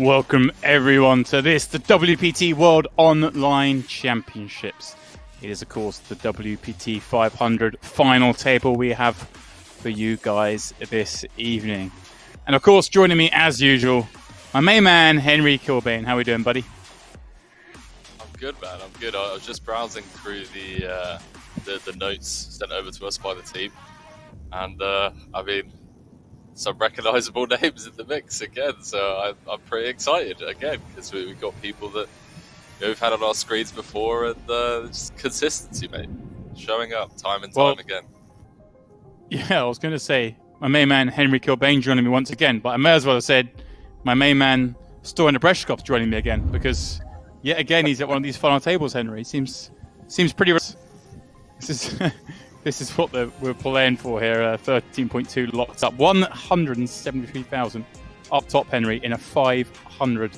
Welcome everyone to this, the WPT World Online Championships. It is of course the WPT 500 final table we have for you guys this evening. And of course joining me as usual, my main man Henry Kilbane. How are we doing, buddy? I'm good, man. I'm good. I was just browsing through the notes sent over to us by the team. And I mean, some recognisable names in the mix again, so I'm pretty excited again because we've got people that we've had on our screens before, and just consistency, mate, showing up time and time again. Yeah, I was going to say my main man Henry Kilbane joining me once again, but I may as well have said my main man Stoyan Obreshkov joining me again because yet again he's at one of these final tables. Henry seems pretty. This is what we're playing for here. 13.2 locked up, 173,000 up top, Henry, in a $500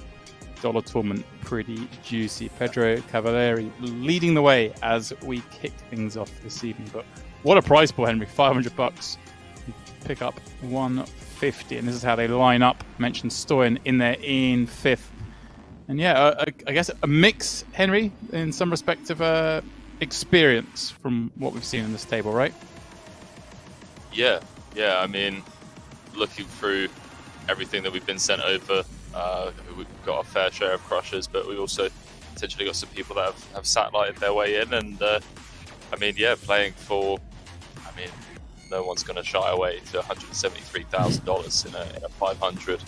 tournament. Pretty juicy. Pedro Cavalieri leading the way as we kick things off this evening. But what a prize pool, Henry! $500. Pick up 150, and this is how they line up. I mentioned Stoyan in there in fifth, and yeah, I guess a mix, Henry, in some respect of experience from what we've seen in this table, right? Yeah. I mean, looking through everything that we've been sent over, we've got a fair share of crushers, but we also potentially got some people that have satellited their way in, and I mean, yeah, playing for. I mean, no one's going to shy away to $173,000 in a 500,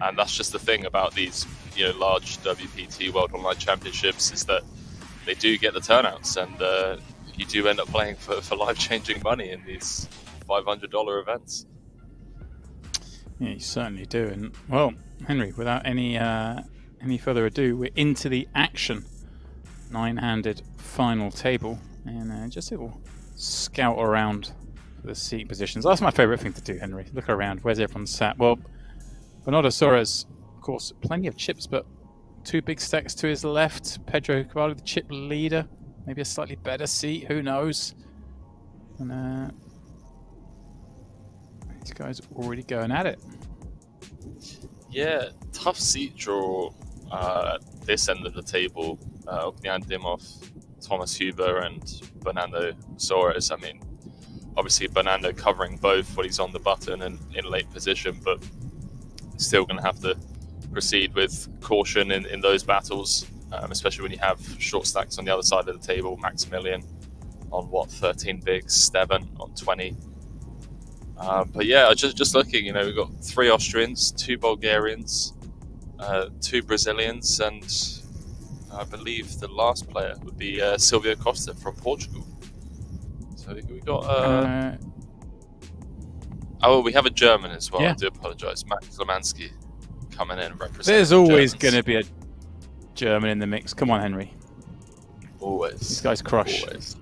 and that's just the thing about these, large WPT World Online Championships is that they do get the turnouts, and you do end up playing for life-changing money in these $500 events. Yeah, you certainly do. And well, Henry, without any further ado, we're into the action. 9-handed final table, and just a little scout around for the seating positions. That's my favourite thing to do, Henry. Look around. Where's everyone sat? Well, Bernardo Soares, of course, plenty of chips, but two big stacks to his left. Pedro Cavalieri, the chip leader, maybe a slightly better seat, who knows? And these guys are already going at it. Yeah, tough seat draw at this end of the table. Ognyan Dimov, Thomas Hueber, and Bernardo Soares. I mean, obviously Bernardo covering both when he's on the button and in late position, but still going to have to proceed with caution in those battles, especially when you have short stacks on the other side of the table. Maximilian on 13 bigs, Stevan on 20. But yeah, just looking, we've got 3 Austrians, 2 Bulgarians, 2 Brazilians, and I believe the last player would be Silvio Costa from Portugal. So we got we have a German as well. Yeah. I do apologise, Max Lehmanski coming in and representing. There's always going to be a German in the mix. Come on, Henry. Always. These guys crush. Always.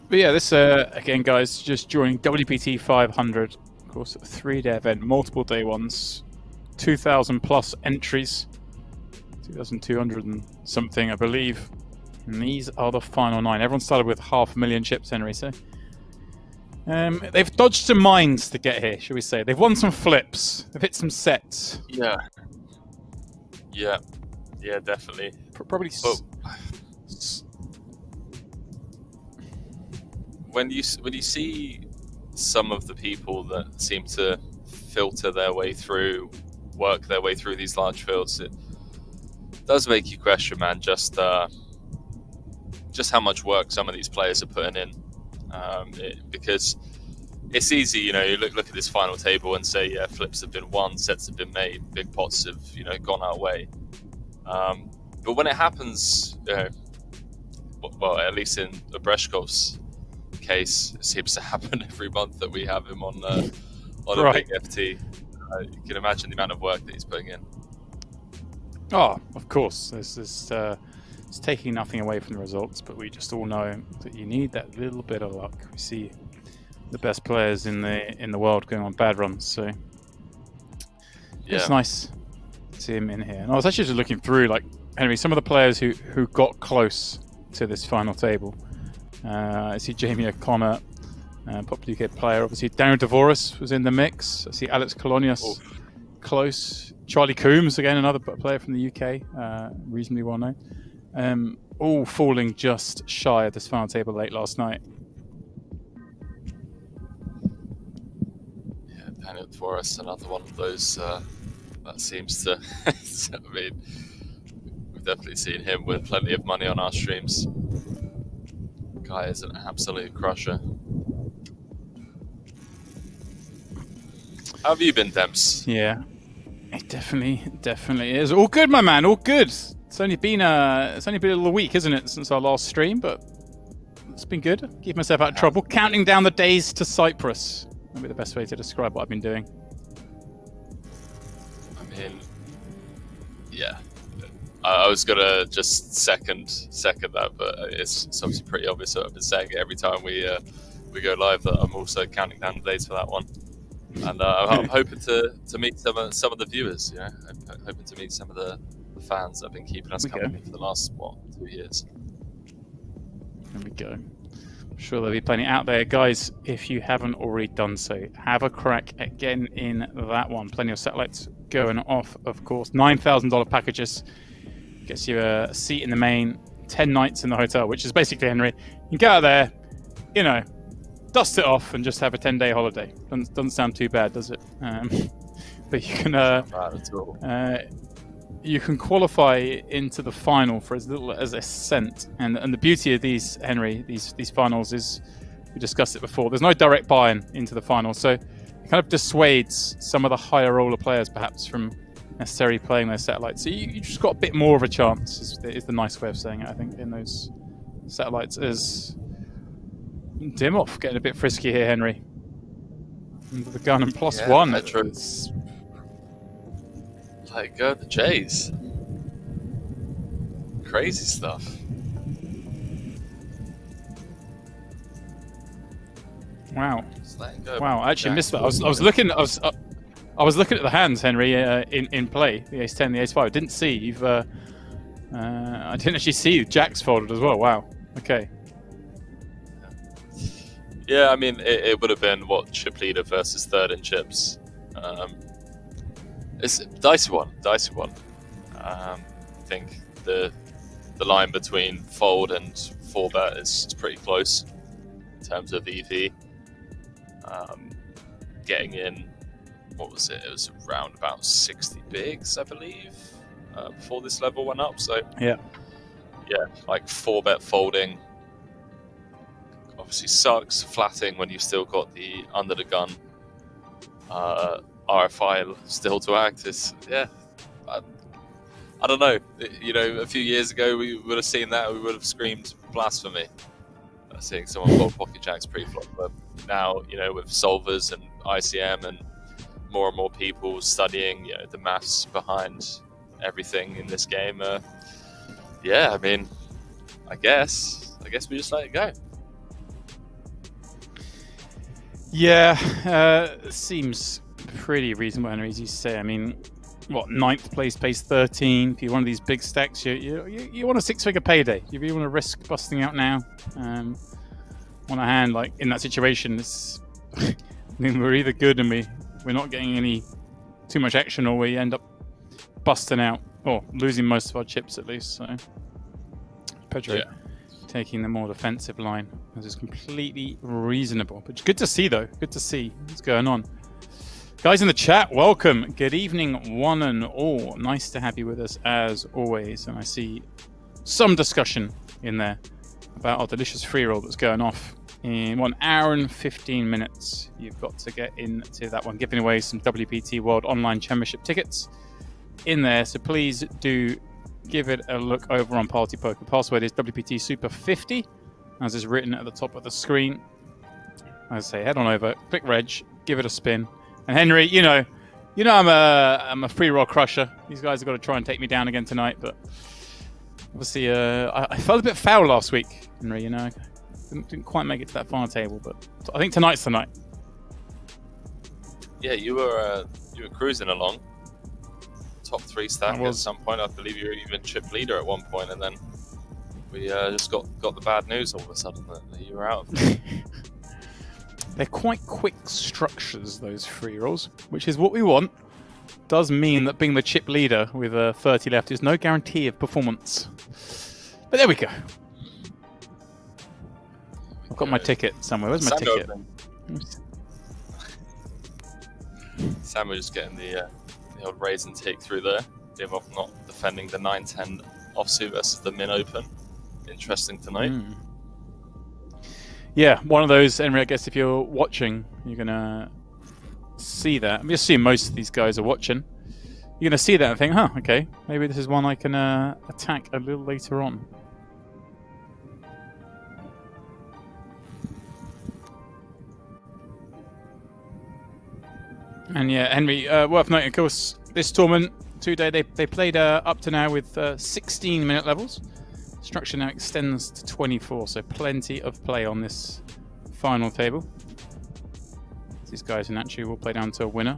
But yeah, this again, guys, just joining WPT 500. Of course, a 3-day event, multiple day ones, 2,000 plus entries, 2,200 and something, I believe. And these are the final 9. Everyone started with 500,000 chips, Henry. So they've dodged some mines to get here, shall we say? They've won some flips. They've hit some sets. Yeah, definitely. Probably. When you see some of the people that seem to filter their way through, work their way through these large fields, it does make you question, man, just how much work some of these players are putting in. Because it's easy, you look at this final table and say, yeah, flips have been won, sets have been made, big pots have, gone our way. But when it happens, well, at least in Obreshkov's case, it seems to happen every month that we have him on a big FT. You can imagine the amount of work that he's putting in. Oh, of course. It's taking nothing away from the results, but we just all know that you need that little bit of luck. We see the best players in the world going on bad runs, so yeah. It's nice to see him in here. And I was actually just looking through, like, Henry, some of the players who got close to this final table. I see Jamie O'Connor, popular UK player. Obviously, Daniel Dvoris was in the mix. I see Alex Kolonius close. Charlie Coombs, again, another player from the UK, reasonably well known. All falling just shy of this final table late last night. Yeah, Daniel Dvoris, another one of those that seems to. I mean, we've definitely seen him with plenty of money on our streams. Guy is an absolute crusher. How have you been, Demps? Yeah, it definitely is. All good, my man. All good. It's only been a little week, isn't it, since our last stream? But it's been good. Keep myself out of trouble. Counting down the days to Cyprus. That'd be the best way to describe what I've been doing. I mean, yeah. I was gonna just second that, but it's obviously pretty obvious that I've been saying it every time we go live that I'm also counting down the days for that one. And I'm hoping to meet some of the viewers. You know, I'm hoping to meet some of the fans that have been keeping us company for the last 2 years. There we go. I'm sure there'll be plenty out there, guys. If you haven't already done so, have a crack at getting in that one. Plenty of satellites going off, of course. $9,000 packages gets you a seat in the main, 10 nights in the hotel, which is basically, Henry, you get out there, you know, dust it off and just have a 10-day holiday. Doesn't sound too bad, does it? But you can you can qualify into the final for as little as a cent. And the beauty of these, Henry, these finals is, we discussed it before, there's no direct buy-in into the final, so it kind of dissuades some of the higher roller players perhaps from necessarily playing those satellites. So you just got a bit more of a chance, is the nice way of saying it, I think, in those satellites. As Dimov getting a bit frisky here, Henry. Into the gun and +1. Pedro. Like, go the Jays. Crazy stuff. Wow. Go, wow, I actually missed that. I was looking at the hands, Henry, in play. The ace-10, the ace-5. I didn't see. I didn't actually see Jacks folded as well. Wow. Okay. Yeah, I mean, it would have been, chip leader versus third in chips. It's a dicey one. I think the line between fold and 4-bet is pretty close in terms of EV. Getting in, what was it? It was around about 60 bigs, I believe, before this level went up. So yeah, like 4-bet folding obviously sucks. Flatting when you've still got the under the gun RFI still to act is, I don't know. You know, a few years ago we would have seen that, we would have screamed blasphemy, seeing someone fold pocket jacks pre-flop. But now, you know, with solvers and ICM and more and more people studying, you know, the maths behind everything in this game, I mean, I guess we just let it go. Yeah, seems pretty reasonable, Henry, as you say. I mean, ninth place pays 13. If you're one of these big stacks, you want a 6-figure payday. You really want to risk busting out now. On a hand, like in that situation, I mean, we're either good and we're not getting any too much action, or we end up busting out or losing most of our chips at least. So Pedro taking the more defensive line. This is completely reasonable. But good to see, though. Good to see what's going on. Guys in the chat, welcome. Good evening, one and all. Nice to have you with us, as always. And I see some discussion in there about our delicious free roll that's going off in 1 hour and 15 minutes. You've got to get into that one. Giving away some WPT World Online Championship tickets in there. So please do give it a look over on partypoker. Password is WPT Super 50, as is written at the top of the screen. As I say, head on over, click reg, give it a spin. And Henry, you know, I'm a free roll crusher. These guys have got to try and take me down again tonight, but obviously, I felt a bit foul last week, Henry. You know, didn't quite make it to that final table, but I think tonight's the night. Yeah, you were cruising along. Top 3 stack at some point. I believe you were even chip leader at one point, and then we just got the bad news all of a sudden that you were out. They're quite quick structures, those free rolls, which is what we want. Does mean that being the chip leader with 30 left is no guarantee of performance. But there we go. I've got my ticket somewhere. Where's my ticket? Sam was just getting the old raise and take through there. Dimov not defending the 9-10 offsuit versus the min open. Interesting to note. Yeah, one of those, Henry, I guess if you're watching, you're going to see that. I'm assuming most of these guys are watching. You're going to see that and think, huh, okay, maybe this is one I can attack a little later on. And yeah, Henry, worth noting, of course, this tournament, today, they played up to now with 16-minute levels. Structure now extends to 24, so plenty of play on this final table. These guys naturally will play down to a winner.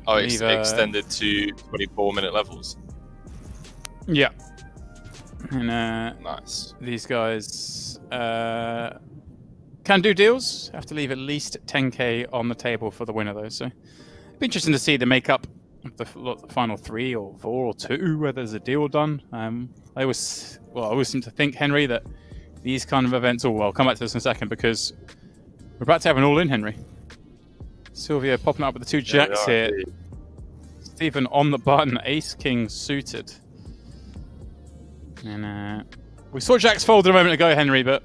Oh, it's extended to 24-minute levels. Yeah. And nice. These guys can do deals. Have to leave at least 10k on the table for the winner, though. So it'd be interesting to see the makeup of the final 3 or 4 or 2, whether there's a deal done. I always seem to think, Henry, that these kind of events. Oh, well, I'll come back to this in a second because we're about to have an all-in, Henry. Silvio popping up with the 2 jacks here. Indeed. Stevan on the button, ace king suited. And we saw jacks folded a moment ago, Henry, but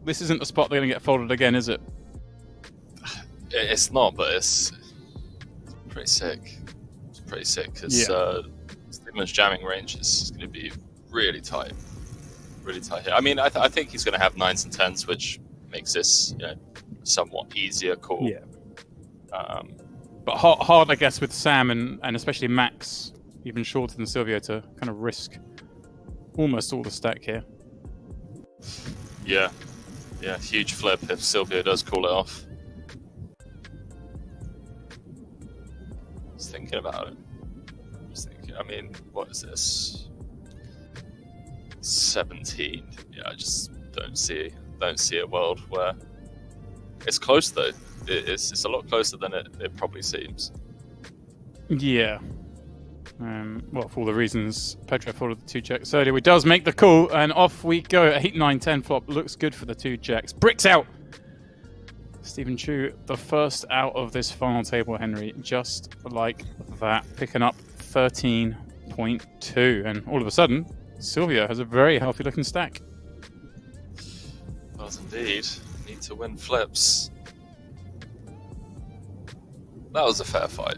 this isn't the spot they're going to get folded again, is it? It's not, but it's pretty sick. It's pretty sick because Steven's jamming range is going to be really tight. Really tight here. I mean, I think he's going to have 9s and 10s, which makes this somewhat easier call. Yeah. But hard, I guess, with Sam and especially Max, even shorter than Silvio, to kind of risk almost all the stack here. Yeah. Yeah, huge flip if Silvio does call it off. Just thinking about it. I mean, what is this? 17. Yeah, I just don't see a world where it's close though. It's a lot closer than it probably seems. Yeah. Well, for all the reasons Pedro followed the 2 jacks earlier, he does make the call, and off we go. 8, 9, 10 flop looks good for the 2 jacks. Bricks out. Stevan Chew, the first out of this final table, Henry, just like that, picking up 13.2, and all of a sudden, Silvio has a very healthy looking stack. Does indeed. Need to win flips. That was a fair fight.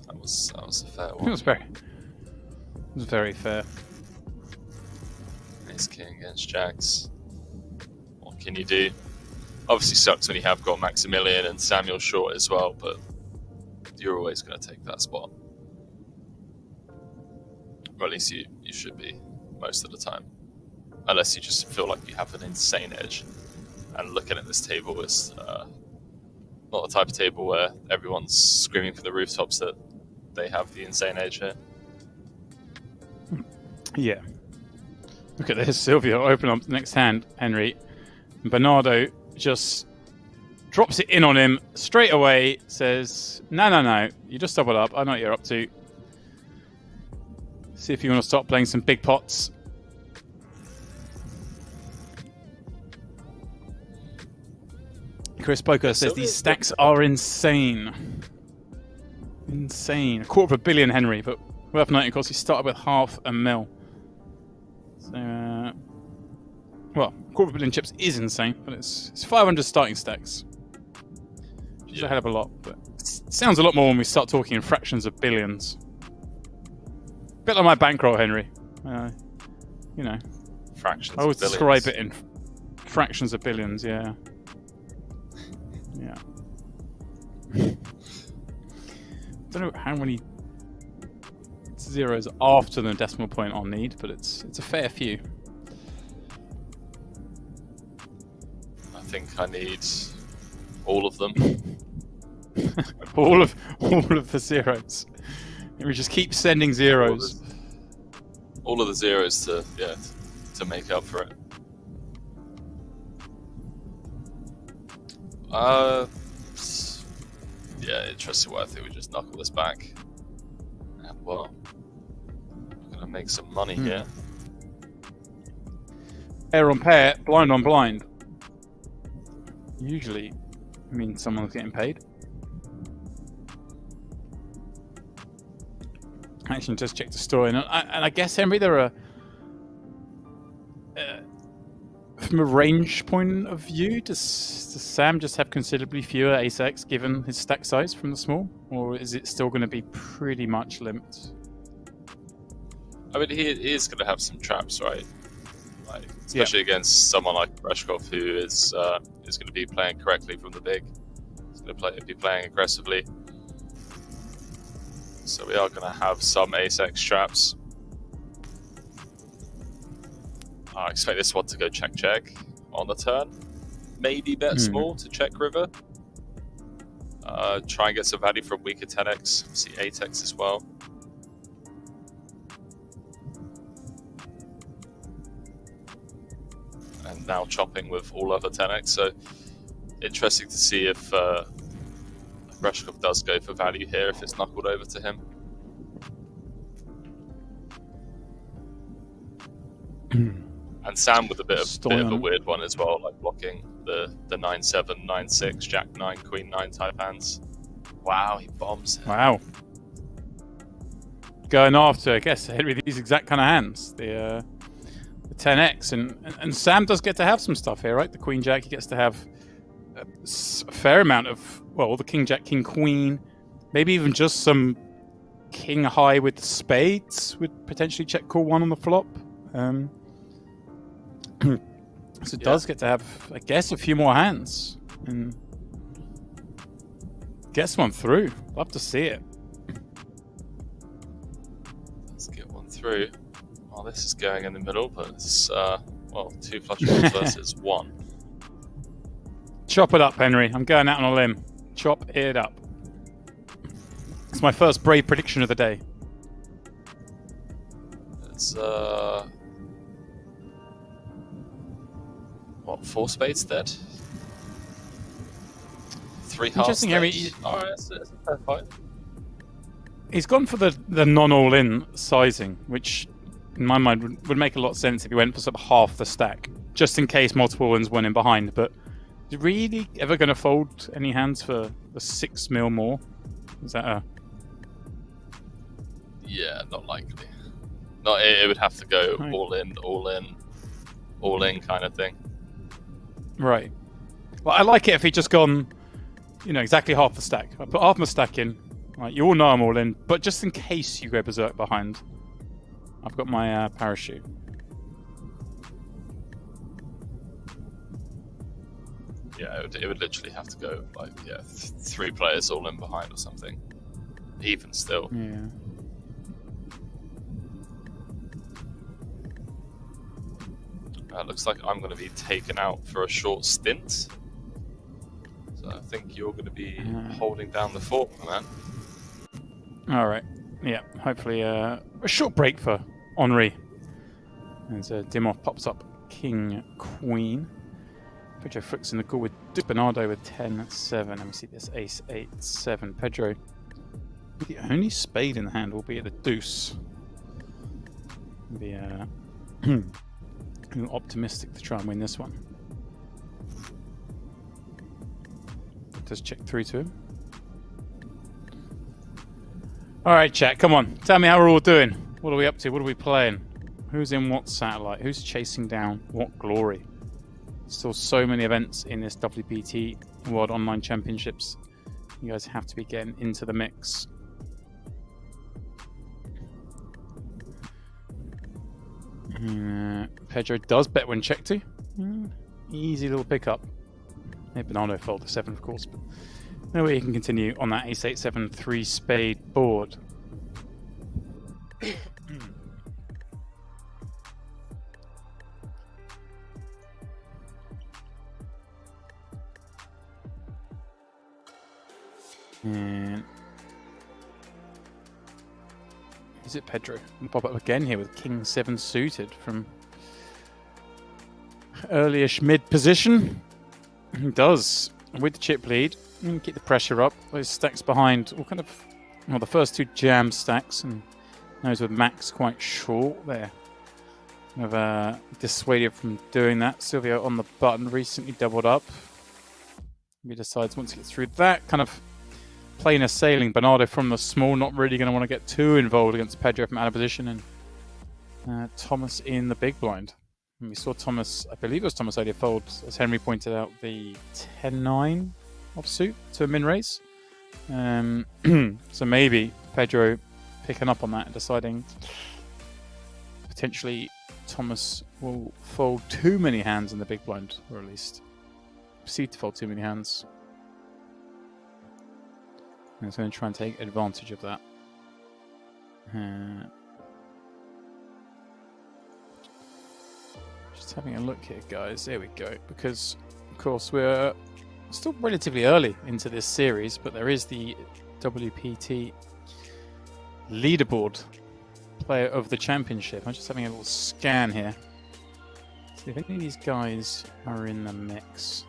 That was a fair one. It was very fair. Ace king against jacks. What can you do? Obviously sucks when you have got Maximilian and Samuel short as well, but you're always going to take that spot. Or at least you should be most of the time. Unless you just feel like you have an insane edge. And looking at this table is not the type of table where everyone's screaming from the rooftops that they have the insane edge here. Yeah. Look at this. Silvio open up the next hand, Henry. Bernardo just drops it in on him straight away, says, no, you just doubled up. I know what you're up to. See if you want to start playing some big pots. Chris Poker says these stacks are insane. Insane. $250 million, Henry, but worth noting, of course, he started with $500,000. So, well, $250 million chips is insane, but it's 500 starting stacks. Which is a hell of a lot, but it sounds a lot more when we start talking in fractions of billions. A bit like my bankroll, Henry. You know. Fractions I always of describe it in fractions of billions, yeah. Yeah. Don't know how many zeros after the decimal point I'll need, but it's a fair few. I think I need all of them. all of the zeros. We just keep sending zeros. All of the zeros to make up for it. Yeah, interesting. Well, I think we just knuckle this back, and well, we're gonna make some money here. Pair on pair, blind on blind. Usually means someone's getting paid. Actually, just check the story, and I guess, Henry, there are from a range point of view, does Sam just have considerably fewer ace-x given his stack size from the small, or is it still going to be pretty much limped? I mean, he is going to have some traps, right? Like, especially against someone like Obreshkov, who is going to be playing correctly from the big. He's going to be playing aggressively. So we are going to have some ace-x traps. I expect this one to go check on the turn. Maybe bet small to check river. Try and get some value from weaker 10x. See 8x as well. And now chopping with all other 10x. So interesting to see if Obreshkov does go for value here, if it's knuckled over to him. And Sam with a bit of a weird one as well, like blocking the 9-7, 9-6, Jack 9, Queen 9 type hands. Wow, he bombs him. Wow. Going after, I guess, Henry, these exact kind of hands. The 10x. And Sam does get to have some stuff here, right? The Queen Jack, he gets to have a fair amount of, well, the King Jack, King Queen, maybe even just some King High with spades would potentially check call one on the flop. So it does get to have, I guess, a few more hands and gets one through. Love to see it. Let's get one through. Well, this is going in the middle, but it's well, 2 flush draws versus 1. Chop it up, Henry. I'm going out on a limb. Chop it up. It's my first brave prediction of the day. It's what, 4 spades dead? 3 hearts. Interesting, Henry. Alright, it's a fair fight. He's gone for the non-all-in sizing, which in my mind would make a lot of sense if he went for sort of half the stack, just in case multiple wins went in behind. But is he really ever going to fold any hands for the 6 mil more? Is that a... Yeah, not likely. No, it would have to go all in kind of thing. Right. Well, I like it if he'd just gone, you know, exactly half the stack. I put half my stack in. Right, you all know I'm all in, but just in case you go berserk behind, I've got my parachute. Yeah, it would literally have to go like 3 players all in behind or something. Even still. Yeah. Looks like I'm going to be taken out for a short stint. So I think you're going to be holding down the fort, man. All right. Yeah, hopefully a short break for Henri. As Dimov pops up King, Queen. Pedro flicks in the call with Bernardo with 10-7. Let me see this, Ace 8-7. Pedro with the only spade in the hand will be at the deuce. Be optimistic to try and win this one. Does check through to him. All right, chat, come on. Tell me how we're all doing. What are we up to? What are we playing? Who's in what satellite? Who's chasing down what glory? Still so many events in this WPT World Online Championships. You guys have to be getting into the mix. Pedro does bet when checked to. Easy little pickup. Maybe Bernardo fold the 7, of course, but no way he can continue on that Ace 8-7 3 spade board. And is it Pedro? We'll pop up again here with King 7 suited from early-ish mid position. He does with the chip lead, and keep the pressure up. Those stacks behind, all kind of, well, the first two jam stacks, and those with Max quite short there. Have dissuaded from doing that. Silvio on the button, recently doubled up. He decides once he gets through that, kind of plain as sailing. Bernardo from the small, not really going to want to get too involved against Pedro from out of position, and Thomas in the big blind. And we saw Thomas, I believe it was Thomas earlier fold, as Henry pointed out, the 10-9 offsuit to a min raise. So maybe Pedro picking up on that and deciding potentially Thomas will fold too many hands in the big blind, or at least proceed to fold too many hands. And he's going to try and take advantage of that. Just having a look here, guys. There we go. Because, of course, we're still relatively early into this series, but there is the WPT leaderboard player of the championship. I'm just having a little scan here. See if any of these guys are in the mix.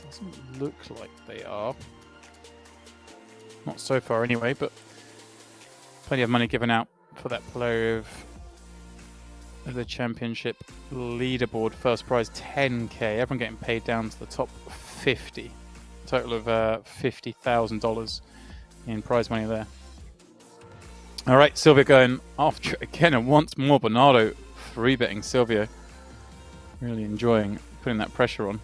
Doesn't look like they are. Not so far anyway, but plenty of money given out for that player of the championship leaderboard. First prize 10k. Everyone getting paid down to the top 50. Total of $50,000 in prize money there. All right, Silvio going after it again, and once more Bernardo 3-betting Silvio. Really enjoying putting that pressure on.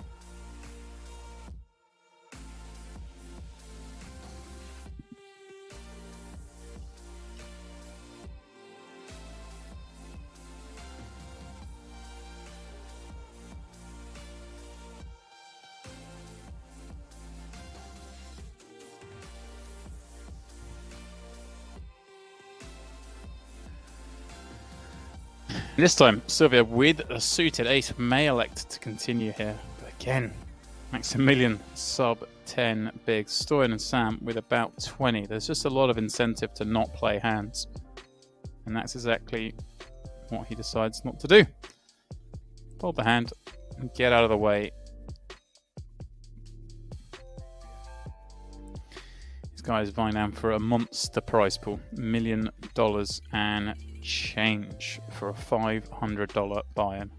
This time, Silvio with a suited ace may elect to continue here. But again, Maximilian sub 10 bigs. Stoyan and Sam with about 20. There's just a lot of incentive to not play hands. And that's exactly what he decides not to do. Fold the hand and get out of the way. This guy is vying down for a monster prize pool. $1 million and change for a $500 buy-in.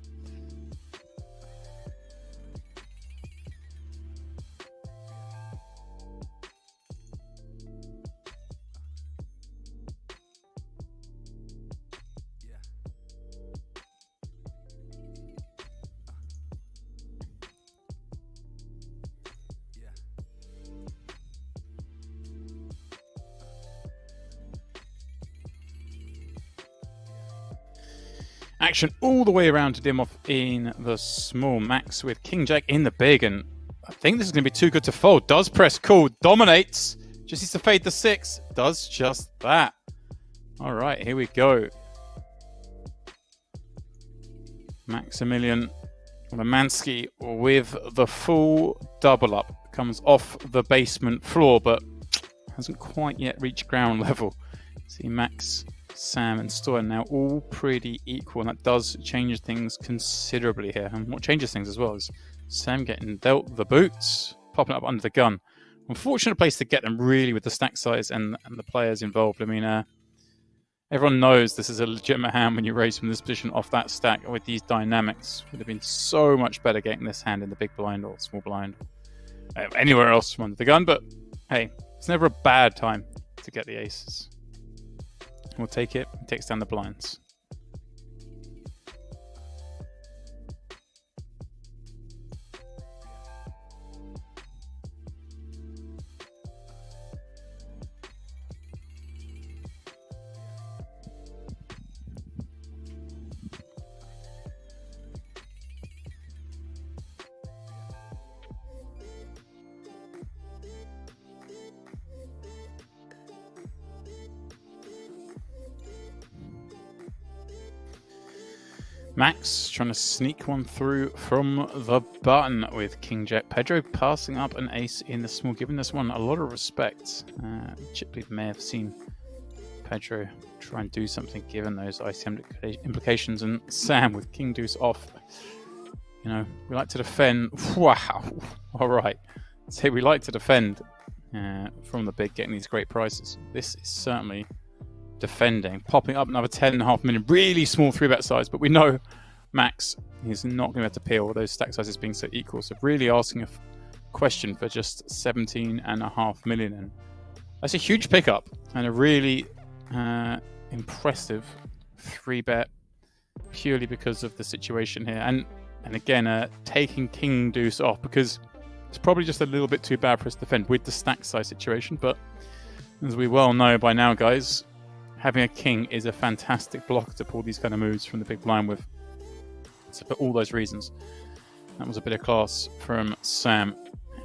Action all the way around to Dimov in the small. Max with King Jack in the big, and I think this is going to be too good to fold. Does press call, dominates, just needs to fade the 6, does just that. All right, here we go. Maximilian Lehmanski with the full double up. Comes off the basement floor, but hasn't quite yet reached ground level. See Max, Sam and Stoyan now all pretty equal, and that does change things considerably here. And what changes things as well is Sam getting dealt the boots, popping up under the gun. Unfortunate place to get them really with the stack size and the players involved. I mean, everyone knows this is a legitimate hand when you raise from this position off that stack. With these dynamics, would have been so much better getting this hand in the big blind or small blind, anywhere else from under the gun. But hey, it's never a bad time to get the aces. We'll take it. It takes down the blinds. Max trying to sneak one through from the button with King Jack. Pedro passing up an ace in the small, giving this one a lot of respect. Chip lead may have seen Pedro try and do something given those ICM implications. And Sam with King Deuce off You know, we like to defend. Wow. All right. So we like to defend from the big, getting these great prices. This is certainly defending. Popping up another 10.5 million. Really small 3-bet size, but we know Max is not going to be able to peel those stack sizes being so equal. So really asking a question for just 17.5 million. And that's a huge pickup and a really impressive 3-bet purely because of the situation here. And again, taking King Deuce off because it's probably just a little bit too bad for us to defend with the stack size situation. But as we well know by now, guys, having a king is a fantastic block to pull these kind of moves from the big blind with. So for all those reasons, that was a bit of class from Sam.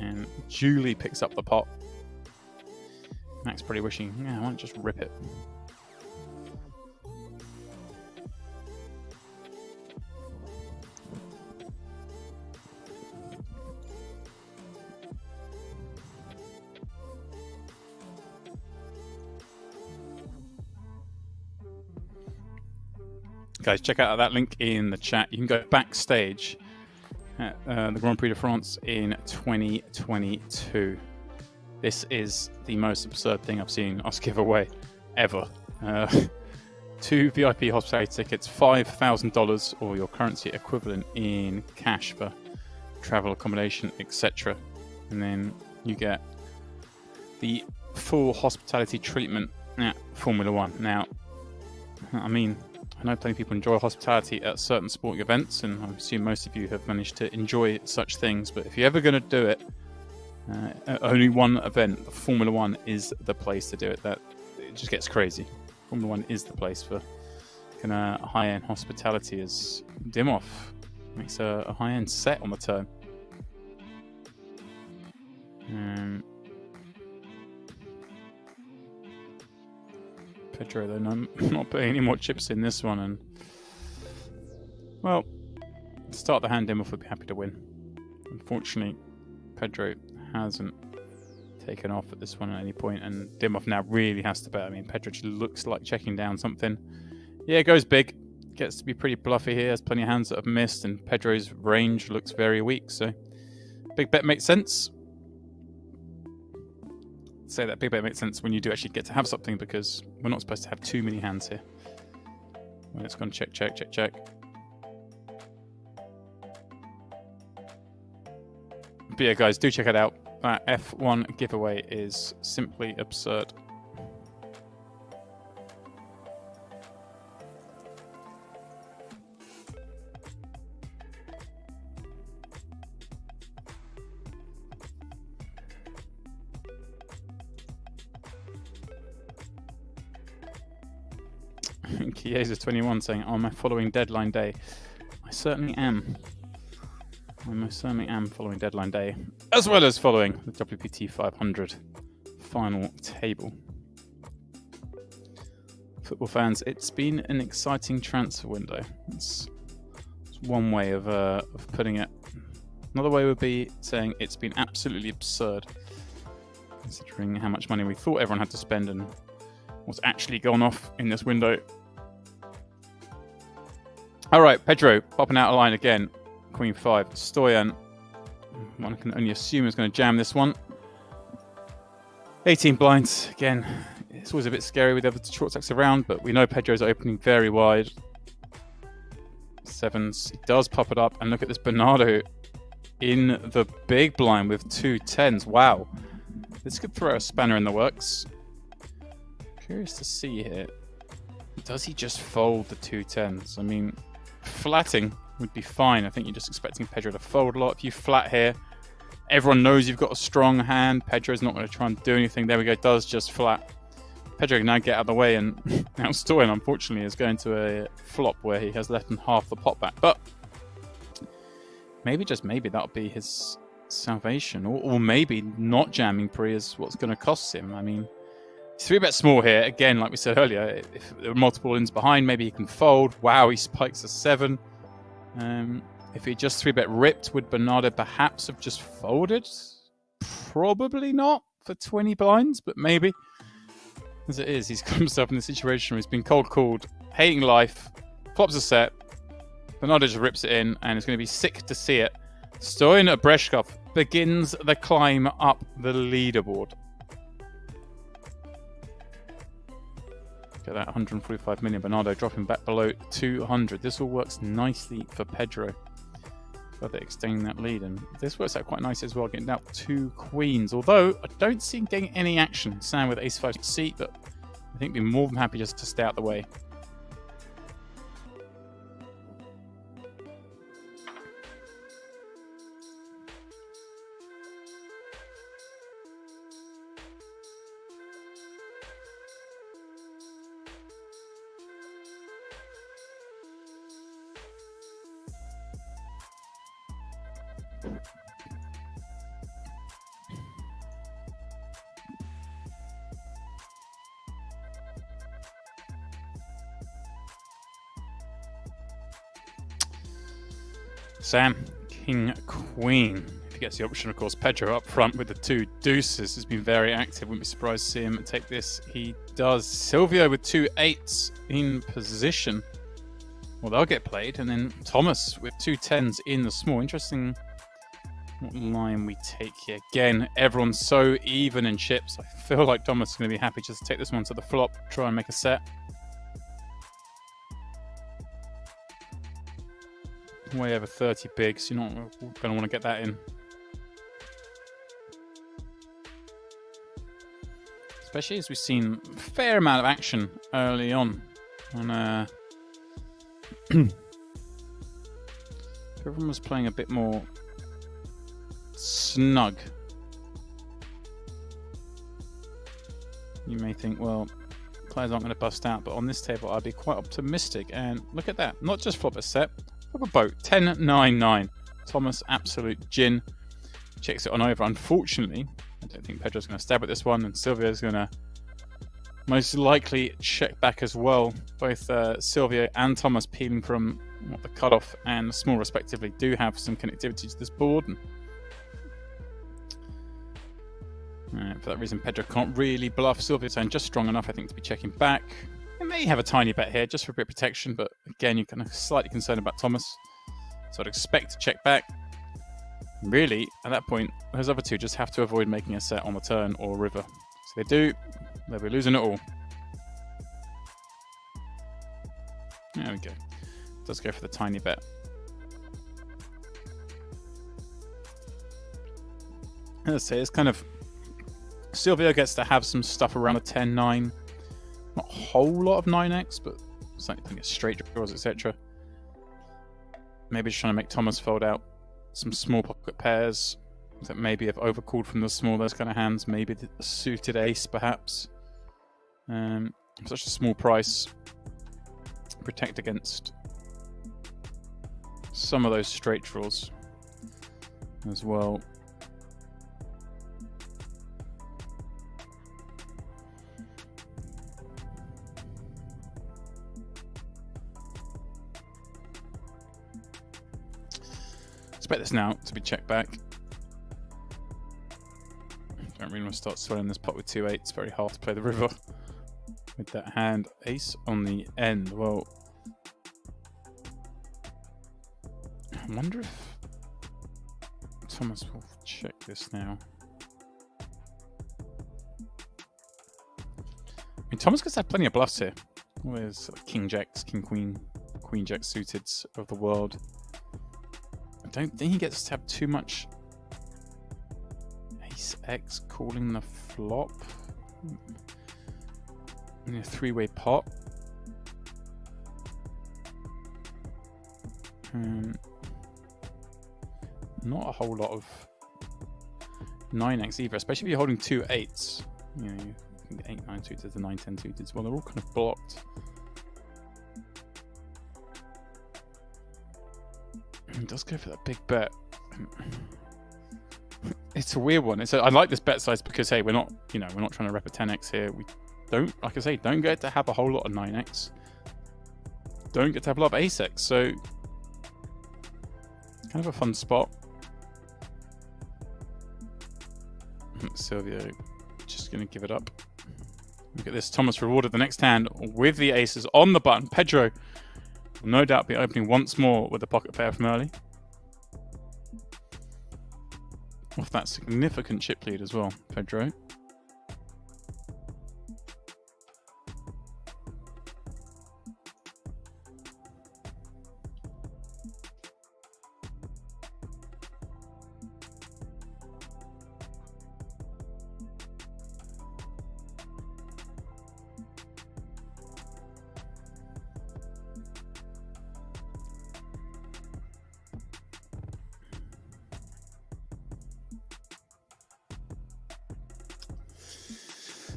And Julie picks up the pot. Max probably wishing, yeah, I might just rip it. Guys, check out that link in the chat. You can go backstage at the Grand Prix de France in 2022. This is the most absurd thing I've seen us give away ever. 2 VIP hospitality tickets, $5,000 or your currency equivalent in cash for travel, accommodation, etc. And then you get the full hospitality treatment at Formula One. Now, I mean, I know plenty of people enjoy hospitality at certain sporting events, and I assume most of you have managed to enjoy such things. But if you're ever going to do it, only one event, Formula One, is the place to do it. That it just gets crazy. Formula One is the place for kind of high-end hospitality, as Dimov makes a high-end set on the turn. Pedro, though, not putting any more chips in this one, and well, start the hand, Dimov would be happy to win. Unfortunately, Pedro hasn't taken off at this one at any point, and Dimov now really has to bet. I mean, Pedro looks like checking down something. Yeah, goes big, gets to be pretty bluffy here. Has plenty of hands that have missed, and Pedro's range looks very weak. So, big bet makes sense. Say that big bet makes sense when you do actually get to have something, because we're not supposed to have too many hands here. Well, it's gone check, check, check, check. But yeah, guys, do check it out. That F1 giveaway is simply absurd. Chiesa21 saying, on my following deadline day. I certainly am. I most certainly am following deadline day, as well as following the WPT 500 final table. Football fans, it's been an exciting transfer window. It's one way of putting it. Another way would be saying it's been absolutely absurd, considering how much money we thought everyone had to spend and what's actually gone off in this window. All right, Pedro popping out of line again. Queen 5. Stoyan, one can only assume is going to jam this one. 18 blinds. Again, it's always a bit scary with the other short stacks around, but we know Pedro's opening very wide. 7s. He does pop it up, and look at this Bernardo in the big blind with 2 10s. Wow. This could throw a spanner in the works. Curious to see here. Does he just fold the 2 10s? I mean, flatting would be fine. I think you're just expecting Pedro to fold a lot. If you flat here, everyone knows you've got a strong hand. Pedro's not going to try and do anything. There we go. Does just flat. Pedro can now get out of the way, and now Stoyan, unfortunately, is going to a flop where he has less than half the pot back. But maybe, just maybe, that'll be his salvation. Or maybe not jamming pre is what's going to cost him. I mean, 3-bet small here. Again, like we said earlier, if there are multiple ins behind, maybe he can fold. Wow, he spikes a 7. If he just 3-bet ripped, would Bernardo perhaps have just folded? Probably not for 20 blinds, but maybe. As it is, he's got himself in a situation where he's been cold called, hating life, flops a set, Bernardo just rips it in, and it's going to be sick to see it. Stoyan Obreshkov begins the climb up the leaderboard. Get that 145 million. Bernardo dropping back below 200. This all works nicely for Pedro. Further extending that lead, and this works out quite nice as well, getting out 2 queens. Although I don't see him getting any action. Sam with ace-5 seat, but I think we'd be more than happy just to stay out the way. Sam, king, queen. If he gets the option, of course. Pedro up front with the 2 deuces has been very active. Wouldn't be surprised to see him take this. He does. Silvio with 2 8s in position. Well, they'll get played. And then Thomas with 2 10s in the small. Interesting what line we take here. Again, everyone's so even in chips. I feel like Thomas is going to be happy just to take this one to the flop, try and make a set. Way over 30 bigs. You're not going to want to get that in. Especially as we've seen a fair amount of action early on. Everyone was playing a bit more snug. You may think, well, players aren't going to bust out, but on this table I'd be quite optimistic. And look at that. Not just flop a set. Flop a boat. 10-9-9. Thomas, absolute gin. Checks it on over. Unfortunately, I don't think Pedro's going to stab at this one, and Silvio's going to most likely check back as well. Both Silvio and Thomas, peeling from the cutoff and the small respectively, do have some connectivity to this board. And for that reason, Pedro can't really bluff. Silvio's saying just strong enough, I think, to be checking back. He may have a tiny bet here, just for a bit of protection, but again, you're kind of slightly concerned about Thomas. So I'd expect to check back. Really, at that point, those other 2 just have to avoid making a set on the turn or river. So they do, they'll be losing it all. There we go. Does go for the tiny bet. As I say, it's kind of... Silvio gets to have some stuff around a 10-9. Not a whole lot of 9x, but something like straight draws, etc. Maybe just trying to make Thomas fold out some small pocket pairs that maybe have overcalled from the small, those kind of hands. Maybe the suited ace, perhaps. Such a small price. Protect against some of those straight draws as well. Expect this now to be checked back. Don't really want to start swelling this pot with 2 8s. Very hard to play the river with that hand. Ace on the end. Well, I wonder if Thomas will check this now. I mean, Thomas gets to have plenty of bluffs here. There's king jacks, king queen, queen jack suiteds of the world. I don't think he gets to have too much ace x calling the flop. In a 3-way pot. Not a whole lot of 9x either, especially if you're holding 2 8s. You know, you can get 8 9 suited, the 9 10 suited. Well, they're all kind of blocked. He does go for that big bet. It's a weird one. I like this bet size because hey, we're not trying to rep a 10x here. We don't, like I say, don't get to have a whole lot of 9x. Don't get to have a lot of ace x. So kind of a fun spot. Silvio just going to give it up. Look at this. Thomas rewarded the next hand with the aces on the button. Pedro will no doubt be opening once more with a pocket pair from early. Off that significant chip lead as well, Pedro.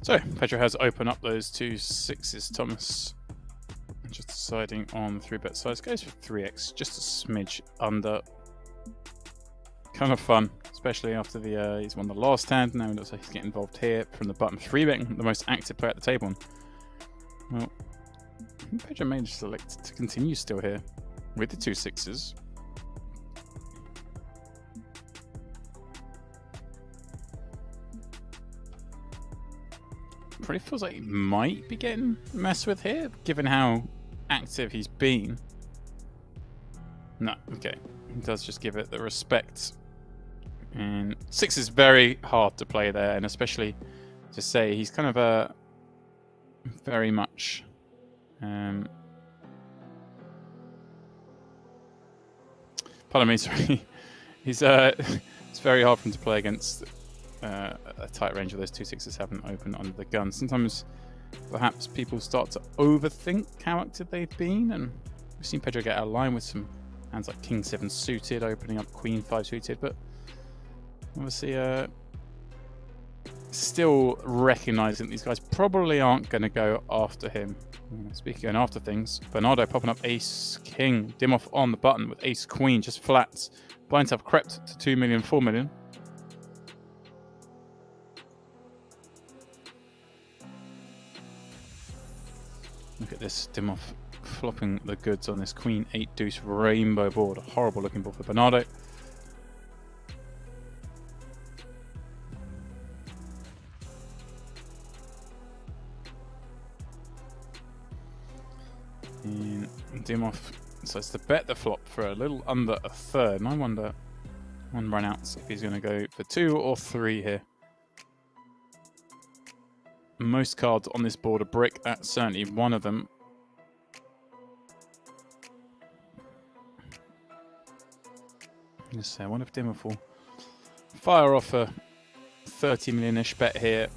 So, Pedro has opened up those 2 6s. Thomas just deciding on 3-bet size. Goes for 3x, just a smidge under. Kind of fun, especially after he's won the last hand. Now he looks like he's getting involved here from the button. 3-betting the most active player at the table. And, well, Pedro may just select to continue still here with the 2 6s. Probably feels like he might be getting messed with here, given how active he's been. No, okay. He does just give it the respect. And 6 is very hard to play there, and especially to say he's kind of a very much pardon me, sorry. He's it's very hard for him to play against a tight range of those 2 6s haven't opened under the gun. Sometimes perhaps people start to overthink how active they've been, and we've seen Pedro get out of line with some hands like King 7 suited, opening up Queen 5 suited, but obviously still recognizing these guys probably aren't going to go after him. Speaking of after things, Bernardo popping up Ace King, Dimov on the button with Ace Queen, just flats. Blinds have crept to 2 million, 4 million. Look at this, Dimov flopping the goods on this Queen 8 deuce rainbow board. A horrible looking board for Bernardo. And Dimov decides to bet the flop for a little under a third. And I wonder, one run outs, if he's going to go for 2 or 3 here. Most cards on this board are brick. That's certainly one of them. I wonder if Dimov will fire off a 30 million-ish bet here,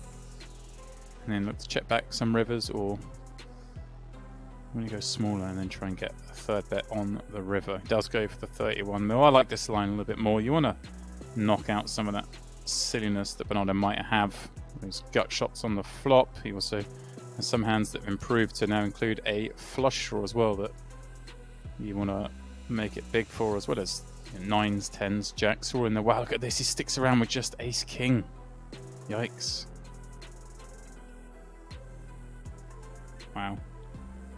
and then look to check back some rivers, or when he goes smaller and then try and get a third bet on the river. He does go for the 31 mil. I like this line a little bit more. You want to knock out some of that silliness that Bernardo might have. Those gut shots on the flop. He also has some hands that have improved to now include a flush draw as well that you want to make it big for, as well as 9s, 10s, jacks all in there. Wow, look at this. He sticks around with just Ace King. Yikes. Wow.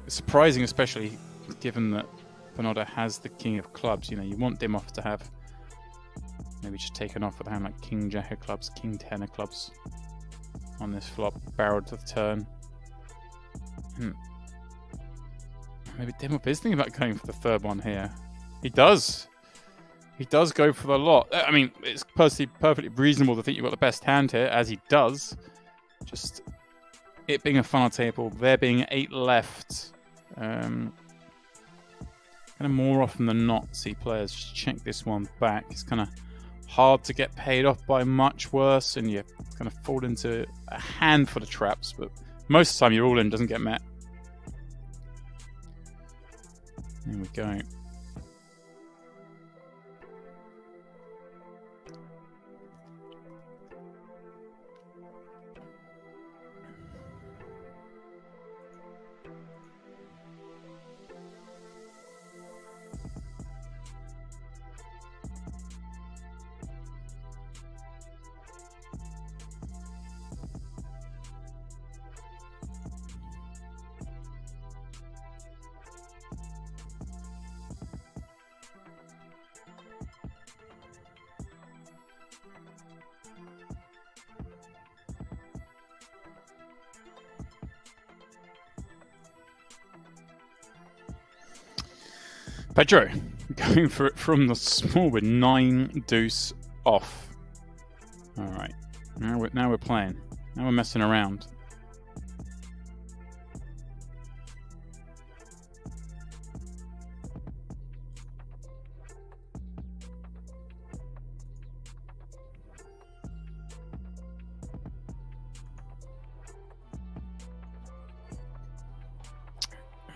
It's surprising, especially given that Bernardo has the King of Clubs. You know, you want Dimov to have maybe just taken off with a hand like King Jack of Clubs, King 10 of Clubs on this flop, barreled to the turn. Maybe Dimov is thinking about going for the third one here. He does. He does go for the lot. I mean, it's perfectly reasonable to think you've got the best hand here, as he does. Just it being a final table, there being 8 left. Kind of more often than not, see players just check this one back. It's kind of hard to get paid off by much worse, and you kind of fall into a handful of traps, but most of the time your all-in doesn't get met. There we go. Pedro going for it from the small with 9 deuce off. All right, now we're playing. Now we're messing around.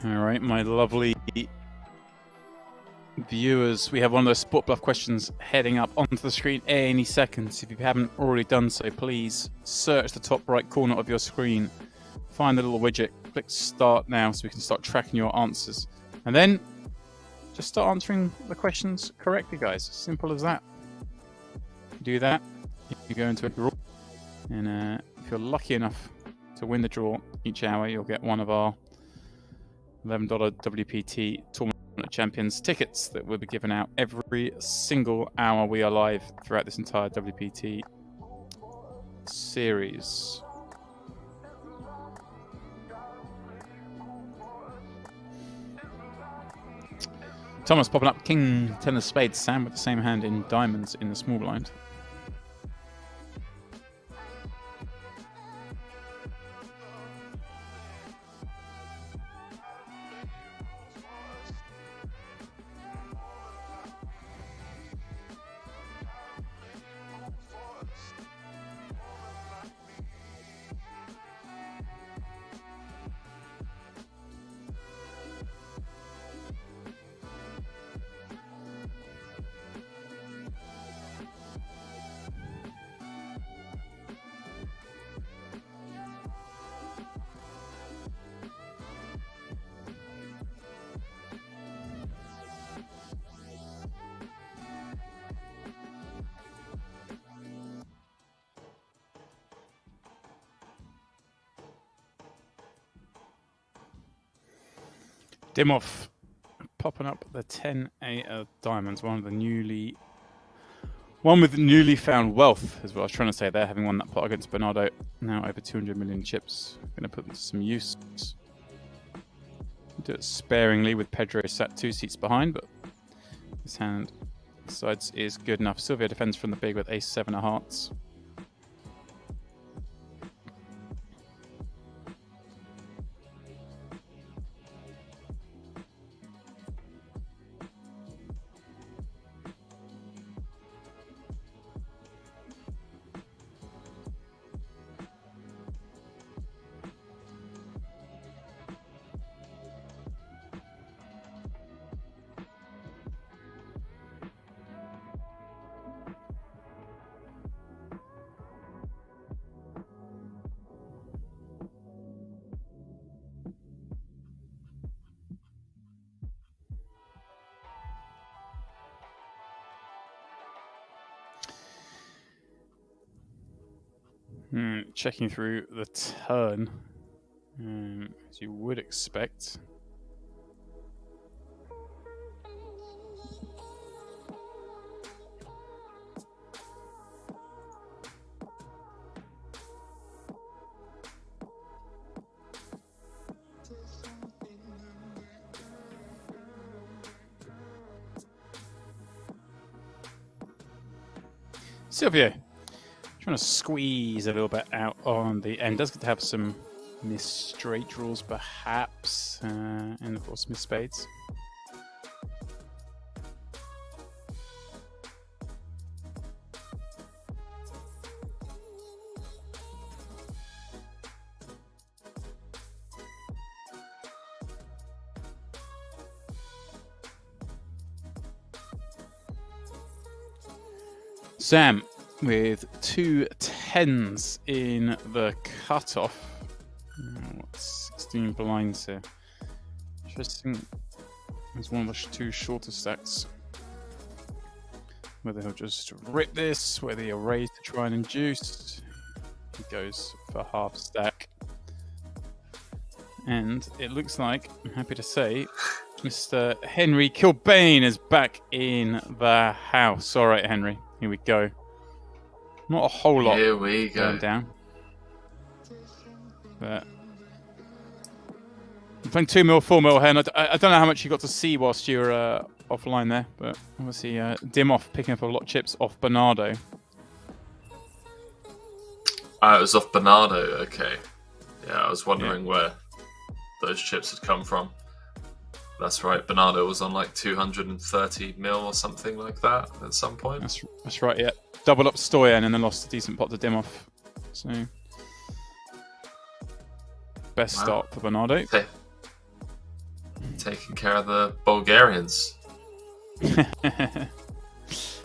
All right, my lovely viewers, we have one of those Sport Bluff questions heading up onto the screen any second. If you haven't already done so, please search the top right corner of your screen, find the little widget, click start now so we can start tracking your answers. And then just start answering the questions correctly, guys. Simple as that. Do that, you go into a draw, and if you're lucky enough to win the draw each hour, you'll get one of our $11 WPT Tournament Champions tickets that will be given out every single hour we are live throughout this entire WPT series. Thomas popping up King 10 of spades. Sam with the same hand in diamonds in the small blind. Dimov popping up the 10-8 of diamonds, one with newly found wealth, is what I was trying to say there, having won that pot against Bernardo. Now over 200 million chips. Going to put them to some use. Do it sparingly with Pedro sat 2 seats behind, but his hand sides is good enough. Silvio defends from the big with ace-7 of hearts. Checking through the turn, as you would expect. Silvio trying to squeeze a little bit out on the end. Does get to have some missed straight draws, perhaps, and of course missed spades. Sam with 2 10s in the cutoff. What's 16 blinds here? Interesting. It's one of the 2 shorter stacks. Whether he'll just rip this, whether he'll raise to try and induce. He goes for half stack. And it looks like, I'm happy to say, Mr. Henry Kilbane is back in the house. All right, Henry, here we go. Not a whole lot Here we go. going down. But playing 2 mil, 4 mil here, and I don't know how much you got to see whilst you were offline there, but obviously Dimov picking up a lot of chips off Bernardo. It was off Bernardo, okay. Yeah, I was wondering where those chips had come from. That's right, Bernardo was on like 230 mil or something like that at some point. That's right, yeah. Doubled up Stoyan and then lost a decent pot to Dimov. So, best start for Bernardo. Taking care of the Bulgarians.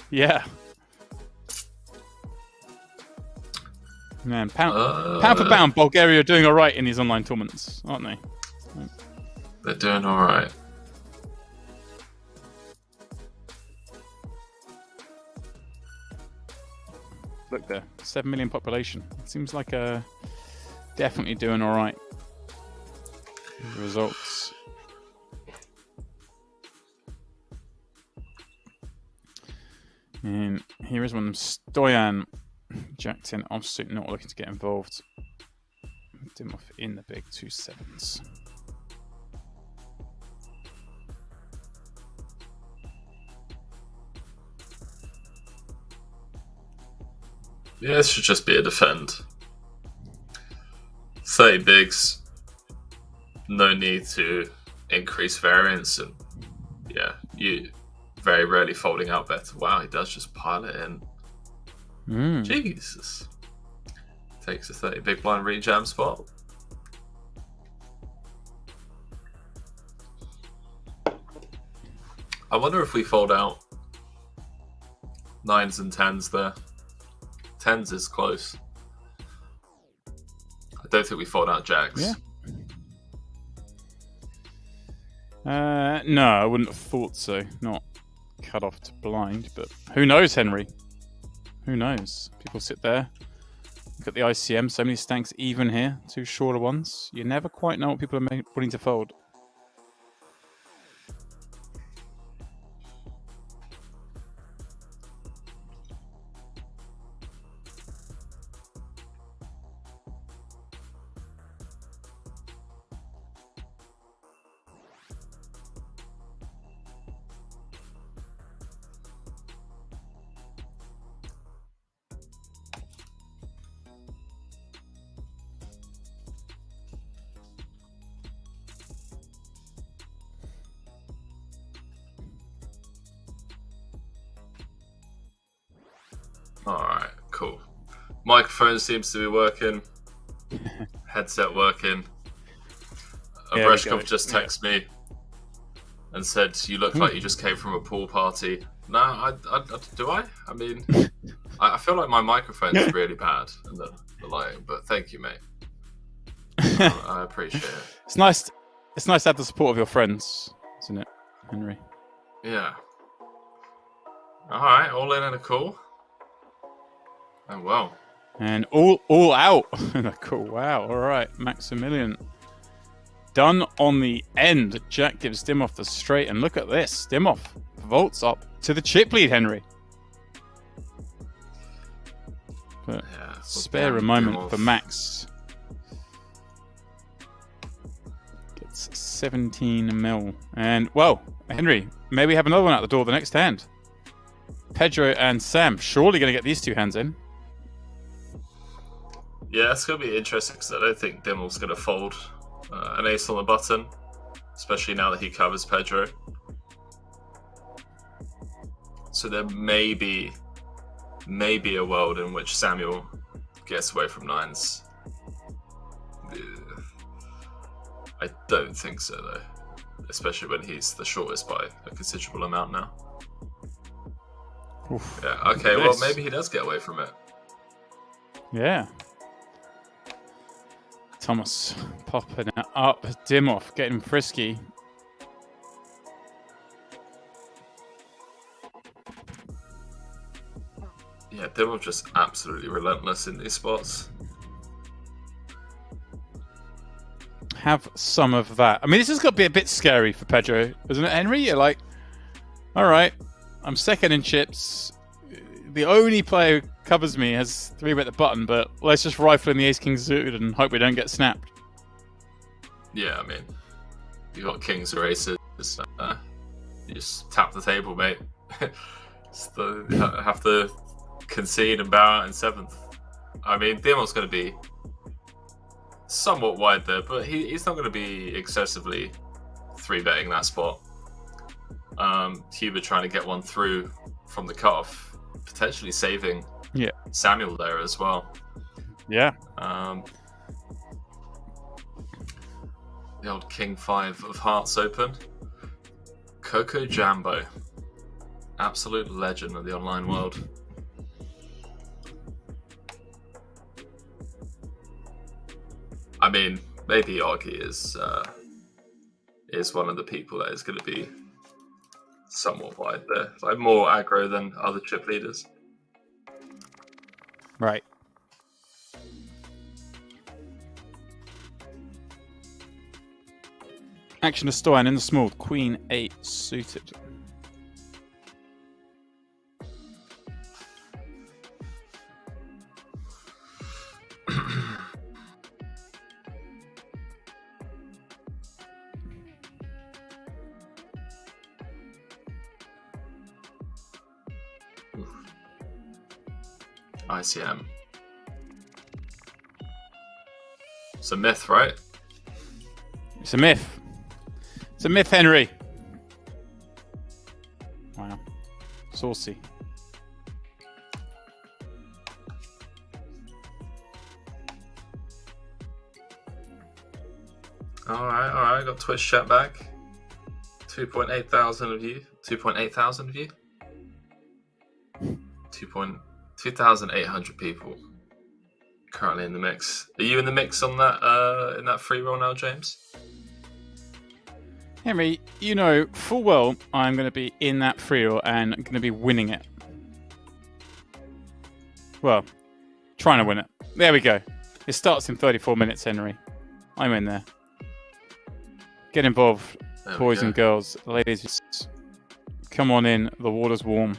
Yeah. Man, pound for pound, Bulgaria are doing all right in these online tournaments, aren't they? They're doing all right. Look there, 7 million population. Seems like definitely doing all right. Results. And here is one. Stoyan jacked in offsuit, not looking to get involved. Dimov in the big 2-7s. Yeah, this should just be a defend. 30 bigs. No need to increase variance, and yeah, you very rarely folding out better. Wow, he does just pile it in. Jesus. Takes a 30 big blind rejam spot. I wonder if we fold out 9s and 10s there. 10s is close. I don't think we fold out jacks. Yeah. No, I wouldn't have thought so. Not cut off to blind, but who knows, Henry? Who knows? People sit there, look at the ICM, so many stanks even here, 2 shorter ones. You never quite know what people are willing to fold. Alright, cool. Microphone seems to be working. Headset working. Obreshkov just texted me and said, "You look like you just came from a pool party." No, I do I? I mean, I feel like my microphone's really bad and the lighting, but thank you, mate. I appreciate it. It's nice to have the support of your friends, isn't it, Henry? Yeah. Alright, all in and a cool. Oh, wow. And all out. Cool. Wow. All right. Maximilian. Done on the end. Jack gives Dimov the straight. And look at this. Dimov vaults up to the chip lead, Henry. But yeah, spare a moment for Max. Gets 17 mil. And, well, Henry, maybe have another one out the door the next hand. Pedro and Sam surely going to get these 2 hands in. Yeah, it's going to be interesting because I don't think Dimmel's going to fold an ace on the button, especially now that he covers Pedro. So there may be a world in which Samuel gets away from 9s. I don't think so, though, especially when he's the shortest by a considerable amount now. Oof. Yeah, okay, well, maybe he does get away from it. Yeah. Thomas popping it up. Dimov getting frisky. Yeah, Dimov just absolutely relentless in these spots. Have some of that. I mean, this has got to be a bit scary for Pedro, isn't it, Henry? You're like, all right, I'm second in chips. The only player who covers me has 3-bet the button, but let's just rifle in the ace-king suited and hope we don't get snapped. Yeah, I mean, You got kings or aces. You just tap the table, mate. You have to concede and bow out in 7th. I mean, Dimov's going to be somewhat wide there, but he's not going to be excessively 3-betting that spot. Hueber trying to get one through from the cutoff, potentially saving Samuel there as well. Yeah. The old King 5 of Hearts open. Coco Jambo. Absolute legend of the online world. I mean, maybe Augie is one of the people that is going to be somewhat wide there. Like more aggro than other chip leaders. Right. Action to Stoyan in the small. Queen 8 suited. ICM. It's a myth, right? It's a myth. It's a myth, Henry. Wow. Saucy. Alright. Got Twitch chat back. 2.8 thousand of you. 2.8 thousand of you. 2,800 people currently in the mix. Are you in the mix on that in that free roll now, James? Henry, you know full well I'm going to be in that free roll and I'm going to be winning it. Well, trying to win it. There we go. It starts in 34 minutes, Henry. I'm in there. Get involved, boys and girls, ladies. Come on in. The water's warm.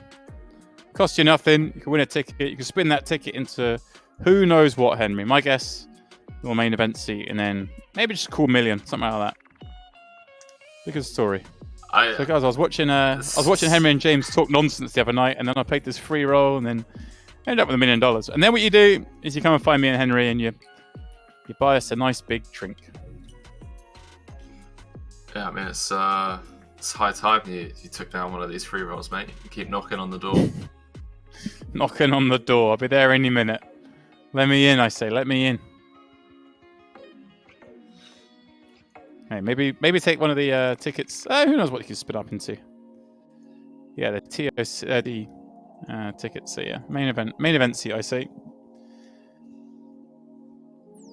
Cost you nothing. You can win a ticket. You can spin that ticket into who knows what, Henry. My guess, your main event seat, and then maybe just a cool million, something like that. Look at the story. So guys, I was watching Henry and James talk nonsense the other night, and then I played this free roll, and then ended up with $1 million. And then what you do is you come and find me and Henry, and you buy us a nice big drink. Yeah, I mean it's high time you took down one of these free rolls, mate. You keep knocking on the door. Knocking on the door. I'll be there any minute. Let me in, I say. Let me in. Hey, maybe take one of the tickets. Who knows what you can spin up into? Yeah, the TOCD tickets. So yeah, main event seat, I say.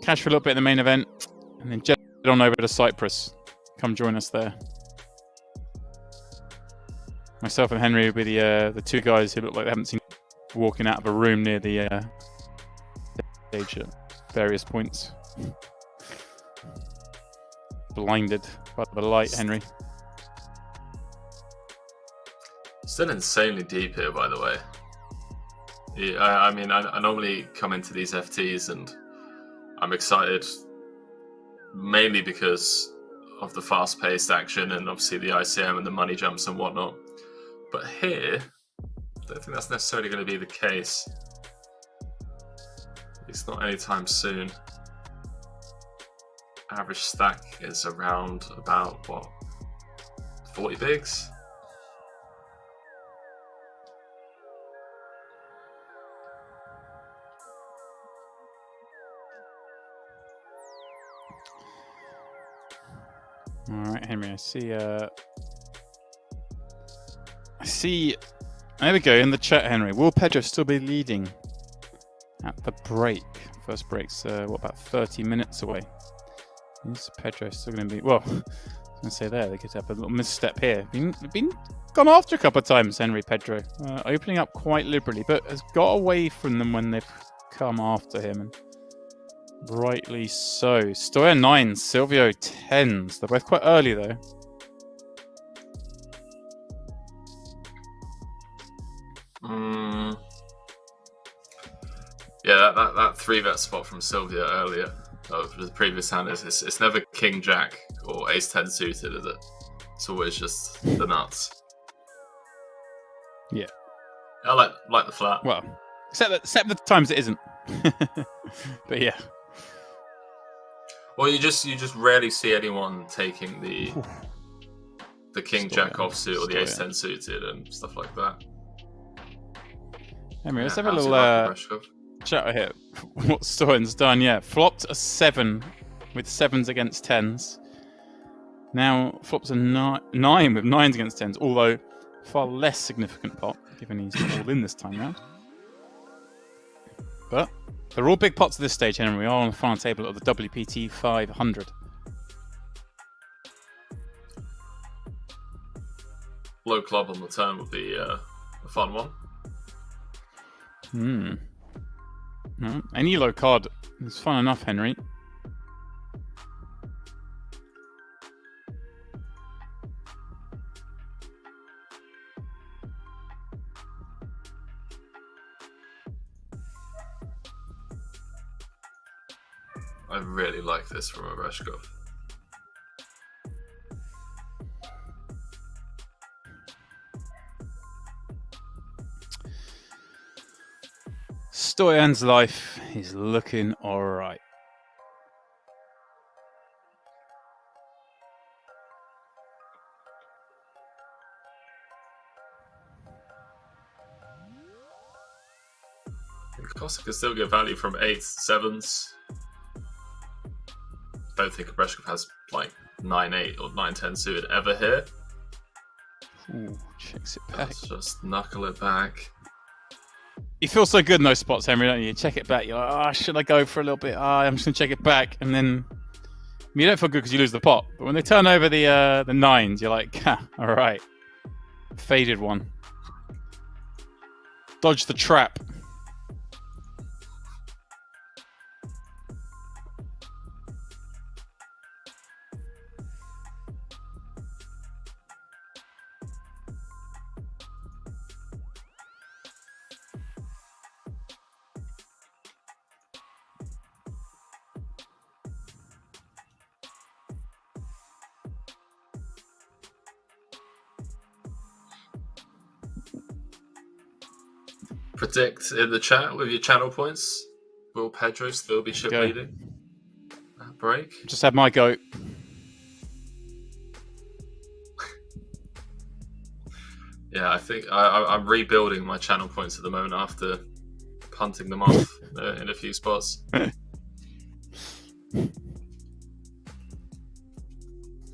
Cash for a little bit in the main event, and then jet on over to Cyprus. Come join us there. Myself and Henry will be the two guys who look like they haven't seen walking out of a room near the stage at various points. Blinded by the light, Henry. Still insanely deep here, by the way. Yeah, I mean, I normally come into these FTs and I'm excited mainly because of the fast-paced action and obviously the ICM and the money jumps and whatnot. But here, I don't think that's necessarily going to be the case. It's not anytime soon. Average stack is around about, what, 40 bigs? All right, Henry, I see, there we go, in the chat, Henry. Will Pedro still be leading at the break? First break's, what, about 30 minutes away? Is Pedro still going to be... Well, I was going to say there, they could have a little misstep here. Been gone after a couple of times, Henry Pedro. Opening up quite liberally, but has got away from them when they've come after him. And rightly so. Stoyan 9, Silvio 10s. They're both quite early, though. Yeah, that 3-bet spot from Silvio earlier of the previous hand is it's never King Jack or Ace 10 suited, is it? It's always just the nuts. Yeah. I like the flat. Well, except the times it isn't. But yeah. Well, you just rarely see anyone taking the King Jack offsuit or the Ace 10 suited and stuff like that. Henry, let's have a little chat here. What Stoyan's done, yeah. Flopped a 7 with 7s against 10s. Now flops a 9 with 9s against 10s, although far less significant pot, given he's all in this time round. But they're all big pots at this stage, Henry. We are on the final table of the WPT 500. Low club on the turn would be a fun one. Any low card is fun enough, Henry. I really like this from Obreshkov. Stoyan's life is looking alright. Costa can still get value from 8s, 7s. Don't think Obreshkov has like 9-8 or 9-10 suited ever here. Ooh, checks it back. Let's just knuckle it back. You feel so good in those spots, Henry, don't you? You check it back, you're like, should I go for a little bit? I'm just going to check it back. And then you don't feel good because you lose the pot. But when they turn over the 9s, you're like, all right. Faded one. Dodge the trap. Predict in the chat with your channel points. Will Pedro still be chip leading? Break. Just had my go. Yeah, I think I'm rebuilding my channel points at the moment after punting them off in a few spots.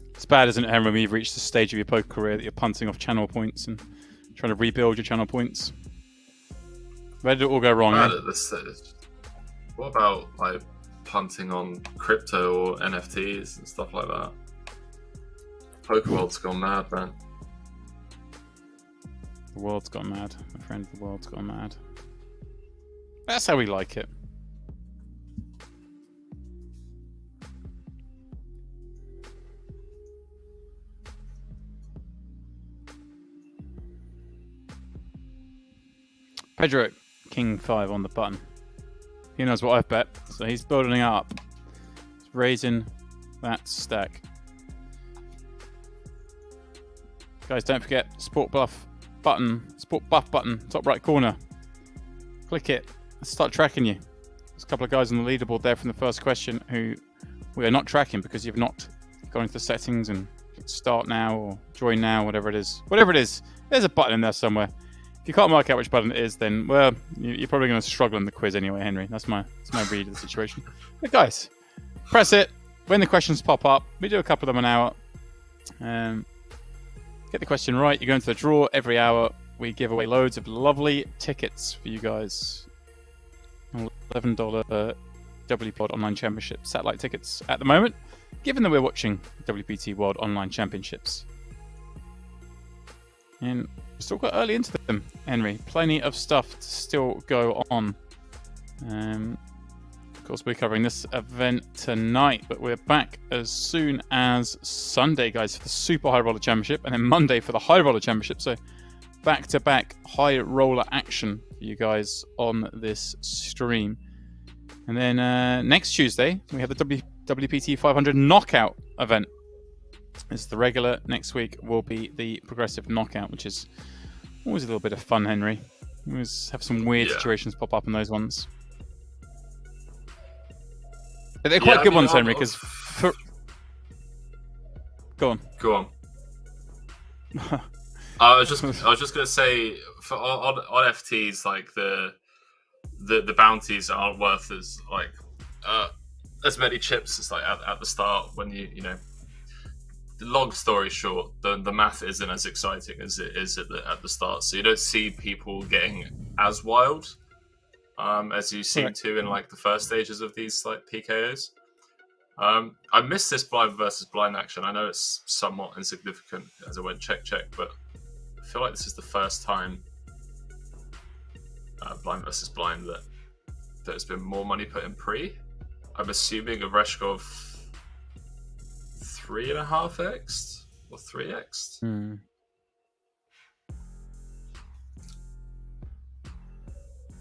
It's bad, isn't it, Henry, when you've reached the stage of your poker career that you're punting off channel points and trying to rebuild your channel points? Where did it all go wrong? At this stage. What about like punting on crypto or NFTs and stuff like that? Poker world's gone mad, man. The world's gone mad, my friend. The world's gone mad. That's how we like it. Pedro, King 5 on the button. He knows what I've bet, so he's building it up. He's raising that stack. Guys, don't forget Sport Buff button, top right corner. Click it. Let's start tracking you. There's a couple of guys on the leaderboard there from the first question who we are not tracking because you've not gone into the settings and start now or join now, whatever it is. Whatever it is, there's a button in there somewhere. If you can't work out which button it is, then, well, you're probably going to struggle in the quiz anyway, Henry. That's my read of the situation. But guys, press it. When the questions pop up, we do a couple of them an hour. Get the question right. You go into the draw every hour. We give away loads of lovely tickets for you guys. $11 WPT World Online Championship satellite tickets at the moment, given that we're watching WPT World Online Championships. And we're still quite early into them, Henry. Plenty of stuff to still go on. Of course, we're covering this event tonight, but we're back as soon as Sunday, guys, for the Super High Roller Championship, and then Monday for the High Roller Championship. So back-to-back high roller action for you guys on this stream. And then next Tuesday, we have the WPT 500 knockout event. It's the regular. Next week will be the progressive knockout, which is always a little bit of fun, Henry. We always have some weird situations pop up in those ones. But they're quite good ones, Henry, because... Go on. I was just going to say, for on FTs, like the bounties aren't worth as many chips as like at the start when you know. Long story short, the math isn't as exciting as it is at the start, so you don't see people getting as wild as you seem to in like the first stages of these like PKOs. I missed this blind versus blind action. I know it's somewhat insignificant as I went check, but I feel like this is the first time blind versus blind that there's been more money put in pre. I'm assuming Obreshkov 3.5x or 3x.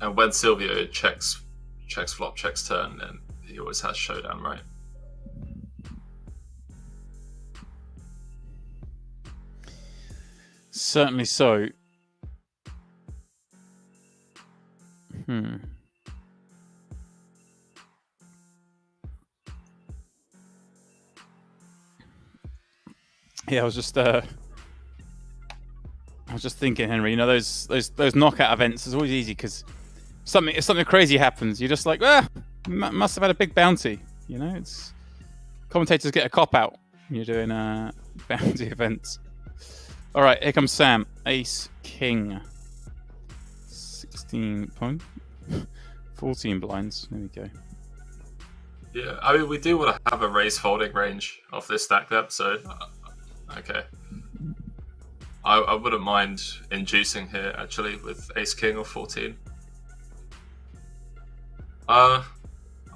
And when Silvio checks flop, checks turn, then he always has showdown, right? Certainly so. Yeah, I was just thinking, Henry. You know, those knockout events is always easy because if something crazy happens, you're just like, must have had a big bounty. You know, it's commentators get a cop out when you're doing bounty events. All right, here comes Sam. Ace King. 14 blinds. There we go. Yeah, I mean, we do want to have a raise folding range off this stack depth, so okay. I wouldn't mind inducing here actually with Ace King or 14. I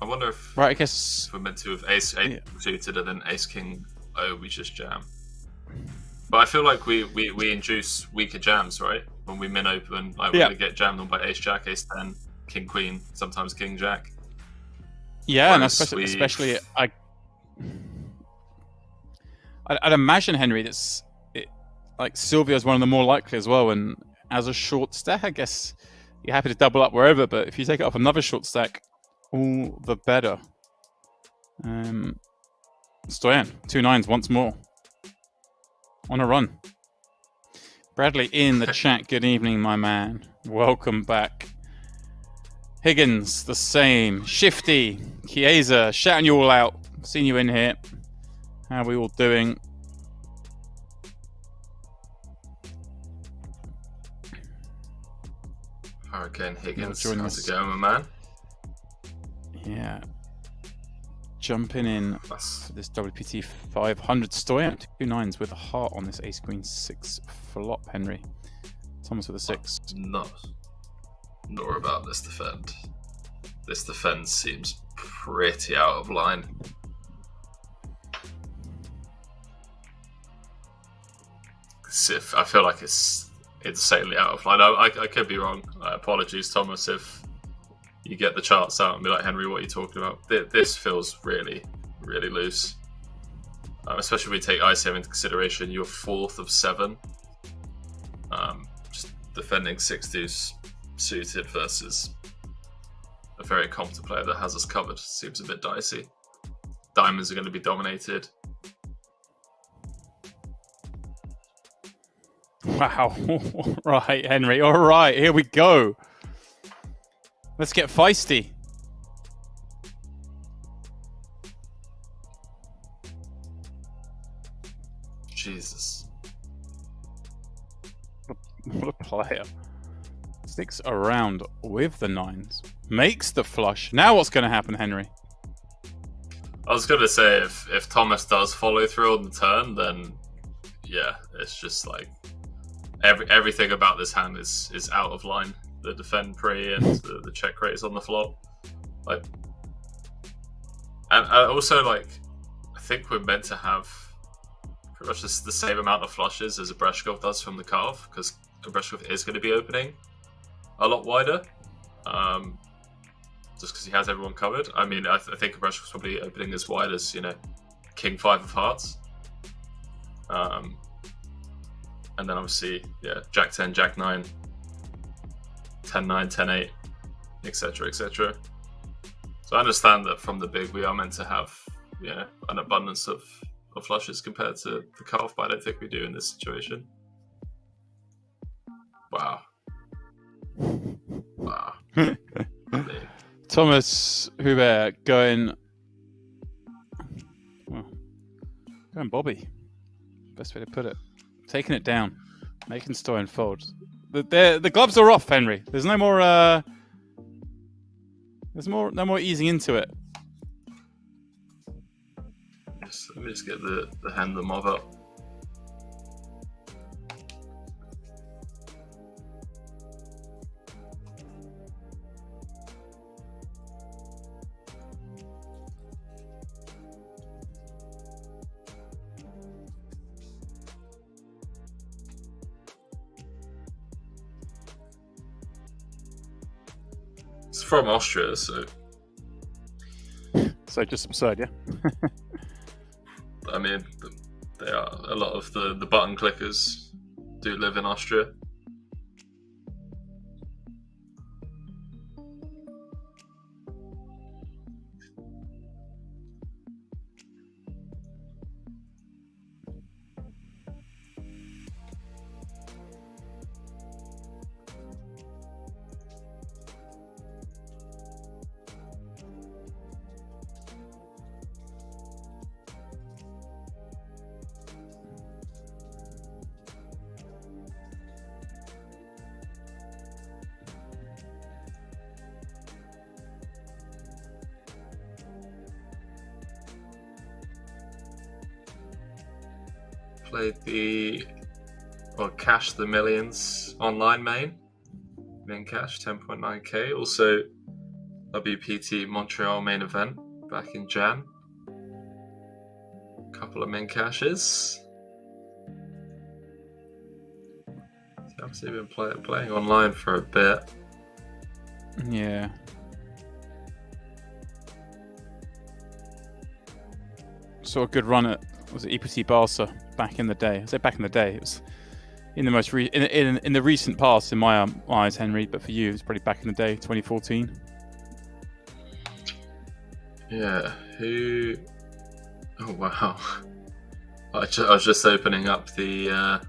wonder if I guess we're meant to have Ace suited and then Ace King. Oh, we just jam. But I feel like we induce weaker jams, right? When we min open, like we're gonna get jammed on by Ace Jack, Ace 10, King Queen, sometimes King Jack. Yeah, and especially I'd imagine, Henry, like Silvio's one of the more likely as well. And as a short stack, I guess you're happy to double up wherever. But if you take it off another short stack, all the better. Stoyan, 2 9s once more. On a run. Bradley in the chat. Good evening, my man. Welcome back. Higgins, the same. Shifty, Chiesa, shouting you all out. Seen you in here. How are we all doing? Hurricane Higgins, how's it going, my man? Yeah. Jumping in for this WPT 500. Stoyan, 2 9s with a heart on this Ace Queen 6 flop, Henry. Thomas with a 6. Not about this defend. This defend seems pretty out of line. I feel like it's insanely out of line. I could be wrong. Apologies, Thomas, if you get the charts out and be like, Henry, what are you talking about? This feels really, really loose. Especially when we take ICM into consideration. You're 4th of 7. Just defending 6 deuce suited versus a very competent player that has us covered seems a bit dicey. Diamonds are going to be dominated. Wow. All right, Henry. All right, here we go. Let's get feisty. Jesus. What a player. Sticks around with the 9s. Makes the flush. Now what's going to happen, Henry? I was going to say, if Thomas does follow through on the turn, then yeah, it's just like everything about this hand is out of line. The defend pre and the check raise on the flop, like, and also like, I think we're meant to have pretty much the same amount of flushes as Obreshkov does from the carve, because Obreshkov is going to be opening a lot wider. just because he has everyone covered. I mean, I think Obreshkov's probably opening as wide as, King 5 of hearts. And then obviously, Jack 10, Jack 9, 10 9, 10 8, etc., etc. So I understand that from the big, we are meant to have, an abundance of flushes compared to the cutoff, but I don't think we do in this situation. Wow. Thomas Hueber going Bobby. Best way to put it. Taking it down, making Stoyan fold. The gloves are off, Henry. There's no more. No more easing into it. Let me just get the hand of mob up. It's from Austria, so just absurd, yeah. I mean, they are a lot of the button clickers do live in Austria. Played cash the millions online main cash 10.9k. Also WPT Montreal main event back in Jan. Couple of min cashes. Obviously been playing online for a bit. Yeah. Saw a good run at EPT Barca back in the day. I say back in the day. It was in the in the recent past in my eyes, Henry. But for you, it was probably back in the day, 2014. Yeah. Who? Oh wow! I was just opening up the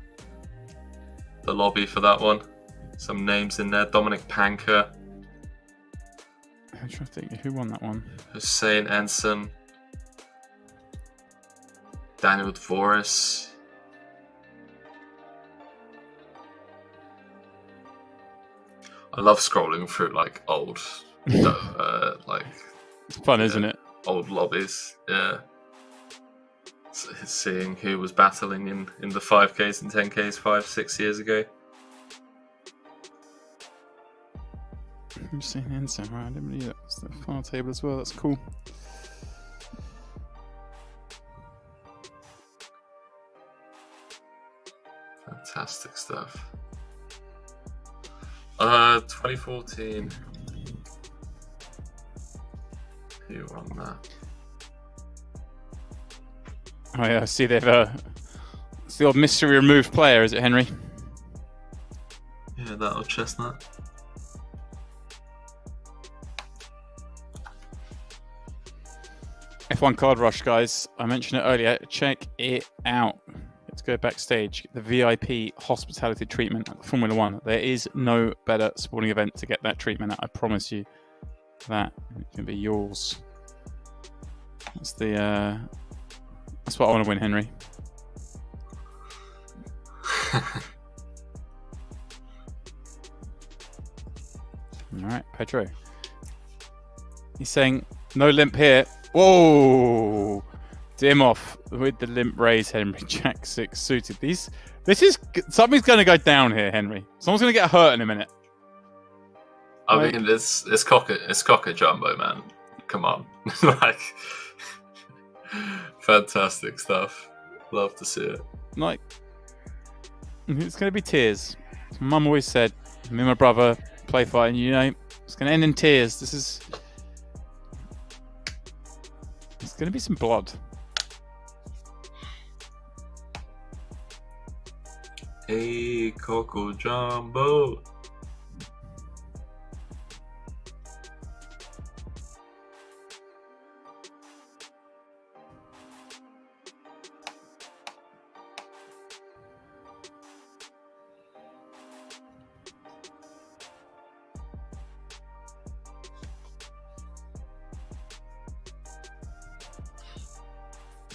lobby for that one. Some names in there: Dominic Panker. I'm trying to think who won that one. Hussein Ensign. Daniel Dvoris. I love scrolling through old, It's fun, isn't it? Old lobbies, yeah. Seeing who was battling in the 5Ks and 10Ks 5-6 years ago. I'm seeing Ensign, right? I didn't really that. It's the final table as well. That's cool. Fantastic stuff. 2014. Who won that? Oh yeah, I see they've it's the old mystery removed player, is it, Henry? Yeah, that old chestnut. F1 Card Rush, guys. I mentioned it earlier. Check it out. Let's go backstage. Get the VIP hospitality treatment at Formula One. There is no better sporting event to get that treatment at. I promise you that it can be yours. That's what I want to win, Henry. All right, Pedro. He's saying no limp here. Whoa! Dimov with the limp raise, Henry. Jack 6 suited. This is something's going to go down here, Henry. Someone's going to get hurt in a minute. I mean, it's cocker jumbo, man. Come on, fantastic stuff. Love to see it. It's going to be tears. Mum always said, me and my brother play fighting. It's going to end in tears. This is going to be some blood. Hey, Coco Jumbo.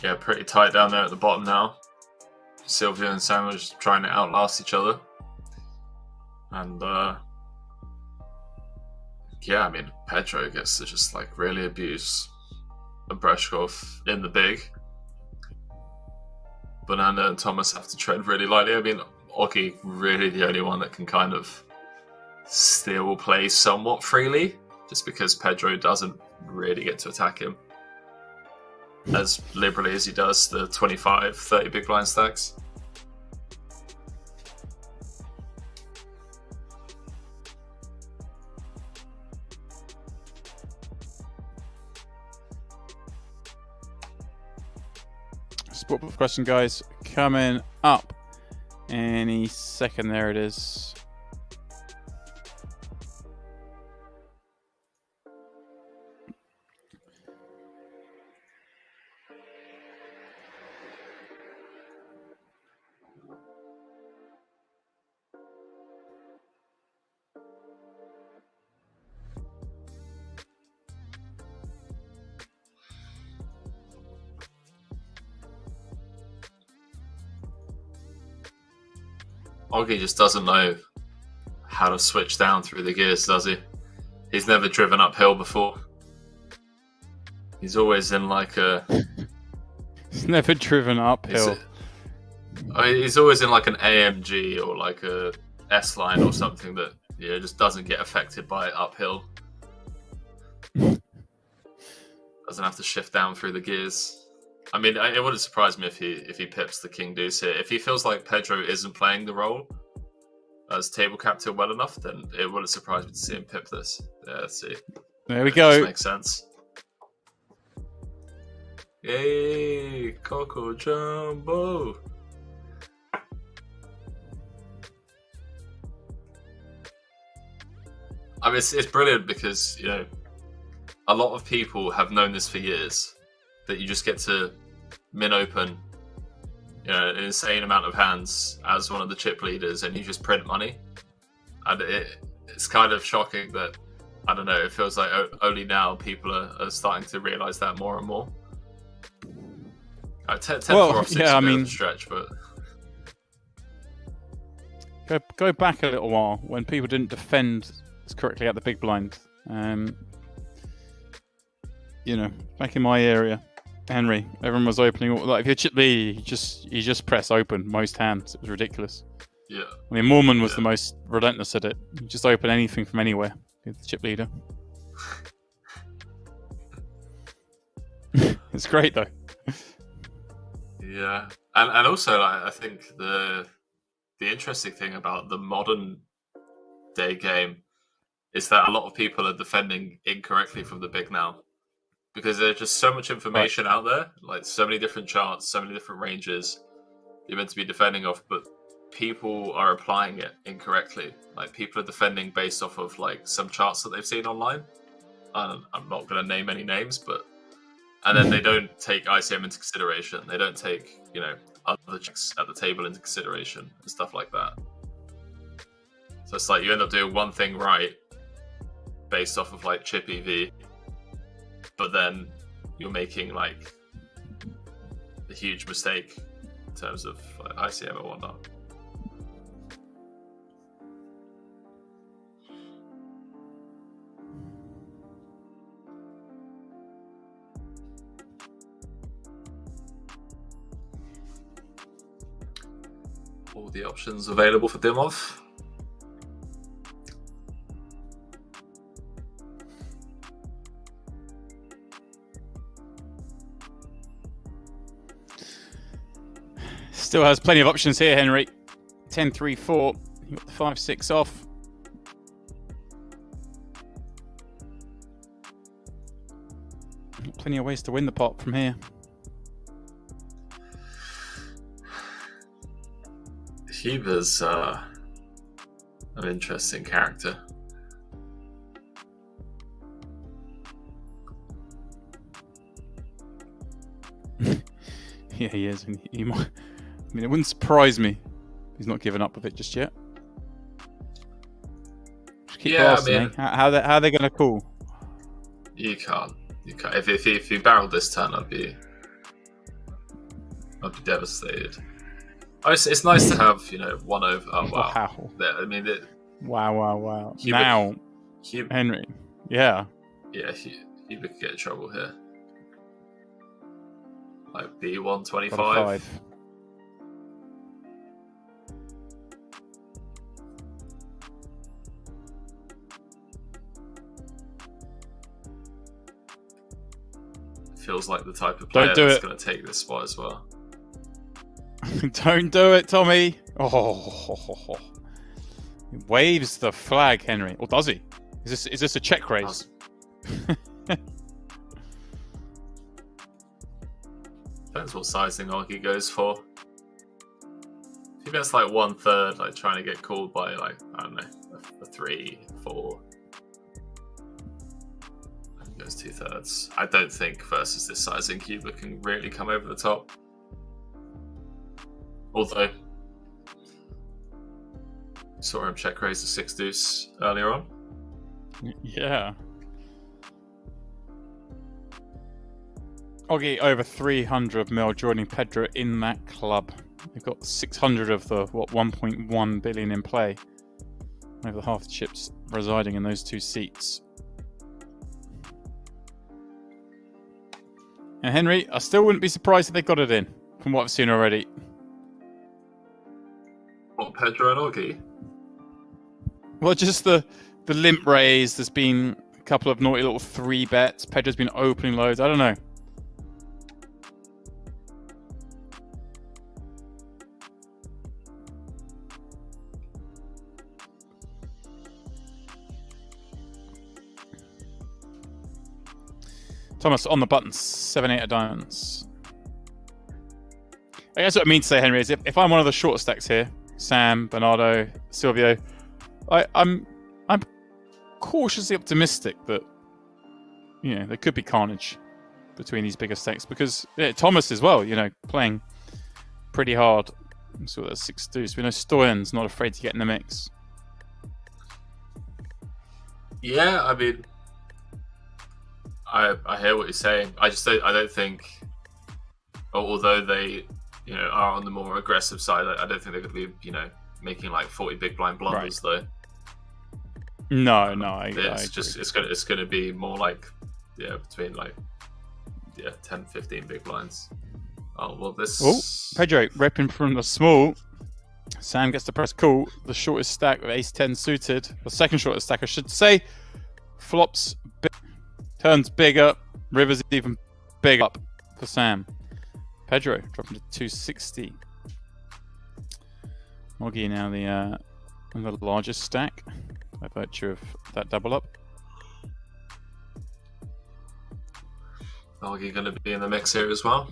Yeah, pretty tight down there at the bottom now. Silvio and Sam are just trying to outlast each other. And, yeah, I mean, Pedro gets to just, like, really abuse Obreshkov in the big. Bernardo and Thomas have to tread really lightly. I mean, Oggy really the only one that can kind of still play somewhat freely, just because Pedro doesn't really get to attack him as liberally as he does the 25, 30 big blind stacks. Sport question, guys, coming up any second. There it is. Oggy just doesn't know how to switch down through the gears, does he? He's never driven uphill before. He's always in like a... He's never driven uphill. He's always in like an AMG or like a S-line or something that just doesn't get affected by uphill. Doesn't have to shift down through the gears. I mean, it wouldn't surprise me if he pips the King Deuce here. If he feels like Pedro isn't playing the role as table captain well enough, then it wouldn't surprise me to see him pip this. Yeah, let's see. There we go. Makes sense. Yay, Coco Jumbo. I mean, it's brilliant because, a lot of people have known this for years, that you just get to min open, an insane amount of hands as one of the chip leaders, and you just print money. And it's kind of shocking that, I don't know, it feels like only now people are starting to realise that more and more. 10 4 off 6 is a bit of a stretch, but... Go back a little while when people didn't defend correctly at the big blind. Back in my area, Henry, everyone was opening. Like if you're chip lead, you just press open most hands. It was ridiculous. Yeah. I mean, Moorman was the most relentless at it. You just open anything from anywhere. You're the chip leader. It's great though. Yeah, and also I think the interesting thing about the modern day game is that a lot of people are defending incorrectly from the big now, because there's just so much information out there, like so many different charts, so many different ranges you're meant to be defending off, but people are applying it incorrectly. Like people are defending based off of like some charts that they've seen online. I'm not going to name any names, and then they don't take ICM into consideration. They don't take, other checks at the table into consideration and stuff like that. So it's like you end up doing one thing right based off of like chip EV, but then you're making like a huge mistake in terms of like, ICM and whatnot. All the options available for Dimov. Still has plenty of options here, Henry. 10-3-4. You got the 5-6 off. plenty of ways to win the pot from here. Hueber's an interesting character. Yeah, he is. He might, I mean, it wouldn't surprise me if he's not given up with it just yet. Just keep asking me. How are they going to call? You can't. If he barreled this turn, I'd be devastated. It's nice to have, one over. Oh wow! Wow. I mean, Wow. Hueber, Now, Hueber, Henry. Yeah. Yeah, Hueber could get in trouble here. Like B125. Feels like the type of player that's going to take this spot as well. Don't do it, Tommy. Oh. He waves the flag, Henry. Or does he? Is this a check raise? Depends what sizing Oggy goes for. If he gets like 1/3, like trying to get called by like, I don't know, a 3, 4. And goes 2/3. I don't think versus this sizing Hueber can really come over the top. Although saw him check raise the 6 deuce earlier on. Yeah. Oggy over 300 mil joining Pedro in that club. They've got 600 of the 1.1 billion in play. Over half the chips residing in those 2 seats. And Henry, I still wouldn't be surprised if they got it in from what I've seen already. What, Pedro and Oggy? Well, just the limp raise. There's been a couple of naughty little 3 bets. Pedro's been opening loads. I don't know. Thomas on the buttons, 7-8 of diamonds. I guess what I mean to say, Henry, is if I'm one of the short stacks here, Sam, Bernardo, Silvio, I'm cautiously optimistic that there could be carnage between these bigger stacks because Thomas as well, playing pretty hard. So that's 6 deuce. We know Stoyan's not afraid to get in the mix. Yeah, I mean, I hear what you're saying. I don't think, although they are on the more aggressive side, I don't think they're going to be making like 40 big blind blunders though. No, it's going to be more like between like 10, 15 big blinds. Oh well, this. Oh, Pedro repping from the small. Sam gets to press call. The shortest stack with ace 10 suited. The second shortest stack, I should say. Flops. Turns bigger, rivers even bigger up for Sam. Pedro dropping to 260. Oggy now the largest stack by virtue of that double up. Oggy going to be in the mix here as well.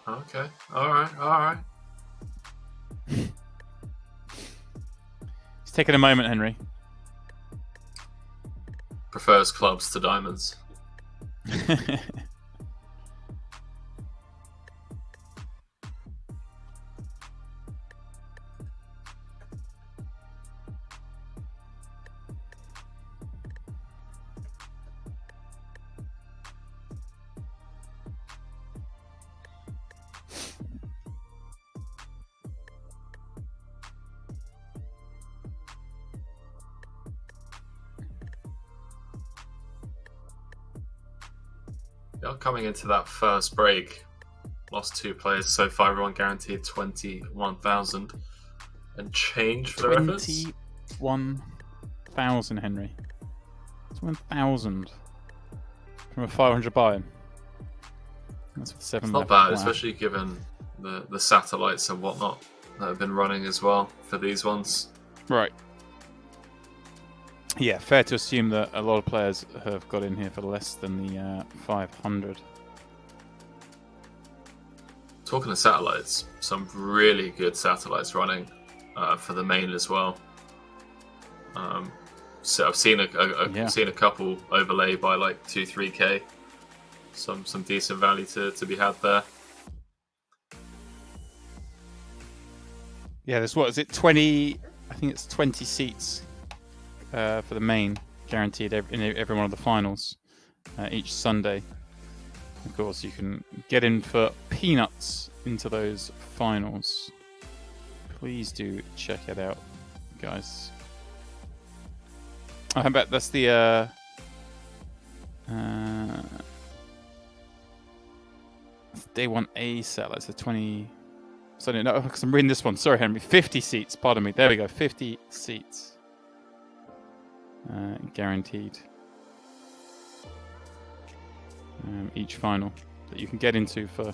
Okay. All right. He's taking a moment, Henry. Prefers clubs to diamonds. Coming into that first break, lost 2 players so far. Everyone guaranteed 21,000 and change for their efforts. 21,000, Henry. 21,000 from a 500 buy-in. That's with 7 It's not left. bad, Wow. especially given the satellites and whatnot that have been running as well for these ones. Right. Yeah, fair to assume that a lot of players have got in here for less than the 500. Talking of satellites, some really good satellites running for the main as well. So I've seen seen a couple overlay by like 2-3k. Some decent value to be had there. Yeah, there's what is it? 20. I think it's 20 seats for the main, guaranteed in every one of the finals each Sunday. Of course, you can get in for peanuts into those finals. Please do check it out, guys. Oh, how about that's the day 1A set. That's the 20. Sorry, no, because I'm reading this one. Sorry, Henry. 50 seats. Pardon me. There we go. 50 seats. Guaranteed. Each final that you can get into for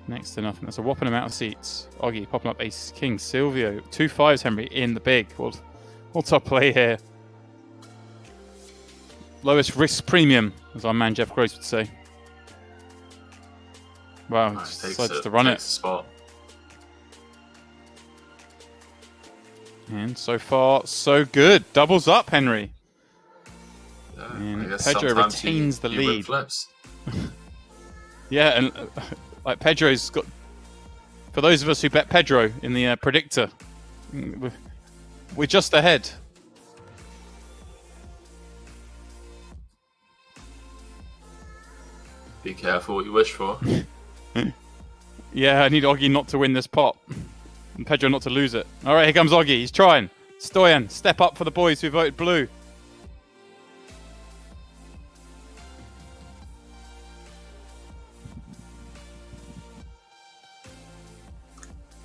next to nothing. That's a whopping amount of seats. Oggy popping up ace king. Silvio 2 5s. Henry in the big. What top play here? Lowest risk premium, as our man Jeff Gross would say. Wow, he just decides to run it. Spot. And so far, so good. Doubles up, Henry. Yeah, and Pedro retains the lead. Flips. Yeah, and like Pedro's got. For those of us who bet Pedro in the predictor, we're just ahead. Be careful what you wish for. Yeah, I need Oggy not to win this pot. And Pedro not to lose it. Alright, here comes Oggy. He's trying. Stoyan, step up for the boys who voted blue.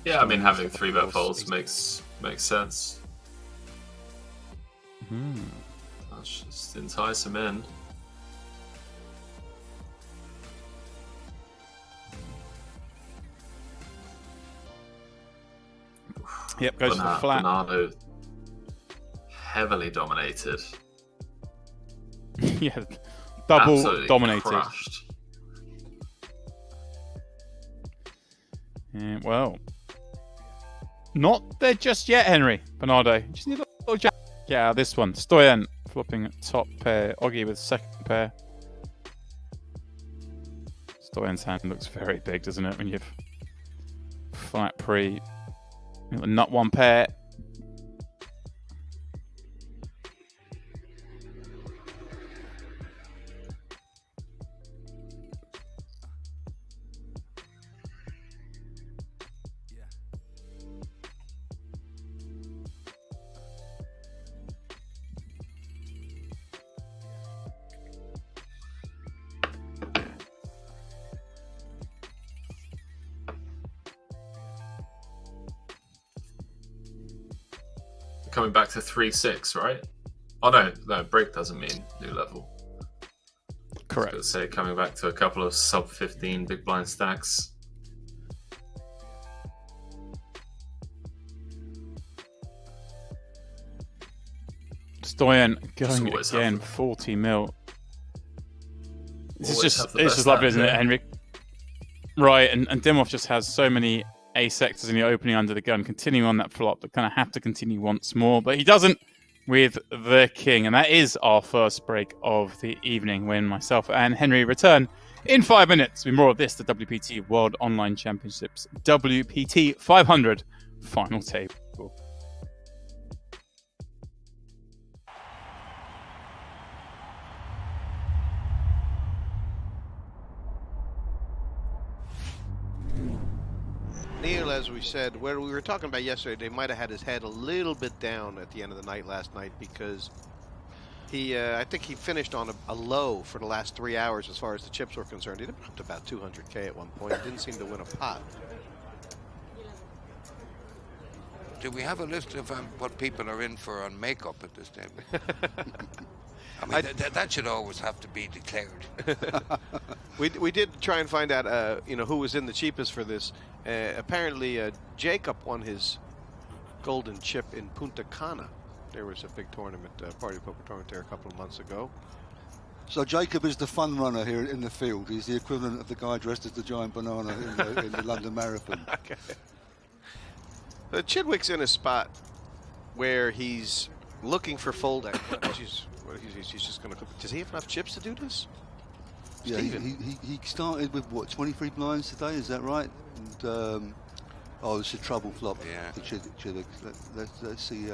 Yeah, I mean, having 3-bet folds makes sense. Let's just entice him in. Yep, goes for the flat. Bernardo heavily dominated. Yeah, double Absolutely dominated. Crushed. Yeah, well, not there just yet, Henry. Bernardo, just need a little jack out of this one. Stoyan flopping top pair. Oggy with second pair. Stoyan's hand looks very big, doesn't it? When you've flat pre. Nut one pair. Coming back to 3-6, right? Oh no, break doesn't mean new level. Correct. I was gonna say coming back to a couple of sub 15 big blind stacks. Stoyan going again, 40 mil. It's just lovely, isn't it, Henry? Right, and Dimov just has so many ace sectors in the opening under the gun, continuing on that flop that kind of have to continue once more, but he doesn't with the king, and that is our first break of the evening when myself and Henry return in 5 minutes with more of this, the WPT World Online Championships WPT 500 final table. Neil, as we said, where we were talking about yesterday, they might have had his head a little bit down at the end of the night last night because he, I think he finished on a low for the last 3 hours as far as the chips were concerned. He dropped about 200k at one point. He didn't seem to win a pot. Do we have a list of what people are in for on makeup at this table? I mean, that should always have to be declared. We did try and find out, who was in the cheapest for this. Apparently, Jacob won his golden chip in Punta Cana. There was a big tournament, party poker tournament there a couple of months ago. So Jacob is the fun runner here in the field. He's the equivalent of the guy dressed as the giant banana in the London Marathon. Okay. Chidwick's in a spot where he's looking for fold out. He's just going to. Does he have enough chips to do this? Yeah, he started with what, 23 blinds today? Is that right? And it's a trouble flop. Yeah. For Chidwick. Let's see.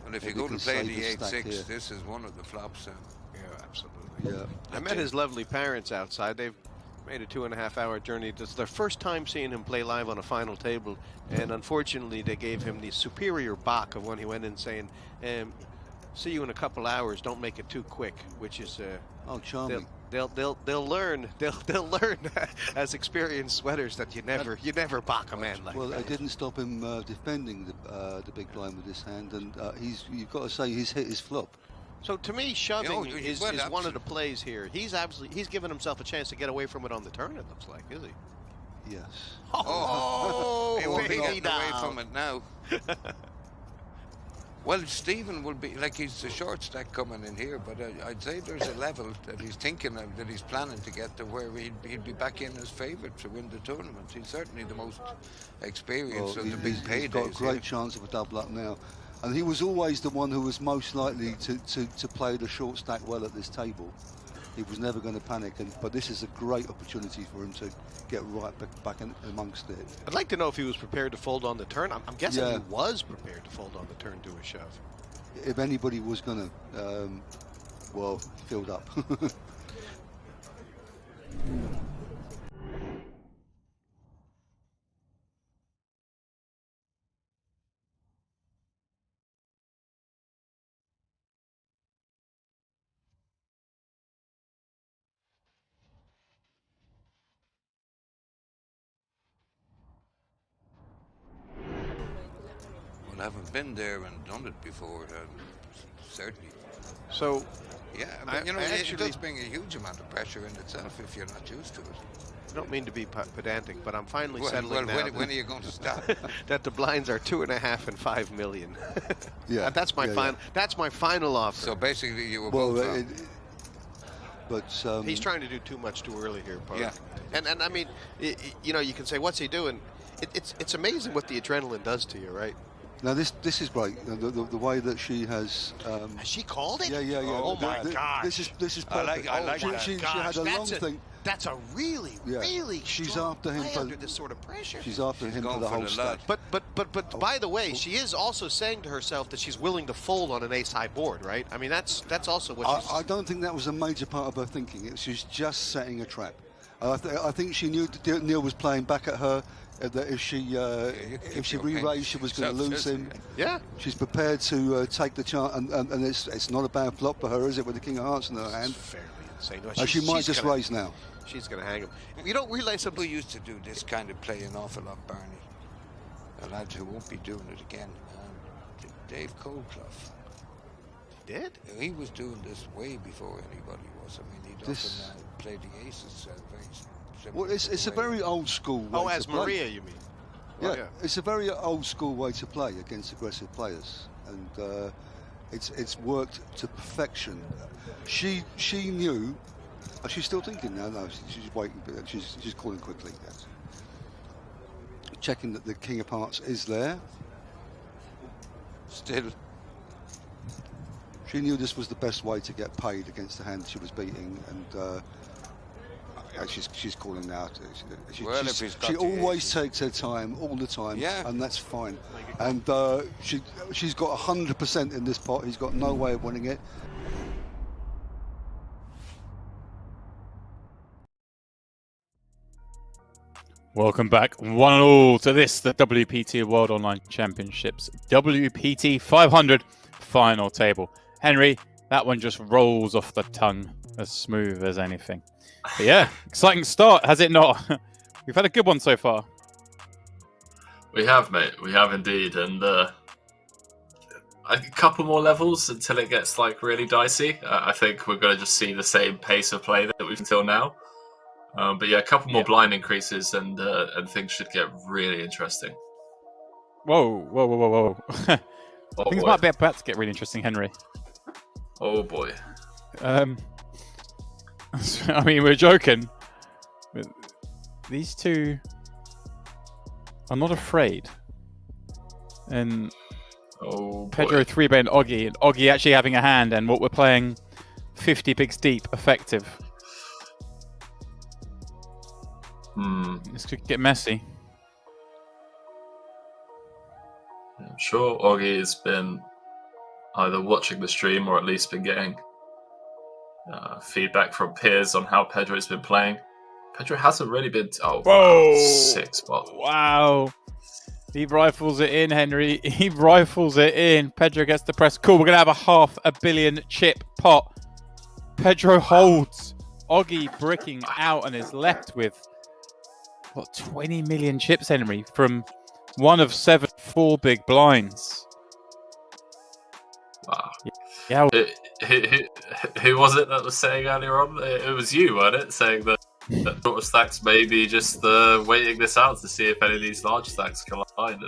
And if you go to play the 8-6, this is one of the flops. Yeah, absolutely. Yeah. I met his lovely parents outside. They've made a 2.5-hour journey. This is their first time seeing him play live on a final table, and unfortunately they gave him the superior bach of when he went in saying, see you in a couple hours, don't make it too quick, which is charming. They'll learn they'll learn as experienced sweaters that you never bach a man like well, that. it didn't stop him defending the big blind with his hand, and you've got to say he's hit his flop. So to me, shoving is one of absolutely. the plays here. He's given himself a chance to get away from it on the turn. It looks like, is he? Yes. He won't be baby getting away down. from it now. Well, Stephen will be, like, he's a short stack coming in here, but I'd say there's a level that he's thinking of, that he's planning to get to where he'd be back in as favourite to win the tournament. He's certainly the most experienced of the big paydays. He's got a great chance of a double up now. And he was always the one who was most likely to play the short stack well at this table. He was never going to panic, but this is a great opportunity for him to get right back in amongst it. I'd like to know if he was prepared to fold on the turn. I'm guessing Yeah. he was prepared to fold on the turn to a shove. If anybody was going to, filled up. Well, I haven't been there and done it before, certainly. So, yeah, but it does bring a huge amount of pressure in itself if you're not used to it. I don't mean to be pedantic, but I'm finally Well, settling now. when are you going to stop? that the blinds are 2.5 and 5 million. Yeah, that's my final. Yeah. That's my final offer. So basically, you were Well, both wrong. but He's trying to do too much too early here, Park. Yeah. And I mean, you can say, what's he doing? It's amazing what the adrenaline does to you, right? now this is great. The way that she has. Has she called it? Yeah. Oh my gosh. This is I perfect. like that. She had a long thing. That's a really She's strong after him play for under this sort of pressure. She's after him for going the for whole the stack. lot. But by the way, she is also saying to herself that she's willing to fold on an ace-high board, right? I mean, that's also what she's... I don't think that was a major part of her thinking. She's just setting a trap. I think she knew that Neil was playing back at her. That if she re-raised, she was going to lose him. Yeah. She's prepared to take the chance, and it's not a bad flop for her, is it? With the King of Hearts in her hand, Fairly insane. she might just raise now. She's going to hang him. You don't realize People used to do this kind of play an awful lot, Barney. A lad who won't be doing it again. Dave Coldclough. He did? He was doing this way before anybody was. I mean, he'd often play the aces very similar. Well, it's a very old school way as to play. Maria, you mean? Yeah, it's a very old school way to play against aggressive players, and it's worked to perfection. She knew. She's still thinking now. No, she's waiting. She's calling quickly. Yes. Checking that the King of Hearts is there. Still. She knew this was the best way to get paid against the hand she was beating, and she's calling now. She always takes her time, all the time, and that's fine. And she's got 100% in this pot. He's got no way of winning it. Welcome back, one and all, to this, the WPT World Online Championships WPT 500 final table. Henry, that one just rolls off the tongue as smooth as anything. But yeah, exciting start, has it not? We've had a good one so far. We have, mate. We have indeed. And I a couple more levels until it gets like really dicey. I think we're going to just see the same pace of play that we've until now. But yeah, a couple more blind increases and things should get really interesting. Whoa. Things might be about to get really interesting, Henry. Oh boy. I mean, we're joking. But these two are not afraid. And Pedro 3-betting Oggy, and Oggy actually having a hand, and what we're playing 50 bigs deep, effective. This could get messy. I'm sure Oggy has been either watching the stream or at least been getting feedback from peers on how Pedro's been playing. Pedro hasn't really been... Whoa! Sick spot. Wow. He rifles it in, Henry. He rifles it in. Pedro gets the press. Cool, we're going to have a $500 million chip pot. Pedro holds. Oggy bricking out and is left with, 20 million chips, Henry, from one of 7 4 big blinds. Wow. Yeah. Who was it that was saying earlier on? It was you, wasn't it? Saying that sort of stacks may be just waiting this out to see if any of these large stacks collide.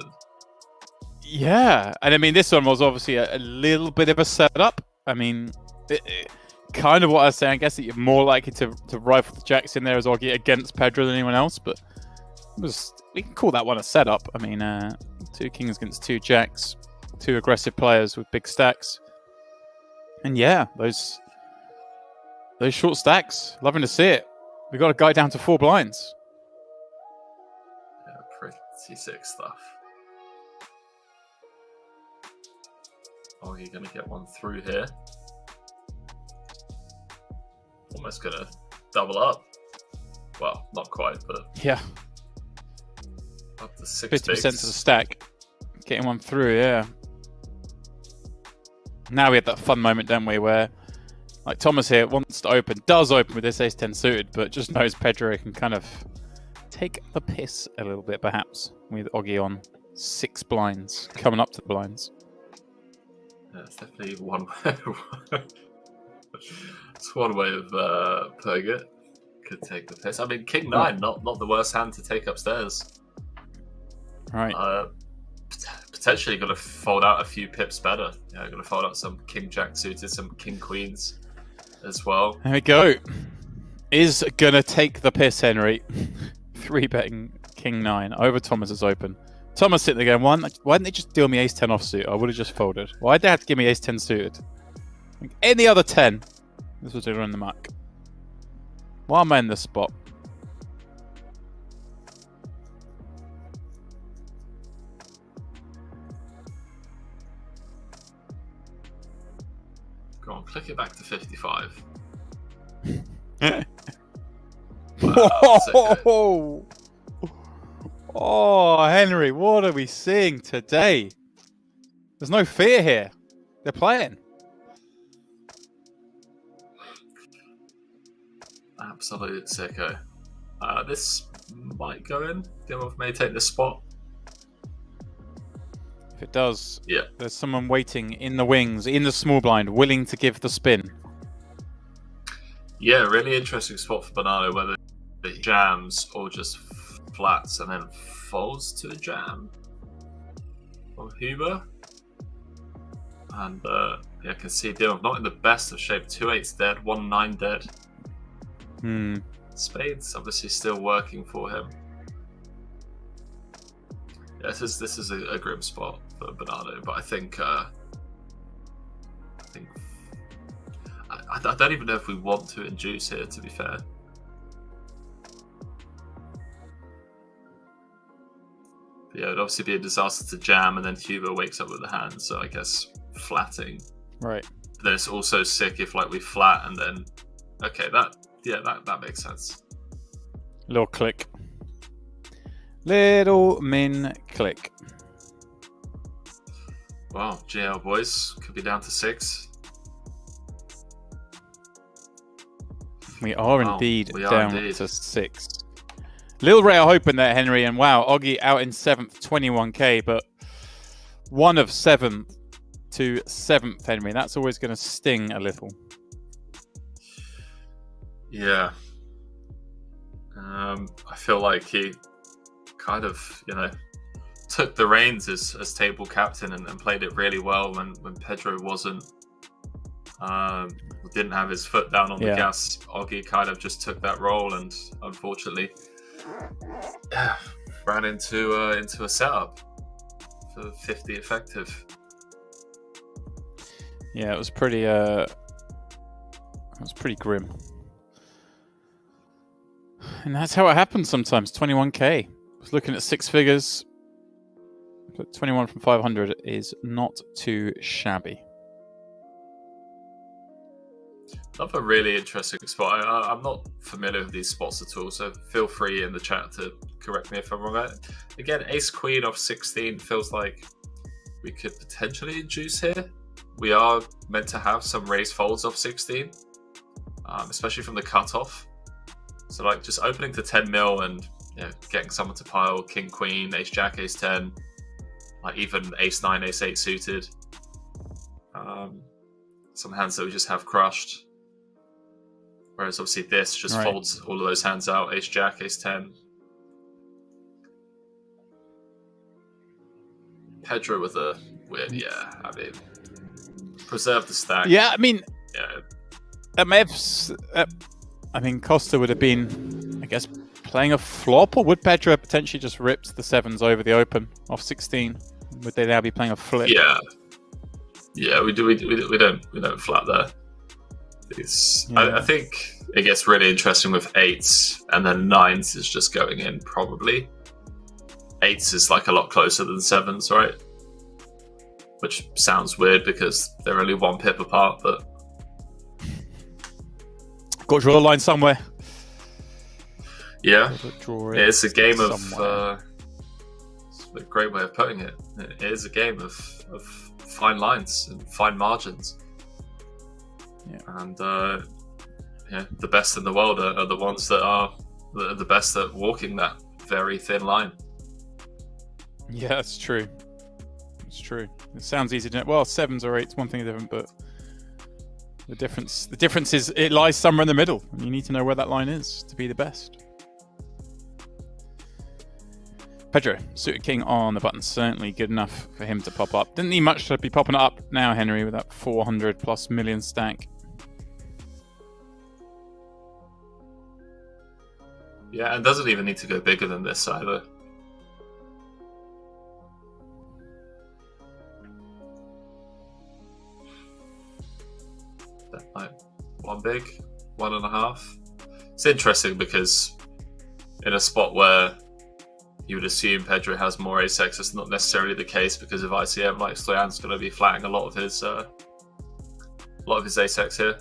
Yeah, and I mean, this one was obviously a little bit of a setup. I mean, kind of what I was saying. I guess that you're more likely to rifle the jacks in there as Oggy against Pedro than anyone else, but we can call that one a setup. I mean, 2 kings against 2 jacks, 2 aggressive players with big stacks, and yeah, those short stacks, loving to see it. We got a guy down to 4 blinds. Yeah, pretty sick stuff. Oh, you're going to get one through here. Almost going to double up. Well, not quite, but... Yeah. Up to 6 50% of the stack. Getting one through, yeah. Now we have that fun moment, don't we, where... Like Thomas here wants to open, does open with this ace-10 suited, but just knows Pedro can kind of take the piss a little bit, perhaps, with Oggy on 6 blinds, coming up to the blinds. Yeah, it's definitely one way. It's one way of playing it. Could take the piss. I mean, King 9, not the worst hand to take upstairs. Right. Potentially going to fold out a few pips better. Yeah, going to fold out some King Jack suited, some King Queens as well. There we go. Is going to take the piss, Henry. 3-betting King 9 over Thomas's open. Thomas sitting there going, why didn't they just deal me ace-10 offsuit? I would have just folded. Why'd they have to give me ace-10 suited? Like any other 10, this was in the muck. Why am I in this spot? Go on, click it back to 55. Whoa! Oh, Henry, what are we seeing today? There's no fear here. They're playing. Absolute sicko. This might go in. Dimov may take this spot. If it does, yeah, there's someone waiting in the wings, in the small blind, willing to give the spin. Yeah, really interesting spot for Bernardo, whether it jams or just flats and then folds to a jam from Hueber. And yeah, I can see Dimov not in the best of shape. 2-8's dead, 1-9 dead. Spades obviously still working for him. Yeah, this is a grim spot for Bernardo, but I think I don't even know if we want to induce here, to be fair. But yeah, it would obviously be a disaster to jam, and then Hueber wakes up with the hand, so I guess flatting. Right. But then it's also sick if like we flat and then okay, that makes sense. Little click. Little min click. Wow, GL boys could be down to 6. We are indeed down to 6. Little rare hope in there, Henry, and wow, Oggy out in 7th, 21k, but one of 7th to 7th, Henry. That's always going to sting a little. Yeah. I feel like he kind of, took the reins as table captain and played it really well when Pedro wasn't. Didn't have his foot down on the gas. Oggy kind of just took that role and unfortunately ran into a setup for 50 effective. Yeah, it was pretty grim. And that's how it happens sometimes. 21k. I was looking at 6 figures. But 21 from 500 is not too shabby. Another really interesting spot. I'm not familiar with these spots at all, so feel free in the chat to correct me if I'm wrong. Again, Ace Queen off 16 feels like we could potentially induce here. We are meant to have some raise folds off 16, especially from the cutoff. So like just opening to 10 mil and getting someone to pile King Queen, Ace Jack, Ace 10, like even Ace 9, Ace 8 suited. Some hands that we just have crushed. Whereas obviously this just folds all of those hands out. Ace Jack, Ace 10. Pedro with a weird, I mean, preserve the stack. Yeah, I mean, Costa would have been, I guess, playing a flop, or would Pedro potentially just ripped the 7s over the open off 16? Would they now be playing a flip? Yeah, we don't flat there. I think it gets really interesting with 8s, and then 9s is just going in probably. 8s is like a lot closer than 7s, right? Which sounds weird because they're only 1 pip apart, but got to draw the line somewhere. Yeah, it's a game of. It's a great way of putting it. It is a game of fine lines and fine margins. Yeah. And the best in the world are the ones that are the best at walking that very thin line. Yeah, that's true. It's true. It sounds easy to know. Well, 7s or 8s, one thing different, but the difference is it lies somewhere in the middle, and you need to know where that line is to be the best. Pedro, suited king on the button, certainly good enough for him to pop up. Didn't need much to be popping it up now, Henry, with that 400+ million stack. Yeah, and doesn't even need to go bigger than this either. Like 1 big, 1.5. It's interesting because in a spot where you would assume Pedro has more ace-x, it's not necessarily the case because of ICM. Like Stoyan's going to be flatting a lot of his ace-x here.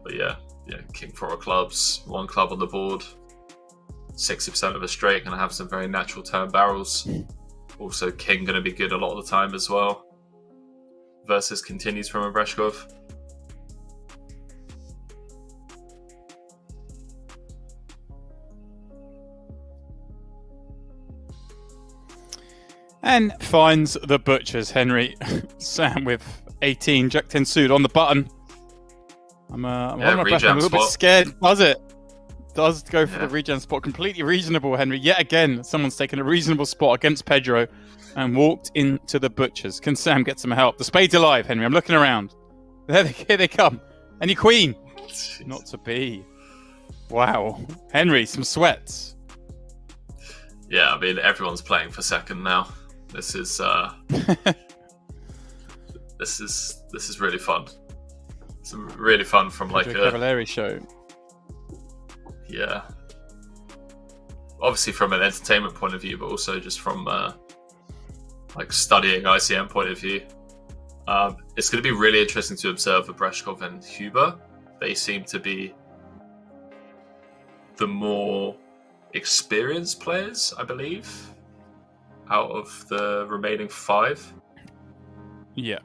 But yeah, king 4 of clubs, 1 club on the board, 60% of a straight, going to have some very natural turn barrels. Also, king going to be good a lot of the time as well. Versus continues from Obreshkov. And finds the butchers, Henry. Sam with 18, Jack 10 suit on the button. I'm a little bit scared. Does go for the regen spot. Completely reasonable, Henry. Yet again, someone's taken a reasonable spot against Pedro and walked into the butchers. Can Sam get some help? The spade's alive, Henry. I'm looking around. Here they come. Any queen? Jeez. Not to be. Wow. Henry, some sweats. Yeah, I mean, everyone's playing for second now. This is this is really fun. It's really fun from like Pedro Cavalieri show. Yeah. Obviously from an entertainment point of view, but also just from like studying ICM point of view. It's going to be really interesting to observe Obreshkov and Hueber. They seem to be the more experienced players, I believe, out of the remaining 5. Yeah.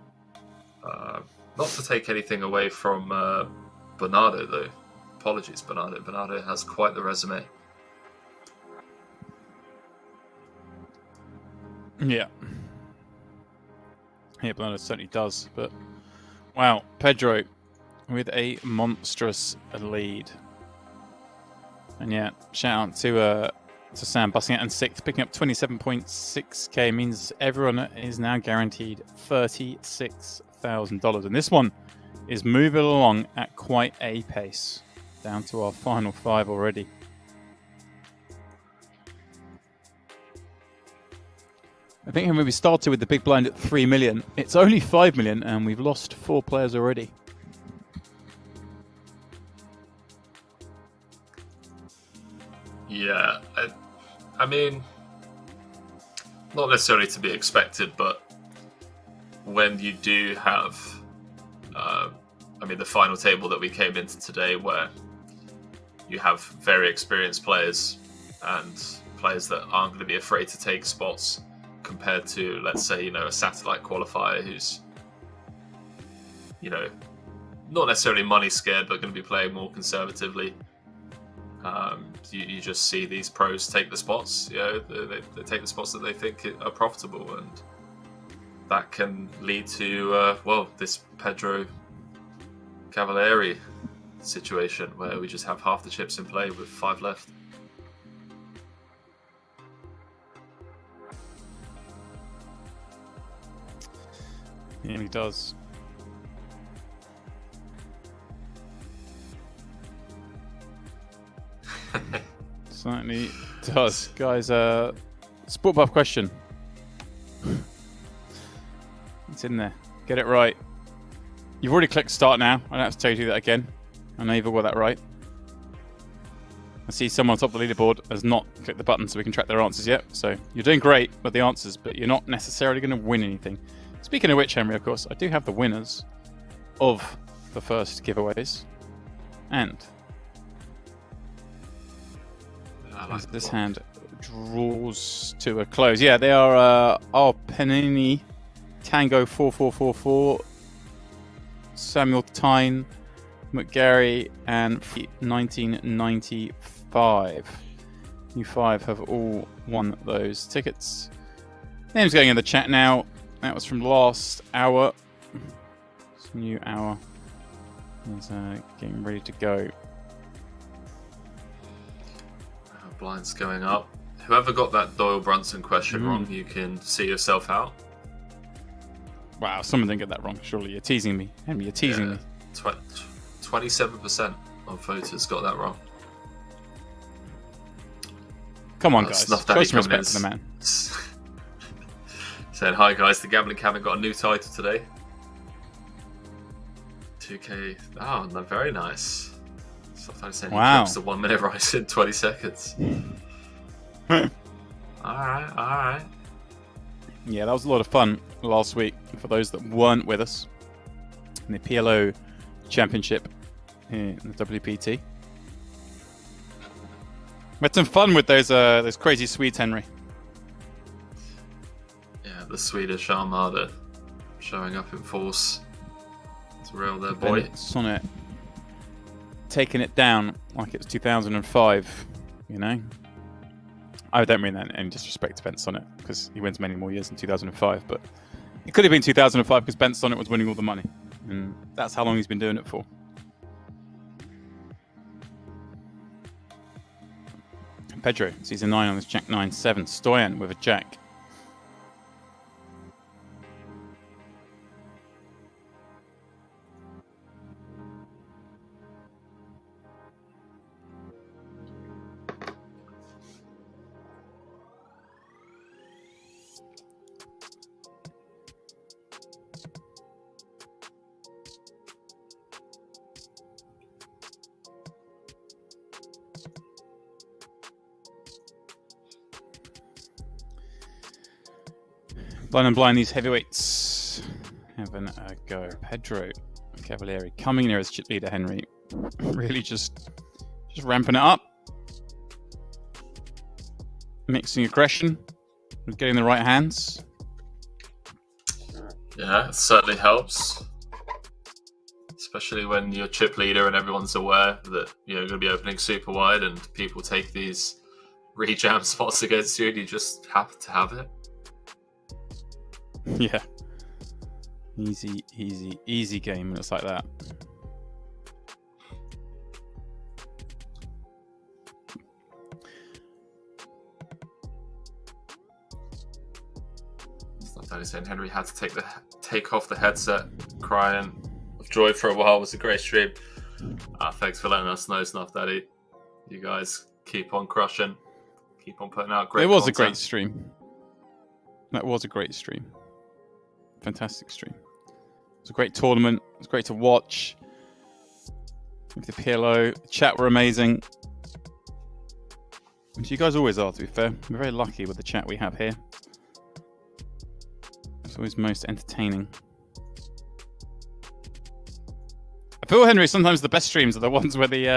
Not to take anything away from Bernardo, though. Apologies, Bernardo. Bernardo has quite the resume. Yeah. Yeah, Bernardo certainly does. But wow, Pedro with a monstrous lead. And yeah, shout out to Sam busting out in 6th, picking up 27.6k. Means everyone is now guaranteed $36,000. And this one is moving along at quite a pace. Down to our final 5 already. I think when we started with the big blind at 3 million, it's only 5 million, and we've lost 4 players already. Yeah, I mean, not necessarily to be expected, but when you do have, the final table that we came into today, where you have very experienced players and players that aren't going to be afraid to take spots, compared to, let's say, a satellite qualifier who's, not necessarily money scared, but going to be playing more conservatively. You just see these pros take the spots. They take the spots that they think are profitable, and that can lead to this Pedro Cavalieri situation where we just have half the chips in play with 5 left. Yeah, he does. Certainly does. Guys, sport buff question. It's in there. Get it right. You've already clicked start now. I don't have to tell you to do that again. I know you've all got that right. I see someone on top of the leaderboard has not clicked the button so we can track their answers yet. So you're doing great with the answers, but you're not necessarily going to win anything. Speaking of which, Henry, of course, I do have the winners of the first giveaways. And as this hand draws to a close. Yeah, they are Panini Tango 4444, Samuel Tyne, McGarry, and 1995. You 5 have all won those tickets. Names going in the chat now. That was from last hour. This new hour is getting ready to go. Blinds going up. Whoever got that Doyle Brunson question wrong, you can see yourself out. Wow, someone didn't get that wrong. Surely you're teasing me. Henry, you're teasing me. 27% of voters got that wrong. Come on, guys. Show some respect to the man. Saying, hi guys, the Gambling Cabin got a new title today. 2K. Oh, no, very nice. Sometimes saying he clips the 1 minute rise in 20 seconds. Alright. Yeah, that was a lot of fun last week for those that weren't with us in the PLO Championship in the WPT. We had some fun with those crazy Swedes, Henry. Yeah, the Swedish Armada showing up in force. It's real there, boy. Sonnet taking it down like it was 2005, I don't mean that in any disrespect to Ben Sonnet, because he wins many more years than 2005, but it could have been 2005 because Ben Sonnet was winning all the money, and that's how long he's been doing it for. Pedro sees a 9 on this Jack 9-7. Stoyan with a Jack. Blind and blind, these heavyweights having a go. Pedro Cavalieri coming near as chip leader. Henry really just ramping it up, mixing aggression with getting the right hands. Yeah, it certainly helps, especially when you're chip leader and everyone's aware that you're going to be opening super wide and people take these rejam spots against you, and you just have to have it. Yeah. Easy game when it's like that. Danny saying Henry had to take off the headset, crying of joy for a while. It was a great stream. Thanks for letting us know, Snuff Daddy. You guys keep on crushing, keep on putting out great content. It was a great stream. That was a great stream. Fantastic stream. It was a great tournament. It was great to watch. With the PLO, the chat were amazing. Which you guys always are, to be fair. We're very lucky with the chat we have here. It's always most entertaining. I feel, Henry, sometimes the best streams are the ones where the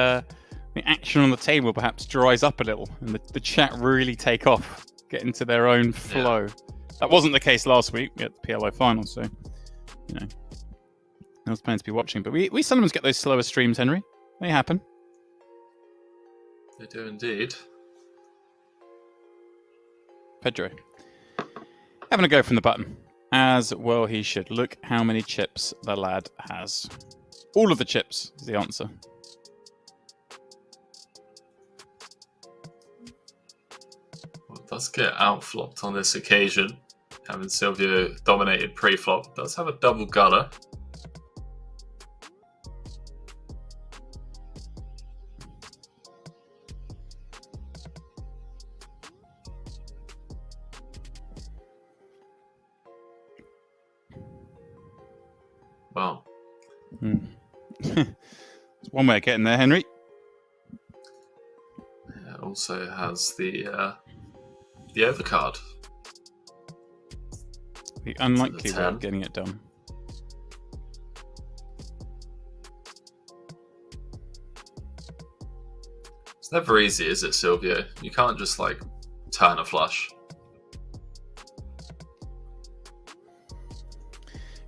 action on the table perhaps dries up a little and the chat really take off, get into their own flow. Yeah. That wasn't the case last week at the PLO final, so, you know, I was planning to be watching. But we sometimes get those slower streams, Henry. They happen. They do indeed. Pedro. Having a go from the button. As well he should. Look how many chips the lad has. All of the chips is the answer. Well, it does get outflopped on this occasion. Having Silvio dominated pre-flop. Does have a double gutter. Wow. It's one way of getting there, Henry. It also has the overcard. The unlikely way of getting it done. It's never easy, is it, Silvio? You can't just, like, turn a flush.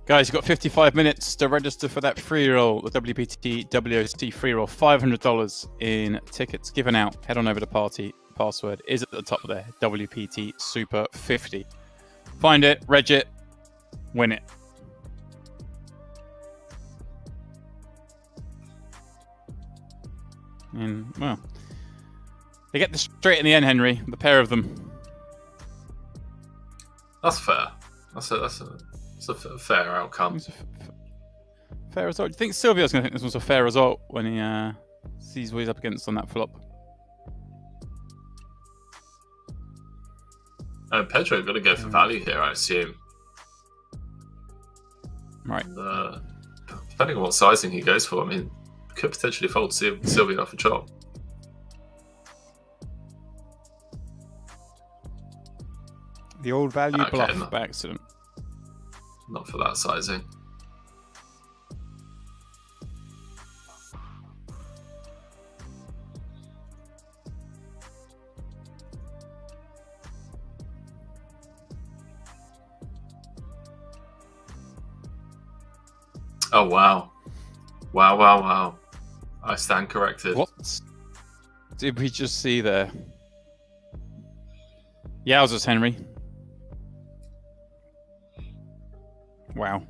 Guys, you've got 55 minutes to register for that free roll, the WPT WPT free roll. $500 in tickets given out. Head on over to party. Password is at the top there. WPT Super 50. Find it, reg it, win it. And, well, they get this straight in the end, Henry. The pair of them. That's fair. That's a fair outcome. It's a fair result. Do you think Silvio's going to think this was a fair result when he sees what he's up against on that flop? Pedro got to go for value here, I assume. Right. And, depending on what sizing he goes for, I mean, could potentially fold Silvio off a chop. The old value bluff by accident. Not for that sizing. Oh, wow. Wow. I stand corrected. What did we just see there? Yowzers, Henry. Wow.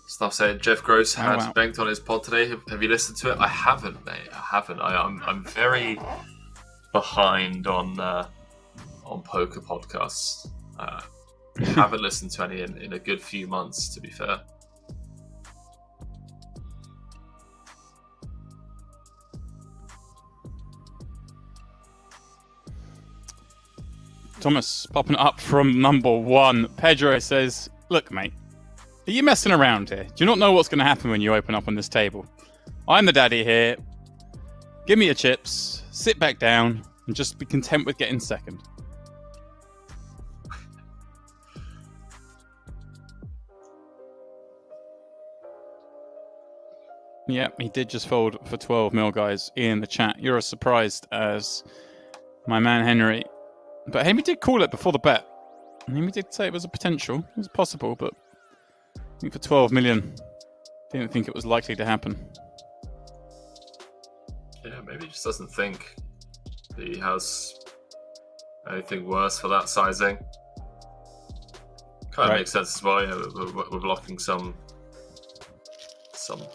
Stuff said Jeff Gross had banked on his pod today. Have you listened to it? I haven't, mate. I haven't. I'm very behind on poker podcasts. Haven't listened to any in a good few months, to be fair. Thomas popping up from number one. Pedro says, look, mate, are you messing around here? Do you not know what's going to happen when you open up on this table? I'm the daddy here. Give me your chips, sit back down, and just be content with getting second. Yeah, he did just fold for 12 mil, guys, in the chat. You're as surprised as my man Henry. But Henry did call it before the bet. Henry did say it was a potential. It was possible, but I think for 12 million, didn't think it was likely to happen. Yeah, maybe he just doesn't think that he has anything worse for that sizing. Kind of makes sense as well. Yeah, we're blocking some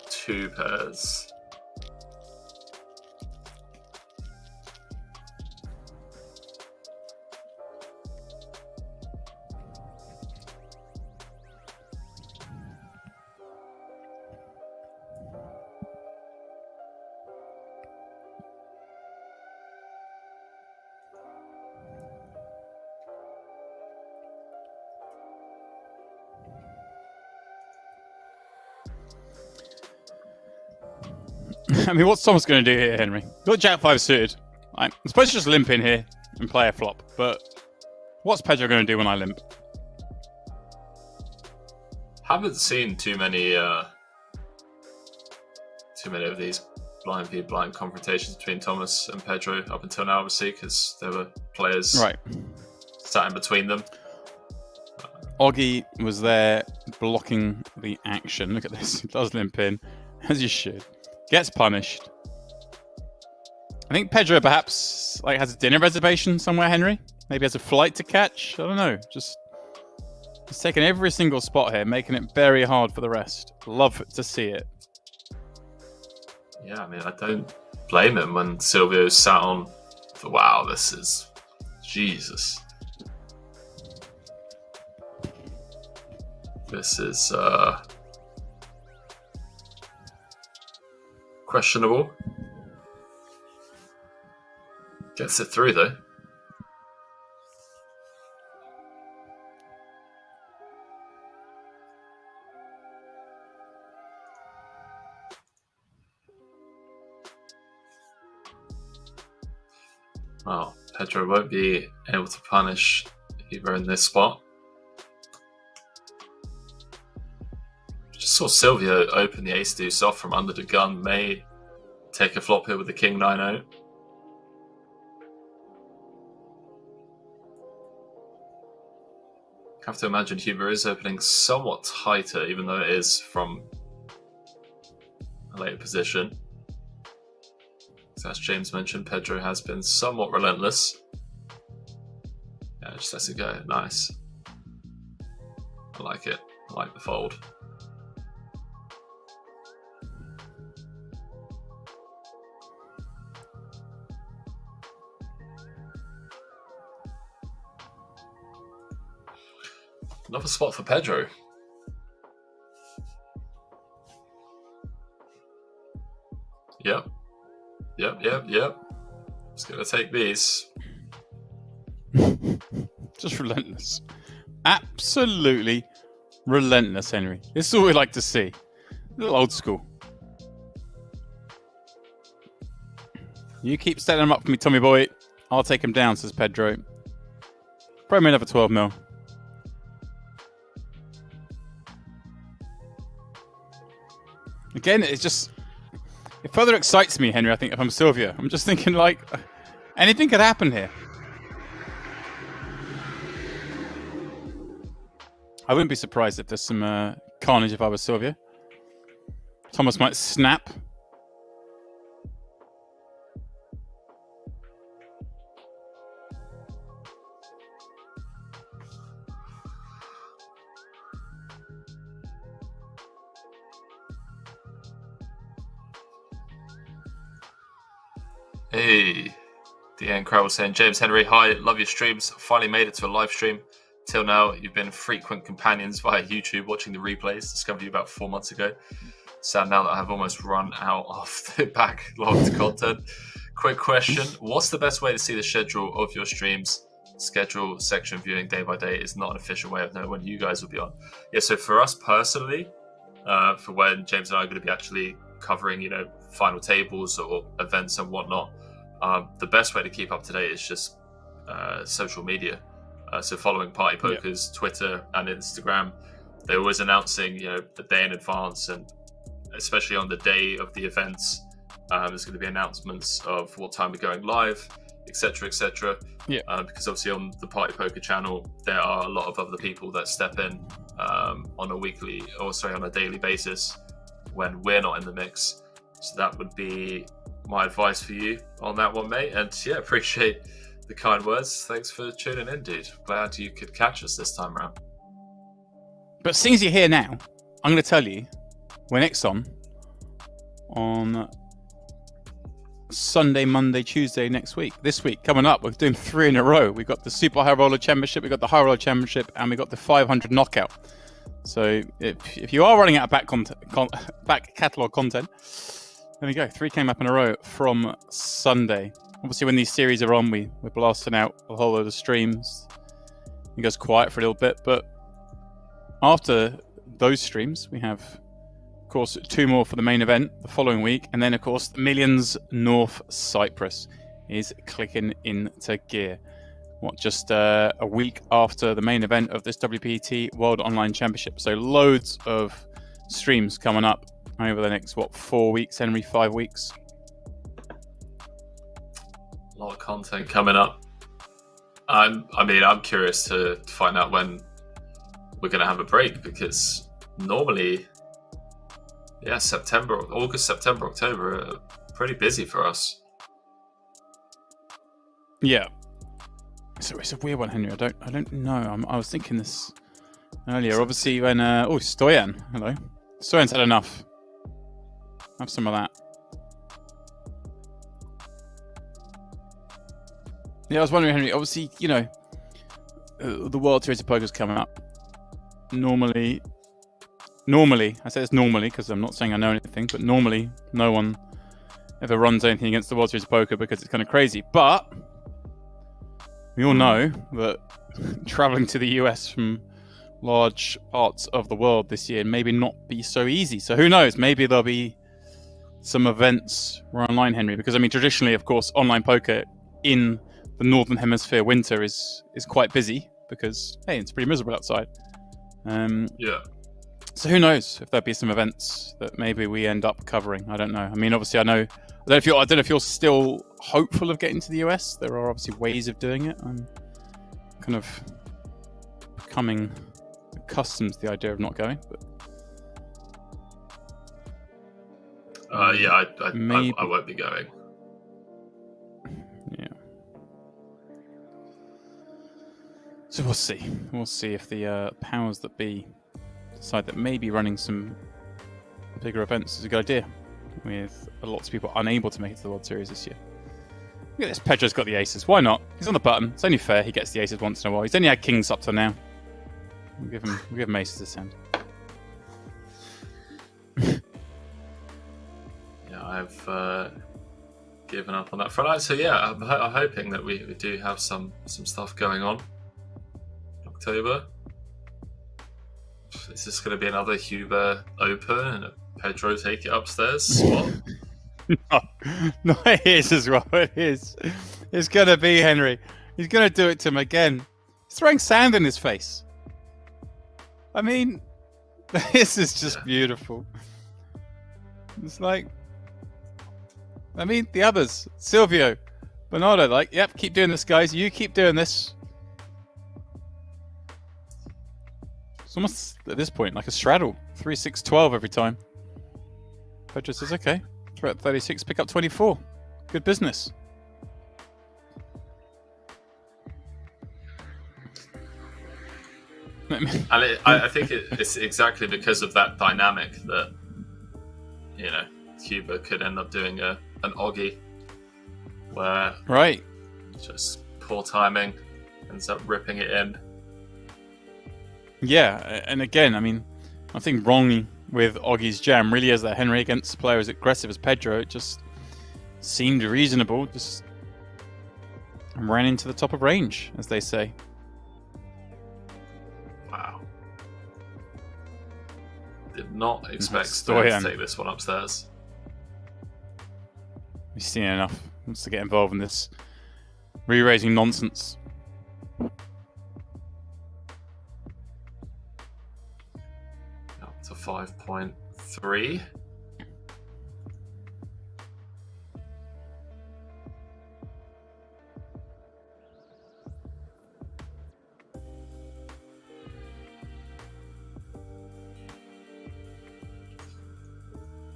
2 pairs. I mean, what's Thomas going to do here, Henry? Got Jack 5 suited. I'm supposed to just limp in here and play a flop, but what's Pedro going to do when I limp? Haven't seen too many of these blind confrontations between Thomas and Pedro up until now, obviously, because there were players sat in between them. Oggy was there blocking the action. Look at this. He does limp in, as you should. Gets punished. I think Pedro perhaps has a dinner reservation somewhere, Henry. Maybe has a flight to catch. I don't know. Just he's taking every single spot here, making it very hard for the rest. Love to see it. Yeah, I mean, I don't blame him when Silvio sat on. Wow, this is Jesus. This is questionable. Gets it through though. Well, Pedro won't be able to punish Hueber in this spot. Just saw Silvio open the ace deuce off from under the gun. May take a flop here with the king 9-0. Have to imagine Hueber is opening somewhat tighter, even though it is from a later position. So as James mentioned, Pedro has been somewhat relentless. Yeah, just lets it go. Nice. I like it. I like the fold. Another spot for Pedro. Yep. Just gonna take these. Just relentless. Absolutely relentless, Henry. This is what we like to see. A little old school. You keep setting them up for me, Tommy boy. I'll take him down, says Pedro. Probably another 12 mil. Again, it's just... It further excites me, Henry, I think, if I'm Silvio. I'm just thinking, anything could happen here. I wouldn't be surprised if there's some carnage if I was Silvio. Thomas might snap. Hey, Deanne Crowell saying, James Henry, hi, love your streams. Finally made it to a live stream. Till now, you've been frequent companions via YouTube, watching the replays. Discovered you about 4 months ago. Sad now that I've almost run out of the backlogged content. Quick question, what's the best way to see the schedule of your streams? Schedule section viewing day by day is not an official way of knowing when you guys will be on. Yeah, so for us personally, for when James and I are going to be actually covering, final tables or events and whatnot, the best way to keep up to date is just social media. So following Party Poker's Twitter and Instagram, they're always announcing, the day in advance, and especially on the day of the events, there's going to be announcements of what time we're going live, etc., etc. Yeah. Because obviously on the Party Poker channel, there are a lot of other people that step in on a daily basis when we're not in the mix. So that would be my advice for you on that one, mate. And yeah, appreciate the kind words. Thanks for tuning in, dude. Glad you could catch us this time around. But seeing as you're here now, I'm going to tell you we're next on Sunday, Monday, Tuesday next week. This week, coming up, we're doing 3 in a row. We've got the Super High Roller Championship, we've got the High Roller Championship, and we've got the 500 Knockout. So if you are running out of back catalogue content, there we go. 3 came up in a row from Sunday. Obviously, when these series are on, we're blasting out a whole load of streams. It goes quiet for a little bit, but after those streams, we have, of course, 2 more for the main event the following week, and then, of course, the Millions North Cyprus is clicking into gear. Just a week after the main event of this WPT World Online Championship. So loads of streams coming up over the next, 4 weeks, Henry, 5 weeks? A lot of content coming up. I'm curious to find out when we're going to have a break, because normally, August, September, October are pretty busy for us. Yeah. So it's a weird one, Henry. I don't know. I was thinking this earlier. Obviously, when Stoyan, hello. Stoyan's had enough. Have some of that. Yeah, I was wondering, Henry. Obviously, the World Series of Poker is coming up. Normally, I say it's normally because I'm not saying I know anything, but normally no one ever runs anything against the World Series of Poker because it's kind of crazy. But we all know that traveling to the US from large parts of the world this year maybe not be so easy. So who knows? Maybe there'll be some events online, Henry, because traditionally, of course, online poker in the Northern Hemisphere winter is quite busy because, hey, it's pretty miserable outside. Yeah. So who knows if there'll be some events that maybe we end up covering. I don't know. Obviously, I don't know if you're still hopeful of getting to the US. There are obviously ways of doing it. I'm kind of becoming accustomed to the idea of not going. But I won't be going. Yeah. So we'll see. We'll see if the powers that be decide that maybe running some bigger events is a good idea, with lots of people unable to make it to the World Series this year. Look at this. Pedro's got the aces. Why not? He's on the button. It's only fair he gets the aces once in a while. He's only had kings up till now. We'll give him aces this hand. Yeah, I've given up on that front. So yeah, I'm hoping that we do have some stuff going on in October. Is this going to be another Hueber Open and a Pedro take it upstairs spot? No, it is as well. It is. It's going to be Henry. He's going to do it to him again. He's throwing sand in his face. This is just beautiful. It's like, the others, Silvio, Bernardo, yep, keep doing this, guys. You keep doing this. It's almost, at this point, like a straddle. 3-6-12 every time. Pedro says, okay, throw out 36, pick up 24. Good business. I think it's exactly because of that dynamic that, Hueber could end up doing an Oggy where just poor timing ends up ripping it in. Yeah, and again, nothing wrong with Oggy's jam. Really, as that Henry against a player as aggressive as Pedro, it just seemed reasonable. Just ran into the top of range, as they say. Wow. Did not expect Stoyan to take this one upstairs. He's seen enough. Wants to get involved in this re-raising nonsense. Up to 5.3.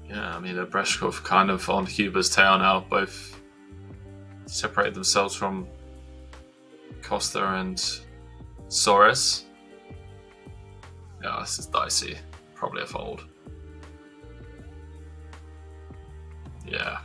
Yeah, Obreshkov kind of on Huber's tail now. Both separated themselves from Costa and Soares. Yeah, this is dicey. Probably a fold. Yeah.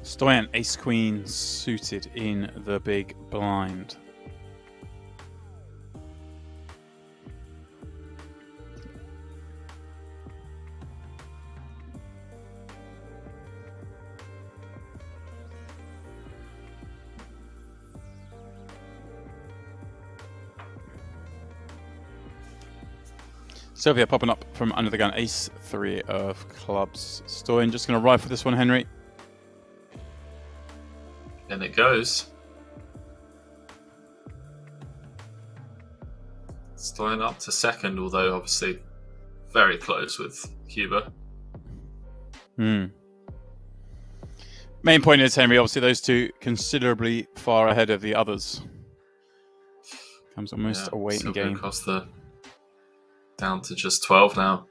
Stoyan, ace queen suited in the big blind. Silvio popping up from under the gun, ace 3 of clubs. Stoyan just going to ride for this one, Henry. And it goes. Stoyan up to second, although obviously very close with Hueber. Main point is, Henry, obviously those two considerably far ahead of the others. Comes almost a waiting game. Costa down to just 12 now.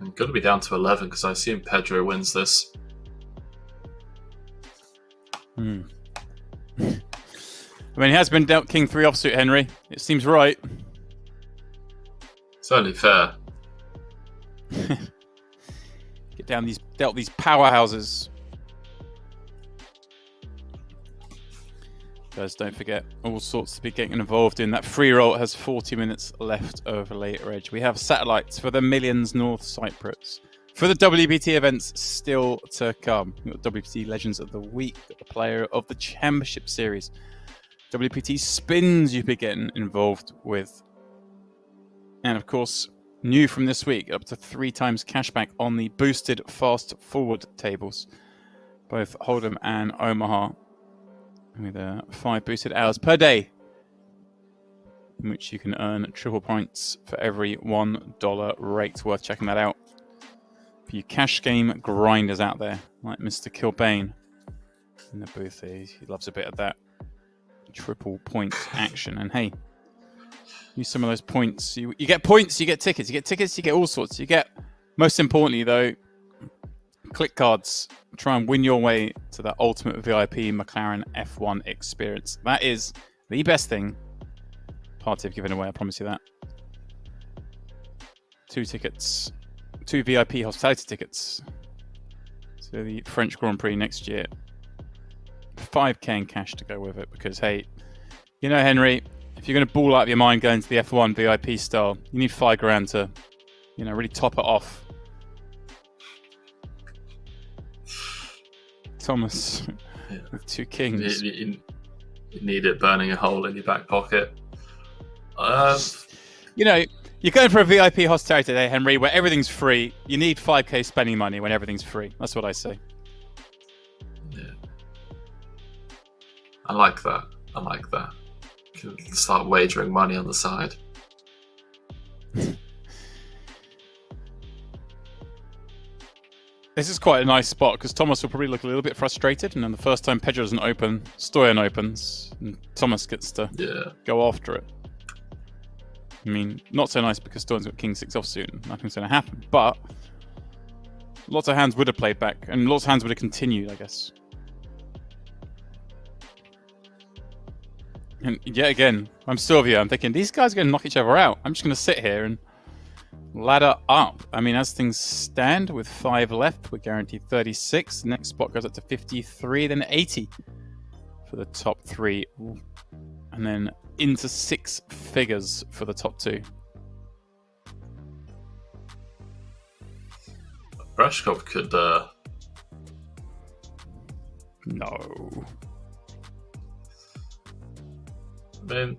I'm going to be down to 11 because I assume Pedro wins this. I mean, he has been dealt King 3 offsuit, Henry. It seems right. It's only fair. Get down dealt these powerhouses. Guys, don't forget, all sorts to be getting involved in. That free roll has 40 minutes left over later edge. We have satellites for the Millions North Cyprus. For the WPT events still to come. We've got WPT Legends of the Week, the Player of the Championship Series, WPT Spins you'll be getting involved with. And of course, new from this week, up to 3 times cashback on the boosted fast forward tables, both Hold'em and Omaha, with 5 boosted hours per day, in which you can earn triple points for every $1 rate. Worth checking that out. For you cash game grinders out there, like Mr. Kilbane in the booth here, he loves a bit of that triple point action. And hey, use some of those points. You get points, you get tickets, you get all sorts. You get, most importantly though, click cards. Try and win your way to that ultimate VIP McLaren F1 experience. That is the best thing Party have given away, I promise you that. 2 tickets. 2 VIP hospitality tickets to the French Grand Prix next year. 5k in cash to go with it, because hey, you know, Henry, if you're going to ball out of your mind going to the F1 VIP style, you need $5,000 to, you know, really top it off. Thomas with 2 kings. You need it burning a hole in your back pocket. You know, you're going for a VIP hospitality today, Henry, where everything's free. You need 5k spending money when everything's free. That's what I say. Yeah. I like that. You can start wagering money on the side. This is quite a nice spot, because Thomas will probably look a little bit frustrated, and then the first time Pedro doesn't open, Stoyan opens, and Thomas gets to go after it. I mean, not so nice because Stoyan's got King 6 offsuit and nothing's going to happen, but lots of hands would have played back, and lots of hands would have continued, I guess. And yet again, I'm Silvio. I'm thinking, these guys are going to knock each other out. I'm just going to sit here and ladder up. I mean, as things stand, with 5 left, we're guaranteed 36. The next spot goes up to 53, then 80 for the top 3. And then into 6 figures for the top 2. Obreshkov could... No. I mean...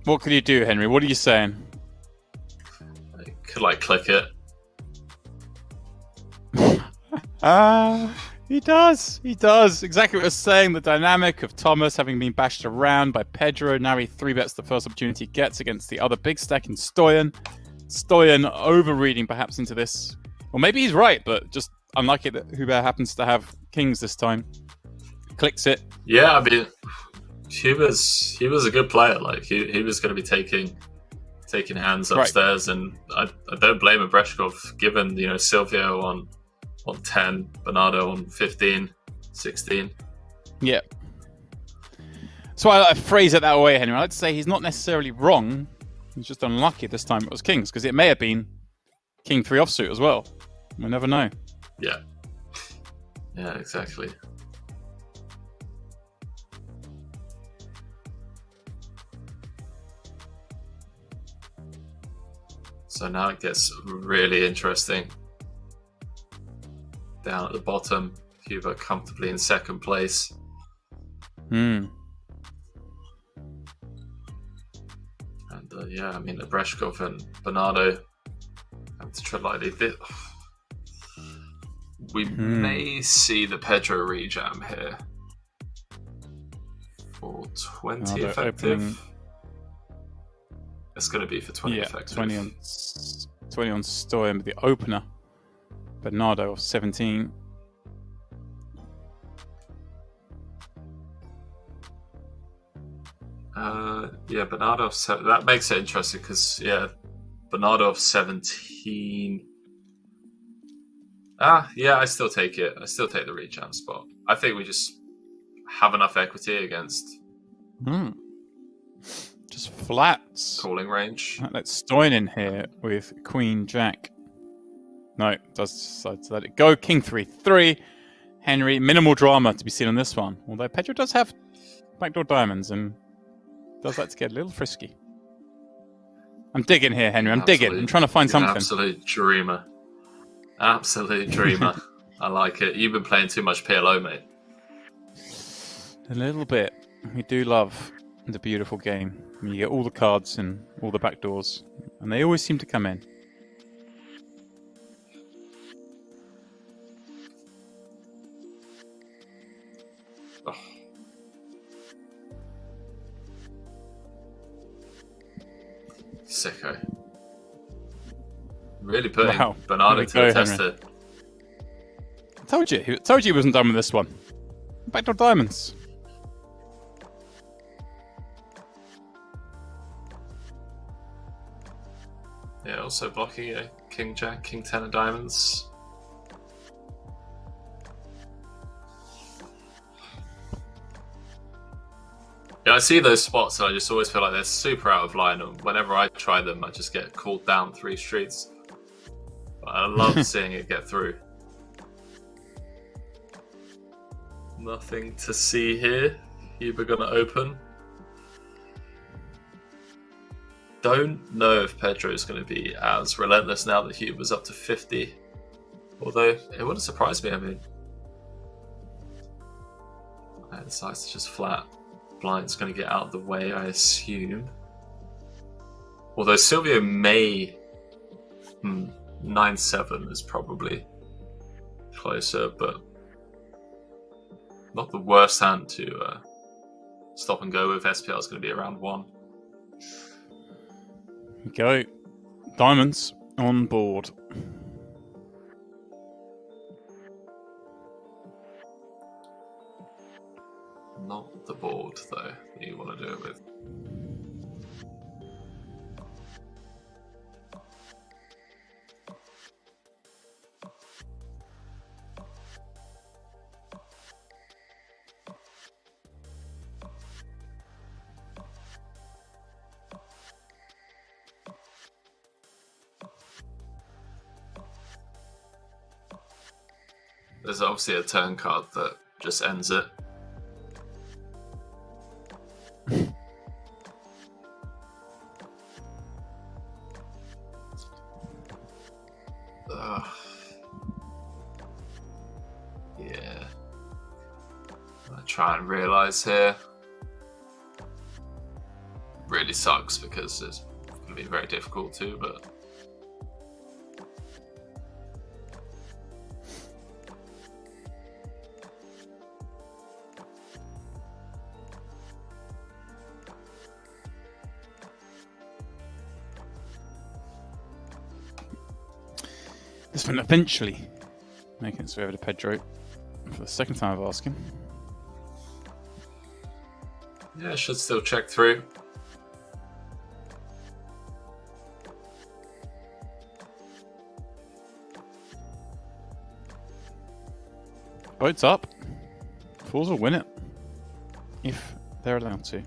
What could you do, Henry? What are you saying? Could, like, click it. He does. He does. Exactly what I was saying. The dynamic of Thomas having been bashed around by Pedro. Now he 3-bets the first opportunity he gets against the other big stack in Stoyan. Stoyan overreading perhaps into this. Or maybe he's right, but just unlucky that Hueber happens to have kings this time. Clicks it. Yeah, I mean, he was a good player. Like he was going to be taking hands upstairs, right. And I don't blame Obreshkov, given Silvio on 10, Bernardo on 15, 16. Yeah. So I phrase it that way, Henry. I'd say he's not necessarily wrong. He's just unlucky this time it was kings, because it may have been king 3 offsuit as well. We never know. Yeah. Yeah, exactly. So now it gets really interesting. Down at the bottom, Hueber comfortably in second place. And yeah, I mean, Obreshkov and Bernardo have to tread lightly. We may see the Pedro rejam here for 20 effective. Opening... It's going to be for 20 effective. 20 on Stoyan with the opener. Bernardo of 17. Yeah, Bernardo of 7. That makes it interesting because, Bernardo of 17. Yeah, I still take it. I still take the rejam spot. I think we just have enough equity against. Just flats. Calling range. Let's Stoyan in here with Queen Jack. No, does decide to let it go. King 3-3. Henry, minimal drama to be seen on this one. Although Pedro does have backdoor diamonds and does like to get a little frisky. I'm digging here, Henry. I'm digging. I'm trying to find something. Absolute dreamer. Absolute dreamer. I like it. You've been playing too much PLO, mate. A little bit. We do love the beautiful game. You get all the cards and all the backdoors, and they always seem to come in. Oh. Sicko. Really putting Bernardo to the test here. I told you he wasn't done with this one. Backdoor diamonds. Yeah, also blocking a King Jack, King 10 of diamonds. Yeah, I see those spots and I just always feel like they're super out of line, and whenever I try them I just get called down 3 streets. But I love seeing it get through. Nothing to see here. Hueber gonna open. Don't know if Pedro is going to be as relentless now that Hueber's up to 50. Although, it wouldn't surprise me, I mean. I decides to just flat. Blind's going to get out of the way, I assume. Although Silvio may... 9-7 is probably closer, but... not the worst hand to stop and go with. SPL is going to be around 1. Go. Diamonds on board. Not the board, though, that you want to do it with. There's obviously a turn card that just ends it. Yeah. I try and realise here. Really sucks because it's going to be very difficult too, but... This one eventually making its way over to Pedro for the second time of asking. Yeah, should still check through. Boats up. Fools will win it. If they're allowed to.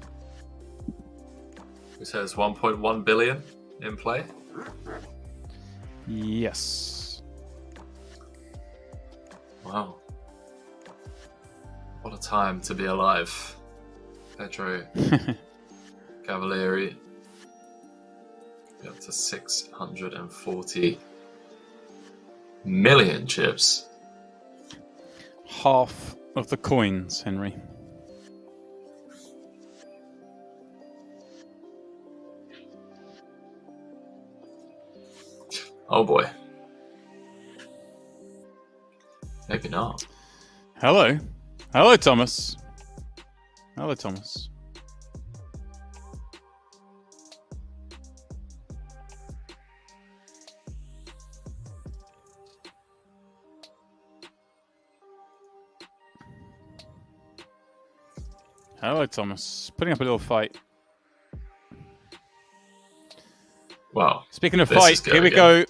It says 1.1 billion in play. Yes. Wow. What a time to be alive. Pedro Cavalieri. Up to 640 million chips. Half of the coins, Henry. Oh boy. Maybe not. Hello. Hello, Thomas. Hello, Thomas. Hello, Thomas. Putting up a little fight. Wow. Speaking of fight, here we go.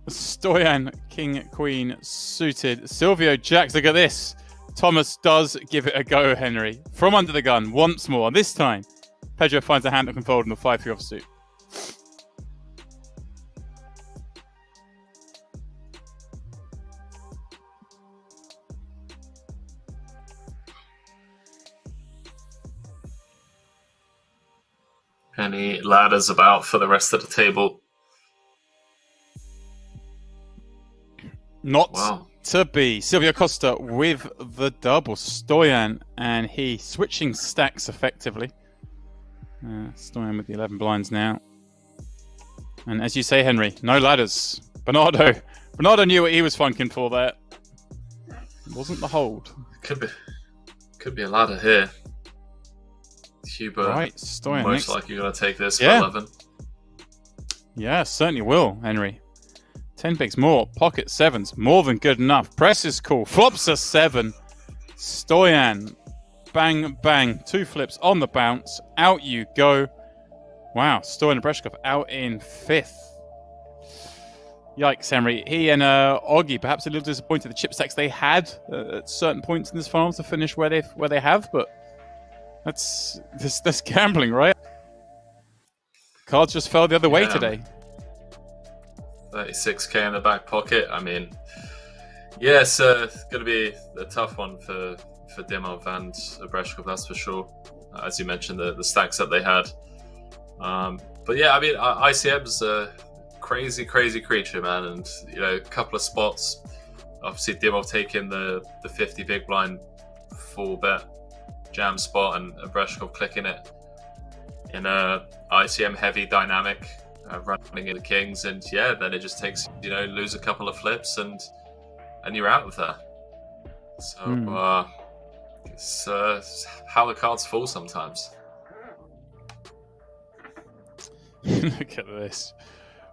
Stoyan, King, Queen, suited. Silvio jacks. Look at this. Thomas does give it a go, Henry. From under the gun, once more. This time, Pedro finds a hand that can fold in the 5-3 offsuit. Any ladders about for the rest of the table? Not to be. Silvio Costa with the double. Stoyan and he switching stacks effectively. Stoyan with the 11 blinds now. And as you say, Henry, no ladders. Bernardo knew what he was funking for there. It wasn't the hold. Could be a ladder here. Hueber, right, Stoyan most next. likely going to take this for 11. Yeah, certainly will, Henry. 10 bigs more. Pocket 7s. More than good enough. Press is cool. Flops a 7. Stoyan. Bang, bang. 2 flips on the bounce. Out you go. Wow. Stoyan Obreshkov out in 5th. Yikes, Henry. He and Oggy perhaps a little disappointed the chip stacks they had at certain points in this final to finish where they have, but that's gambling, right? Cards just fell the other way today. 36k in the back pocket. I mean, yeah, it's going to be a tough one for Dimov and Obreshkov, that's for sure. As you mentioned, the stacks that they had. But yeah, I mean, ICM's a crazy creature, man. And, you know, a couple of spots. Obviously, Dimov taking the 50 big blind full bet jam spot and Obreshkov clicking it in a ICM heavy dynamic, running into kings, and yeah, then it just takes, you know, lose a couple of flips and you're out of there. So it's how the cards fall sometimes. Look at this.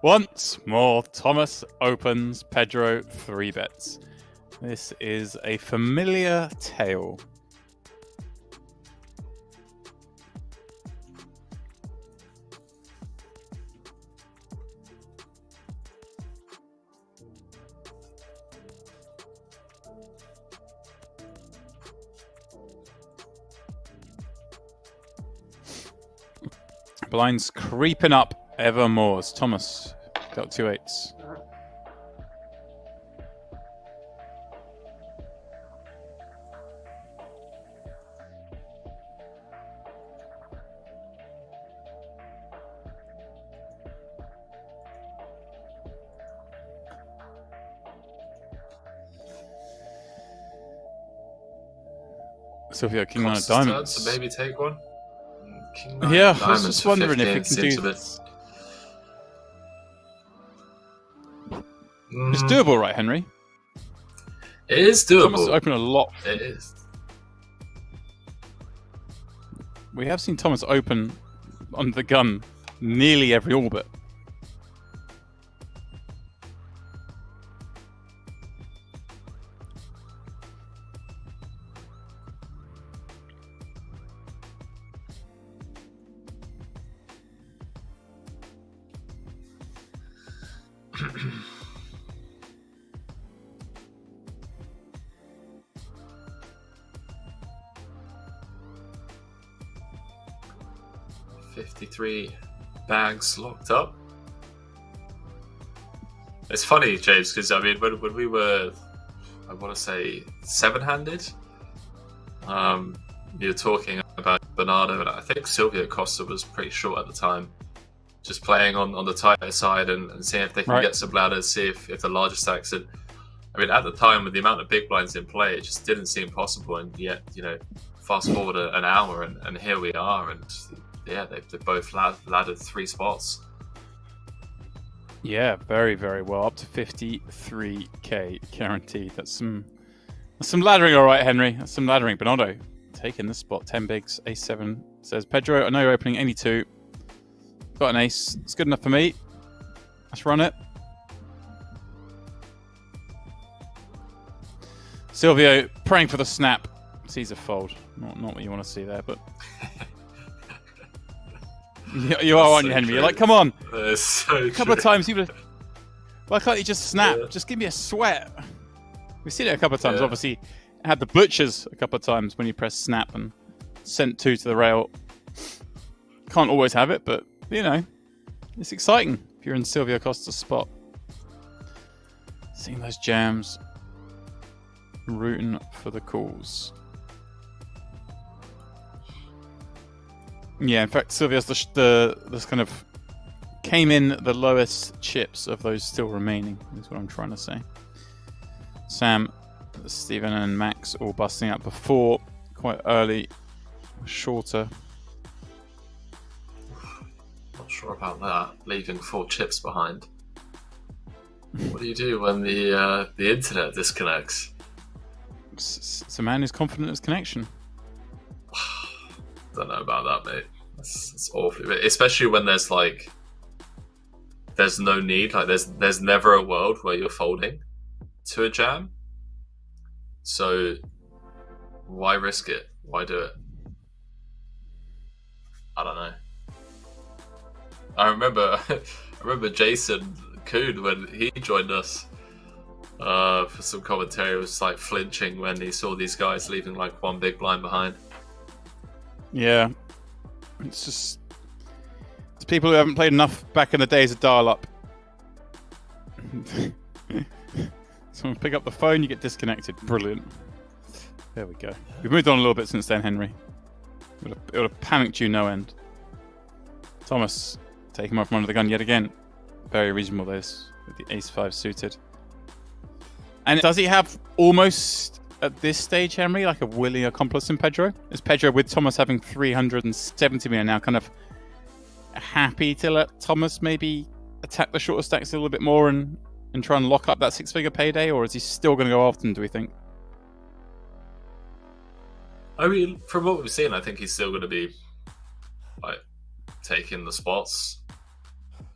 Once more, Thomas opens, Pedro 3 bets. This is a familiar tale. Blinds creeping up ever more as Thomas got 2 8s. Silvio, King 9 of diamonds. To maybe take one. Yeah, I was just wondering if we can do this. It's doable, right, Henry? It is doable. Thomas open a lot. It is. We have seen Thomas open on the gun nearly every orbit. $53 bags locked up. It's funny, James, because I mean, when we were, I want to say, 7-handed, you're talking about Bernardo, and I think Silvio Costa was pretty short at the time, just playing on the tighter side and seeing if they can get some ladders, see if the larger stacks. And I mean, at the time, with the amount of big blinds in play, it just didn't seem possible. And yet, you know, fast forward an hour, and here we are, and yeah, they've both laddered 3 spots. Yeah, very, very well. Up to 53k guaranteed. That's some laddering, all right, Henry. That's some laddering. Bernardo taking the spot. 10 bigs. Ace 7 says, Pedro, I know you're opening any 2. Got an ace. It's good enough for me. Let's run it. Silvio praying for the snap. Sees a fold. Not what you want to see there, but you are, aren't you, Henry? You're like, come on. A couple of times, why can't you just snap? Yeah. Just give me a sweat. We've seen it a couple of times. Obviously, had the butchers a couple of times when you press snap and sent 2 to the rail. Can't always have it, but, you know, it's exciting if you're in Silvio Costa's spot. Seeing those jams. Rooting for the calls. Yeah, in fact, Silvio's this kind of came in the lowest chips of those still remaining, is what I'm trying to say. Sam, Steven, and Max all busting up before, quite early, shorter. Not sure about that, leaving 4 chips behind. What do you do when the internet disconnects? It's a man who's confident in his connection. Don't know about that, mate. That's awful, especially when there's no need. Like there's never a world where you're folding to a jam. So why risk it? Why do it? I don't know. I remember Jason Kuhn when he joined us for some commentary. Was like flinching when he saw these guys leaving like 1 big blind behind. Yeah, it's people who haven't played enough back in the days of dial-up. Someone pick up the phone, you get disconnected. Brilliant. There we go. We've moved on a little bit since then, Henry. It would have panicked you no end. Thomas, take him off from under the gun yet again. Very reasonable this, with the ace-5 suited. And does he have almost, at this stage, Henry, like a willing accomplice in Pedro? Is Pedro, with Thomas having 370 million now, kind of happy to let Thomas maybe attack the shorter stacks a little bit more and try and lock up that 6-figure payday? Or is he still going to go after them, do we think? I mean, from what we've seen, I think he's still going to be like taking the spots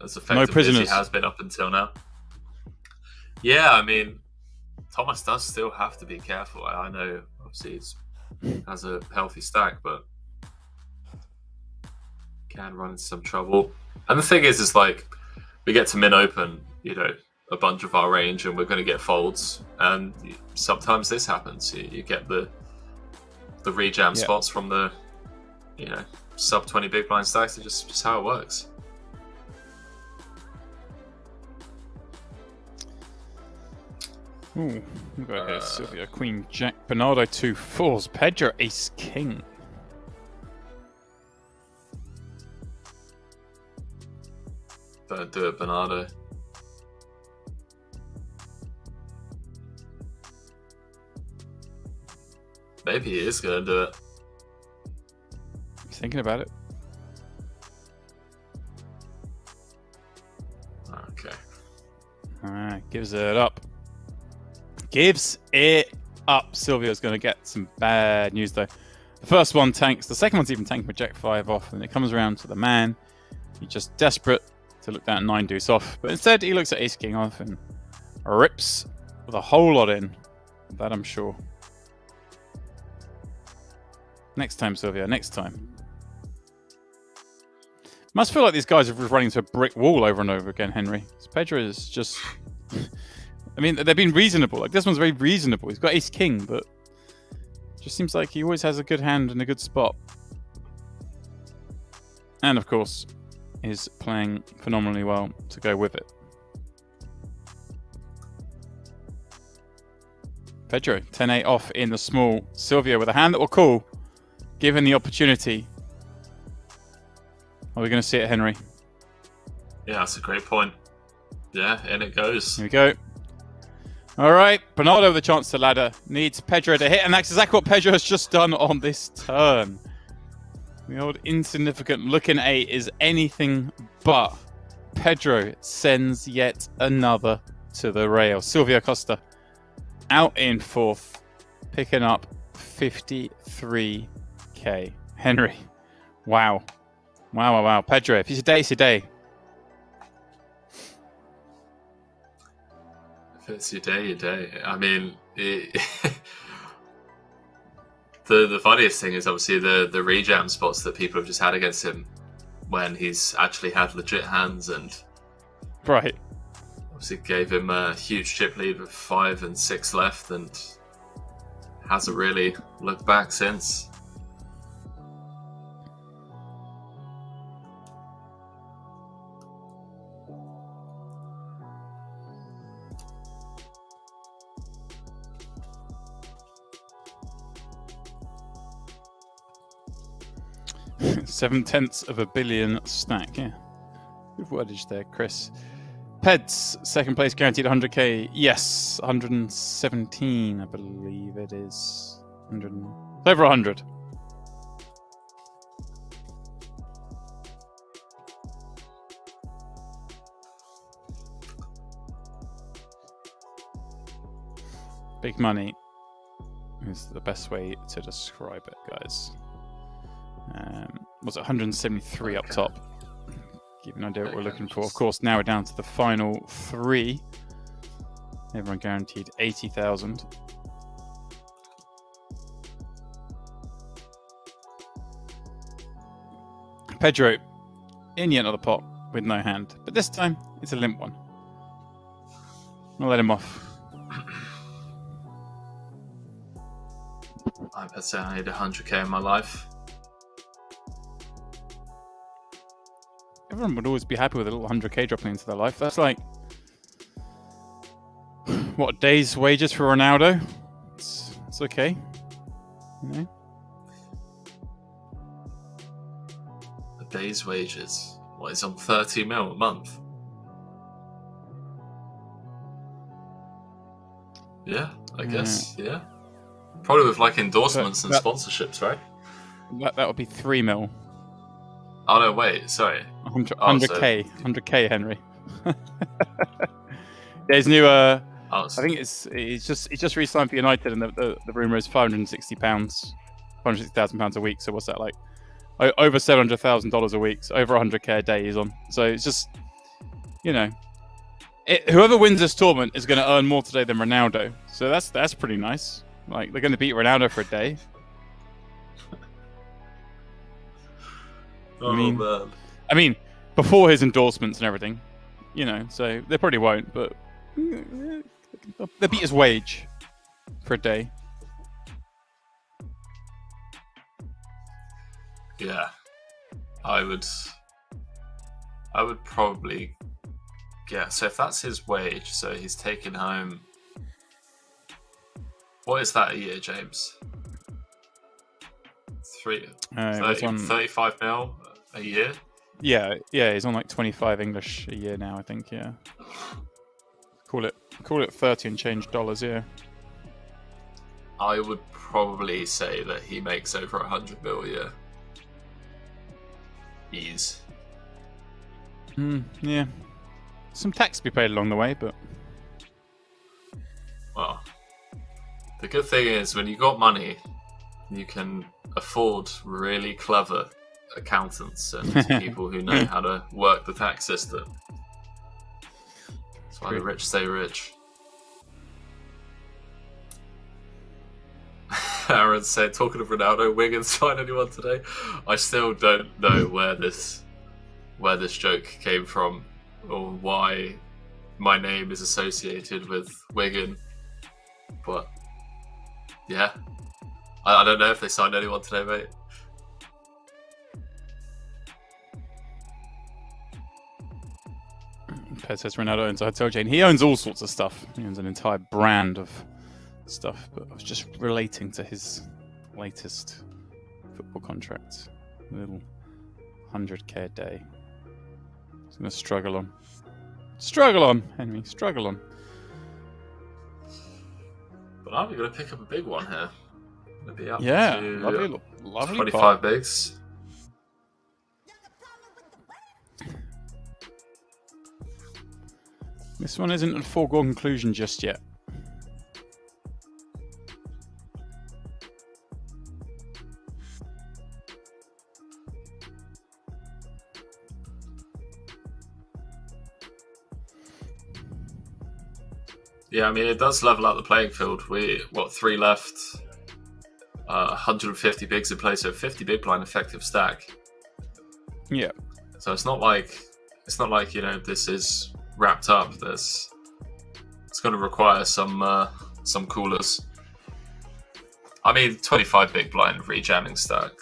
as effectively as he has been up until now. Yeah, I mean, Thomas does still have to be careful. I know, obviously, he has a healthy stack, but can run into some trouble. And the thing is like, we get to min open, you know, a bunch of our range, and we're going to get folds. And sometimes this happens. You get the rejam spots from the, you know, sub 20 big blind stacks. It's just how it works. Ooh, okay, Silvio, Queen, Jack, Bernardo, 2 4s, Pedro, Ace, King. Don't do it, Bernardo. Maybe he is going to do it. He's thinking about it. Okay. Gives it up. Gives it up. Silvio's going to get some bad news, though. The first one tanks. The second one's even tanking with Jack 5 off. And it comes around to the man. He's just desperate to look down at 9 deuce off. But instead, he looks at Ace King off and rips with a whole lot in. That I'm sure. Next time, Silvio. Next time. Must feel like these guys are running into a brick wall over and over again, Henry. Pedro is just... I mean, they've been reasonable. Like, this one's very reasonable. He's got ace-king, but... just seems like he always has a good hand and a good spot. And, of course, is playing phenomenally well to go with it. Pedro, 10-8 off in the small. Silvio with a hand that will call, given the opportunity. Are we going to see it, Henry? Yeah, that's a great point. Yeah, in it goes. Here we go. All right, Bernardo with a chance to ladder. Needs Pedro to hit, and that's exactly what Pedro has just done on this turn. The old insignificant looking 8 is anything but. Pedro sends yet another to the rail. Silvio Costa out in fourth, picking up 53k. Henry, wow. Wow. Pedro, if it's your day, it's your day. If it's your day, your day. I mean, the funniest thing is obviously the rejam spots that people have just had against him when he's actually had legit hands, and right. Obviously gave him a huge chip lead with 5 and 6 left, and hasn't really looked back since. Seven-tenths of a billion stack, yeah. Good wordage there, Chris. Peds, second place, guaranteed 100k. Yes, 117, I believe it is. Over 100. Big money is the best way to describe it, guys. Was it 173 up top? Give you an idea what we're looking for. Of course, now we're down to the final 3. Everyone guaranteed 80,000. Pedro in yet another pot with no hand, but this time it's a limp one. I'll let him off. I bet say I need 100k in my life. Everyone would always be happy with a little 100k dropping into their life. That's like, what, a day's wages for Ronaldo? It's okay. You know? A day's wages? What, is on 30 mil a month? Yeah, I guess, yeah. Probably with like endorsements and sponsorships, right? That would be 3 mil. Oh no, wait, sorry. 100k, 100k, Henry. There's new. I think he's just re-signed for United, and the rumor is £560, £560,000 a week. So what's that like? Over $700,000 a week, so over 100k a day he's on. So it's just, you know, whoever wins this tournament is going to earn more today than Ronaldo. So that's pretty nice. Like, they're going to beat Ronaldo for a day. I mean, before his endorsements and everything, you know, so they probably won't, but they'll beat his wage for a day. Yeah, I would probably, yeah, so if that's his wage, so he's taking home, what is that a year, James? 35 mil a year? Yeah, he's on like 25 English a year now, I think, yeah. Call it 30 and change dollars, yeah. I would probably say that he makes over 100 mil a year. Ease. Yeah. Some tax to be paid along the way, but... Well, the good thing is when you got money, you can afford really clever accountants and people who know how to work the tax system. That's why the rich stay rich. Aaron said, talking of Ronaldo, Wiggins signed anyone today? I still don't know where this where this joke came from or why my name is associated with Wigan. But yeah, I don't know if they signed anyone today, mate. Pez says Ronaldo owns a hotel chain. He owns all sorts of stuff. He owns an entire brand of stuff. But I was just relating to his latest football contract. A little 100k a day. He's going to struggle on. Struggle on, Henry. Struggle on. But are we going to pick up a big one here? Going to be up to lovely 25 pot. bigs. This one isn't a foregone conclusion just yet. Yeah, I mean, it does level out the playing field. What, 3 left, 150 bigs in play, so 50 big blind effective stack. Yeah. So it's not like this is wrapped up. It's going to require some coolers. I mean, 25 big blind rejamming stack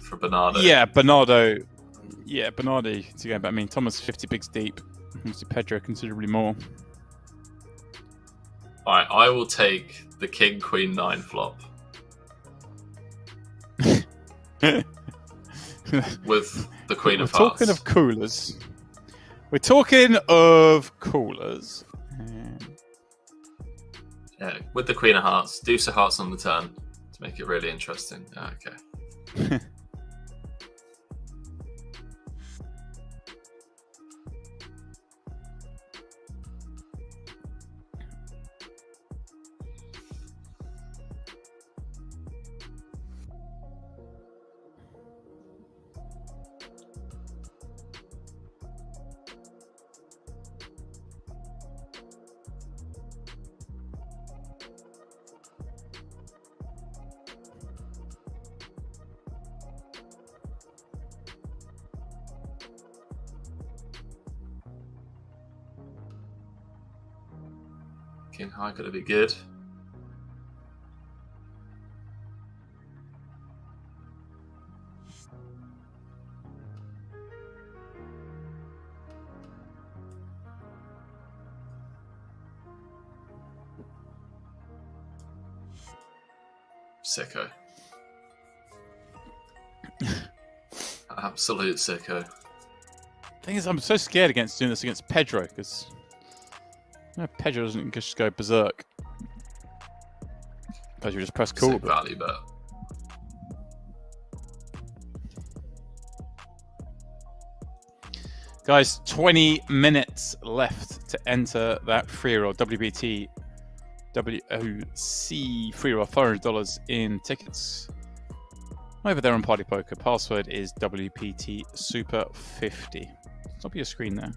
for Bernardo. Yeah, Bernardo. Yeah, Bernardo to go back. I mean, Thomas 50 bigs deep. Obviously, Pedro considerably more. All right, I will take the King Queen 9 flop with the Queen of Hearts. Talking of coolers. We're talking of coolers. Yeah, with the Queen of Hearts, Deuce of Hearts on the turn to make it really interesting. Okay. King High gonna be good. Sicko. Absolute sicko. Thing is, I'm so scared against doing this against Pedro because Pedro doesn't just go berserk. Because you just press cool. Sick value bet. Guys, 20 minutes left to enter that free roll. WPT WOC free roll, $500 in tickets. Over there on Party Poker, password is WPT Super 50. Top of your screen there.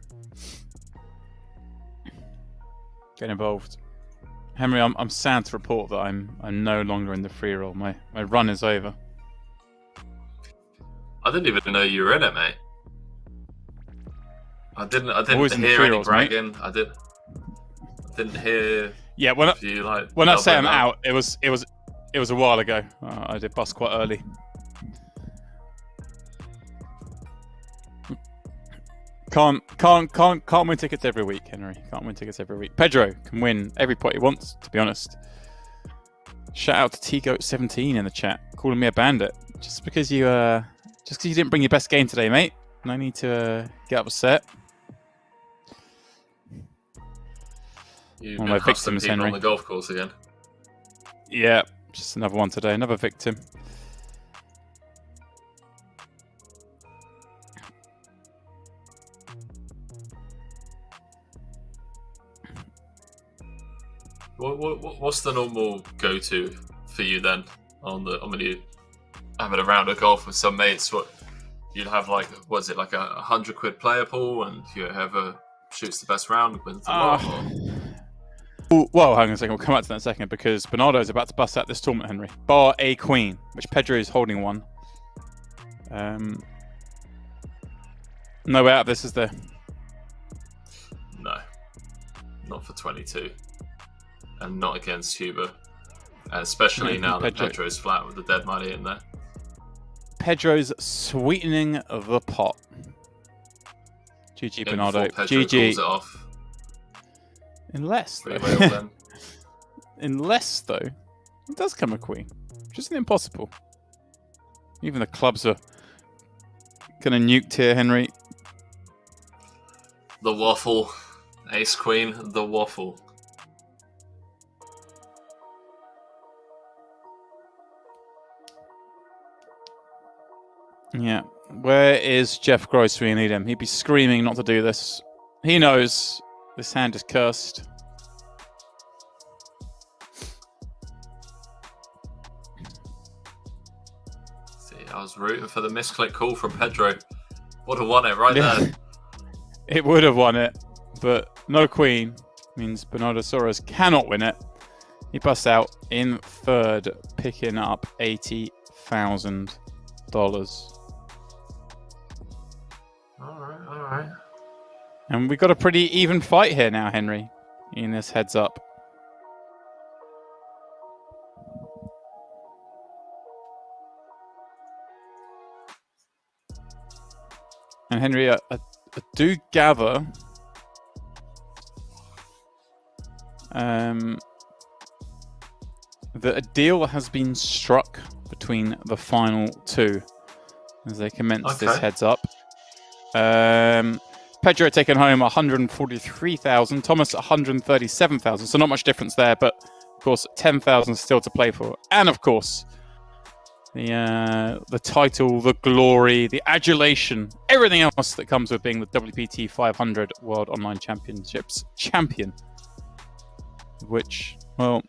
Get involved. Henry, I'm sad to report that I'm no longer in the free roll. My run is over. I didn't even know you were in it, mate. I didn't hear any rolls, bragging. mate. I didn't hear. Yeah, when I say I'm out, it was a while ago. I did bust quite early. Can't win tickets every week, Henry. Can't win tickets every week. Pedro can win every pot he wants, to be honest. Shout out to T-Goat17 in the chat, calling me a bandit. Just because you didn't bring your best game today, mate. No need to get upset. You've One been of my victims, people Henry. on the golf course again. Yeah, just another one today. Another victim. What's the normal go-to for you then on when you having a round of golf with some mates? What you'd have like was it like a £100 player pool and whoever shoots the best round wins the lot? Well, hang on a second. We'll come back to that in a second because Bernardo is about to bust out this tournament, Henry. Bar a queen, which Pedro is holding one. No way out of this, is there? No. Not for 22. And not against Hueber. And especially now that Pedro's flat with the dead money in there. Pedro's sweetening the pot. GG, Bernardo. GG. Calls it off. Unless, though, it does come a queen. Which isn't impossible. Even the clubs are gonna nuke here, Henry. The waffle. Ace queen, the waffle. Yeah. Where is Jeff Gross when you need him? He'd be screaming not to do this. He knows this hand is cursed. See, I was rooting for the misclick call from Pedro. Would have won it right there. It would have won it, but no queen means Bernardo Soares cannot win it. He busts out in third, picking up $80,000. All right. And we got a pretty even fight here now, Henry, in this heads up. And Henry, I do gather that a deal has been struck between the final two as they commence this heads up. Pedro taking home 143,000, Thomas 137,000, so not much difference there, but of course 10,000 still to play for. And of course, the title, the glory, the adulation, everything else that comes with being the WPT 500 World Online Championships champion. Which, well,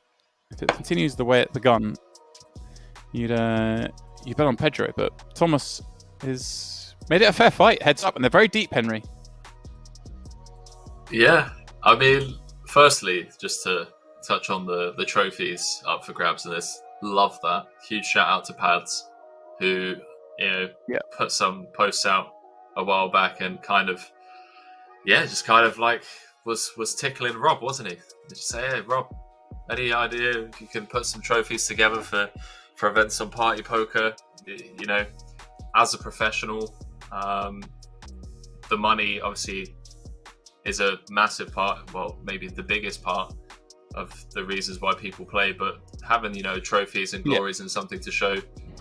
if it continues the way it's begun, you bet on Pedro, but Thomas is made it a fair fight, heads up, and they're very deep, Henry. Yeah, I mean, firstly, just to touch on the trophies up for grabs in this, love that. Huge shout out to Pads, who put some posts out a while back and just like was tickling Rob, wasn't he? Just say, hey Rob, any idea if you can put some trophies together for events on Party Poker? You know, as a professional, the money obviously is a massive part, well, maybe the biggest part of the reasons why people play, but having, trophies and glories and something to show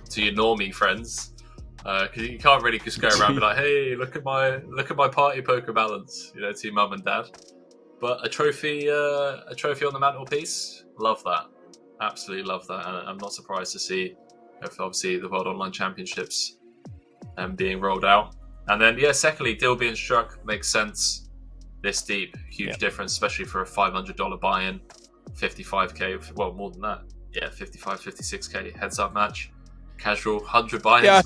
to your normie friends, because you can't really just go around and be like, hey, look at my Party Poker balance, to your mum and dad. But a trophy on the mantelpiece, love that. Absolutely love that. And I'm not surprised to see, if obviously, the World Online Championships being rolled out. And then, secondly, deal being struck makes sense. This deep, huge difference, especially for a $500 buy-in, 55k, well, more than that. 55, 56k heads up match. Casual, 100 buy-ins. I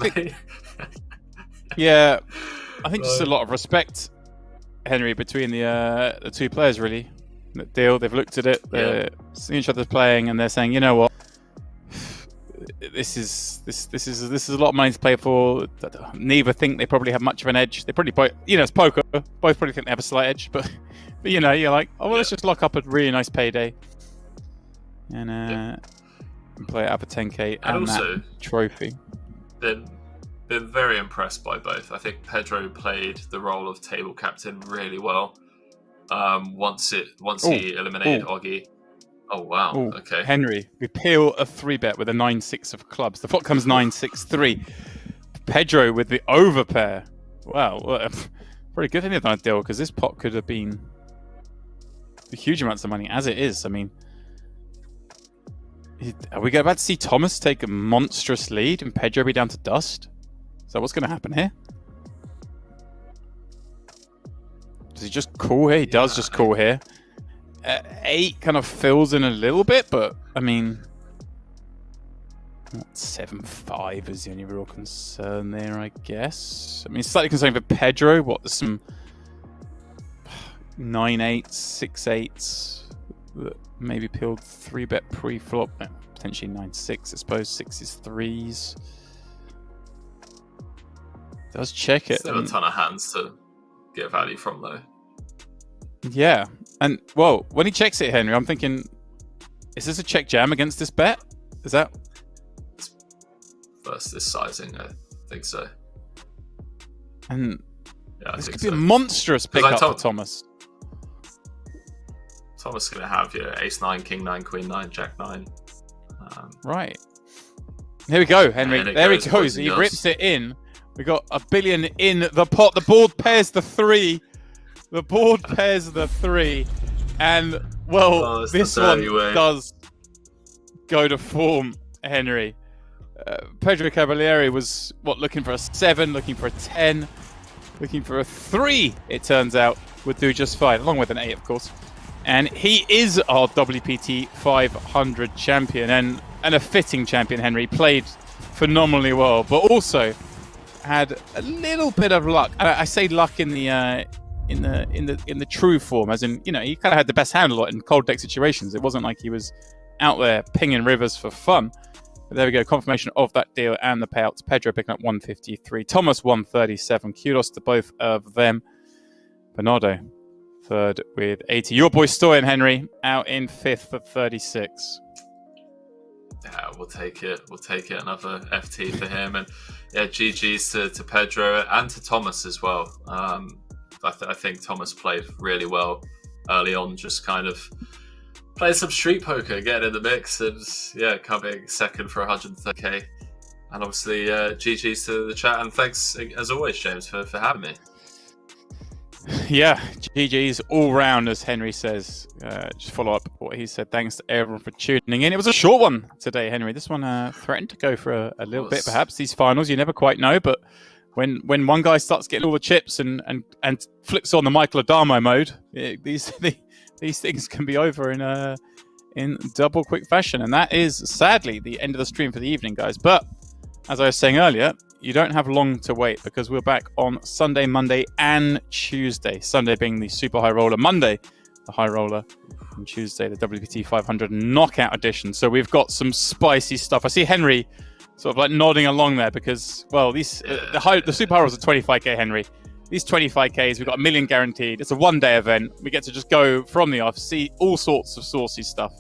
think just a lot of respect, Henry, between the two players, really. The deal, they've looked at it, they're seeing each other's playing, and they're saying, you know what, this is a lot of money to play for. Neither think they probably have much of an edge. They probably both, it's poker. Both probably think they have a slight edge, but you're like, let's just lock up a really nice payday and play it out for 10k and also that trophy. Been very impressed by both. I think Pedro played the role of table captain really well. Once he eliminated Oggy. Oh, wow. Ooh, okay. Henry, we peel a 3-bet with a 9-6 of clubs. The pot comes 9-6-3. Pedro with the overpair. Wow. Pretty good thing they've done a deal, because this pot could have been huge amounts of money as it is. I mean, are we about to see Thomas take a monstrous lead and Pedro be down to dust? Is that what's going to happen here? Does he just call here? He does just call here. 8 kind of fills in a little bit, but I mean, 7-5 is the only real concern there, I guess. I mean, slightly concerning for Pedro. There's some 9-8s, 6-8s that maybe peeled 3-bet pre-flop. Potentially 9-6, I suppose. 6s, 3s. Does check it. Still a ton of hands to get value from, though. Yeah. And, well, when he checks it, Henry, I'm thinking, is this a check jam against this bet? Is that... Versus sizing, I think so. And yeah, this could be a monstrous pickup for Thomas. Thomas is going to have your ace 9, king 9, queen 9, jack 9. Right. Here we go, Henry. There he goes. He goes. rips it in. We got $1 billion in the pot. The board pairs the 3. The board pairs the 3. And, well, this one does go to form, Henry. Pedro Cavalieri was, looking for a 7, looking for a 10, looking for a 3, it turns out, would do just fine, along with an 8, of course. And he is our WPT 500 champion, and a fitting champion, Henry. Played phenomenally well, but also had a little bit of luck. I say luck in the true form, as in, he kind of had the best hand a lot in cold deck situations. It wasn't like he was out there pinging rivers for fun. But there we go, confirmation of that deal and the payouts. Pedro picking up 153, Thomas 137. Kudos to both of them. Bernardo third with 80. Your boy Stoyan, Henry, out in 5th for 36. Yeah, we'll take it. Another FT for him. And yeah, GG's to Pedro and to Thomas as well. I think Thomas played really well early on, just kind of playing some street poker, getting in the mix, and yeah, coming second for 130k. And obviously, GG's to the chat, and thanks as always, James, for having me. Yeah, GG's all round, as Henry says. Just follow up what he said. Thanks to everyone for tuning in. It was a short one today, Henry. This one threatened to go for a little bit, perhaps. These finals, you never quite know, but when one guy starts getting all the chips and flips on the Michael Adamo mode, these things can be over in double quick fashion. And that is, sadly, the end of the stream for the evening, guys. But as I was saying earlier, you don't have long to wait, because we're back on Sunday, Monday, and Tuesday. Sunday being the super high roller, Monday, the high roller, and Tuesday, the WPT 500 knockout edition. So we've got some spicy stuff. I see Henry sort of like nodding along there, because, well, the super high rollers are 25k, Henry. These 25Ks, we've got $1 million guaranteed. It's a one-day event. We get to just go from the off, see all sorts of saucy stuff.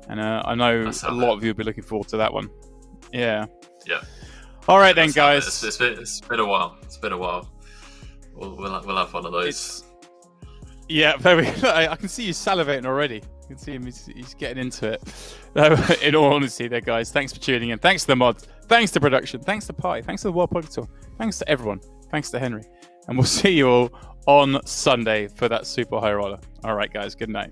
And I know a lot of you will be looking forward to that one. Yeah. Yeah. All right then, guys. It's been a while. We'll have one of those. Yeah, I can see you salivating already. You can see him. He's getting into it. In all honesty, there, guys. Thanks for tuning in. Thanks to the mods. Thanks to production. Thanks to Pi. Thanks to the World Poker Tour. Thanks to everyone. Thanks to Henry. And we'll see you all on Sunday for that super high roller. All right, guys. Good night.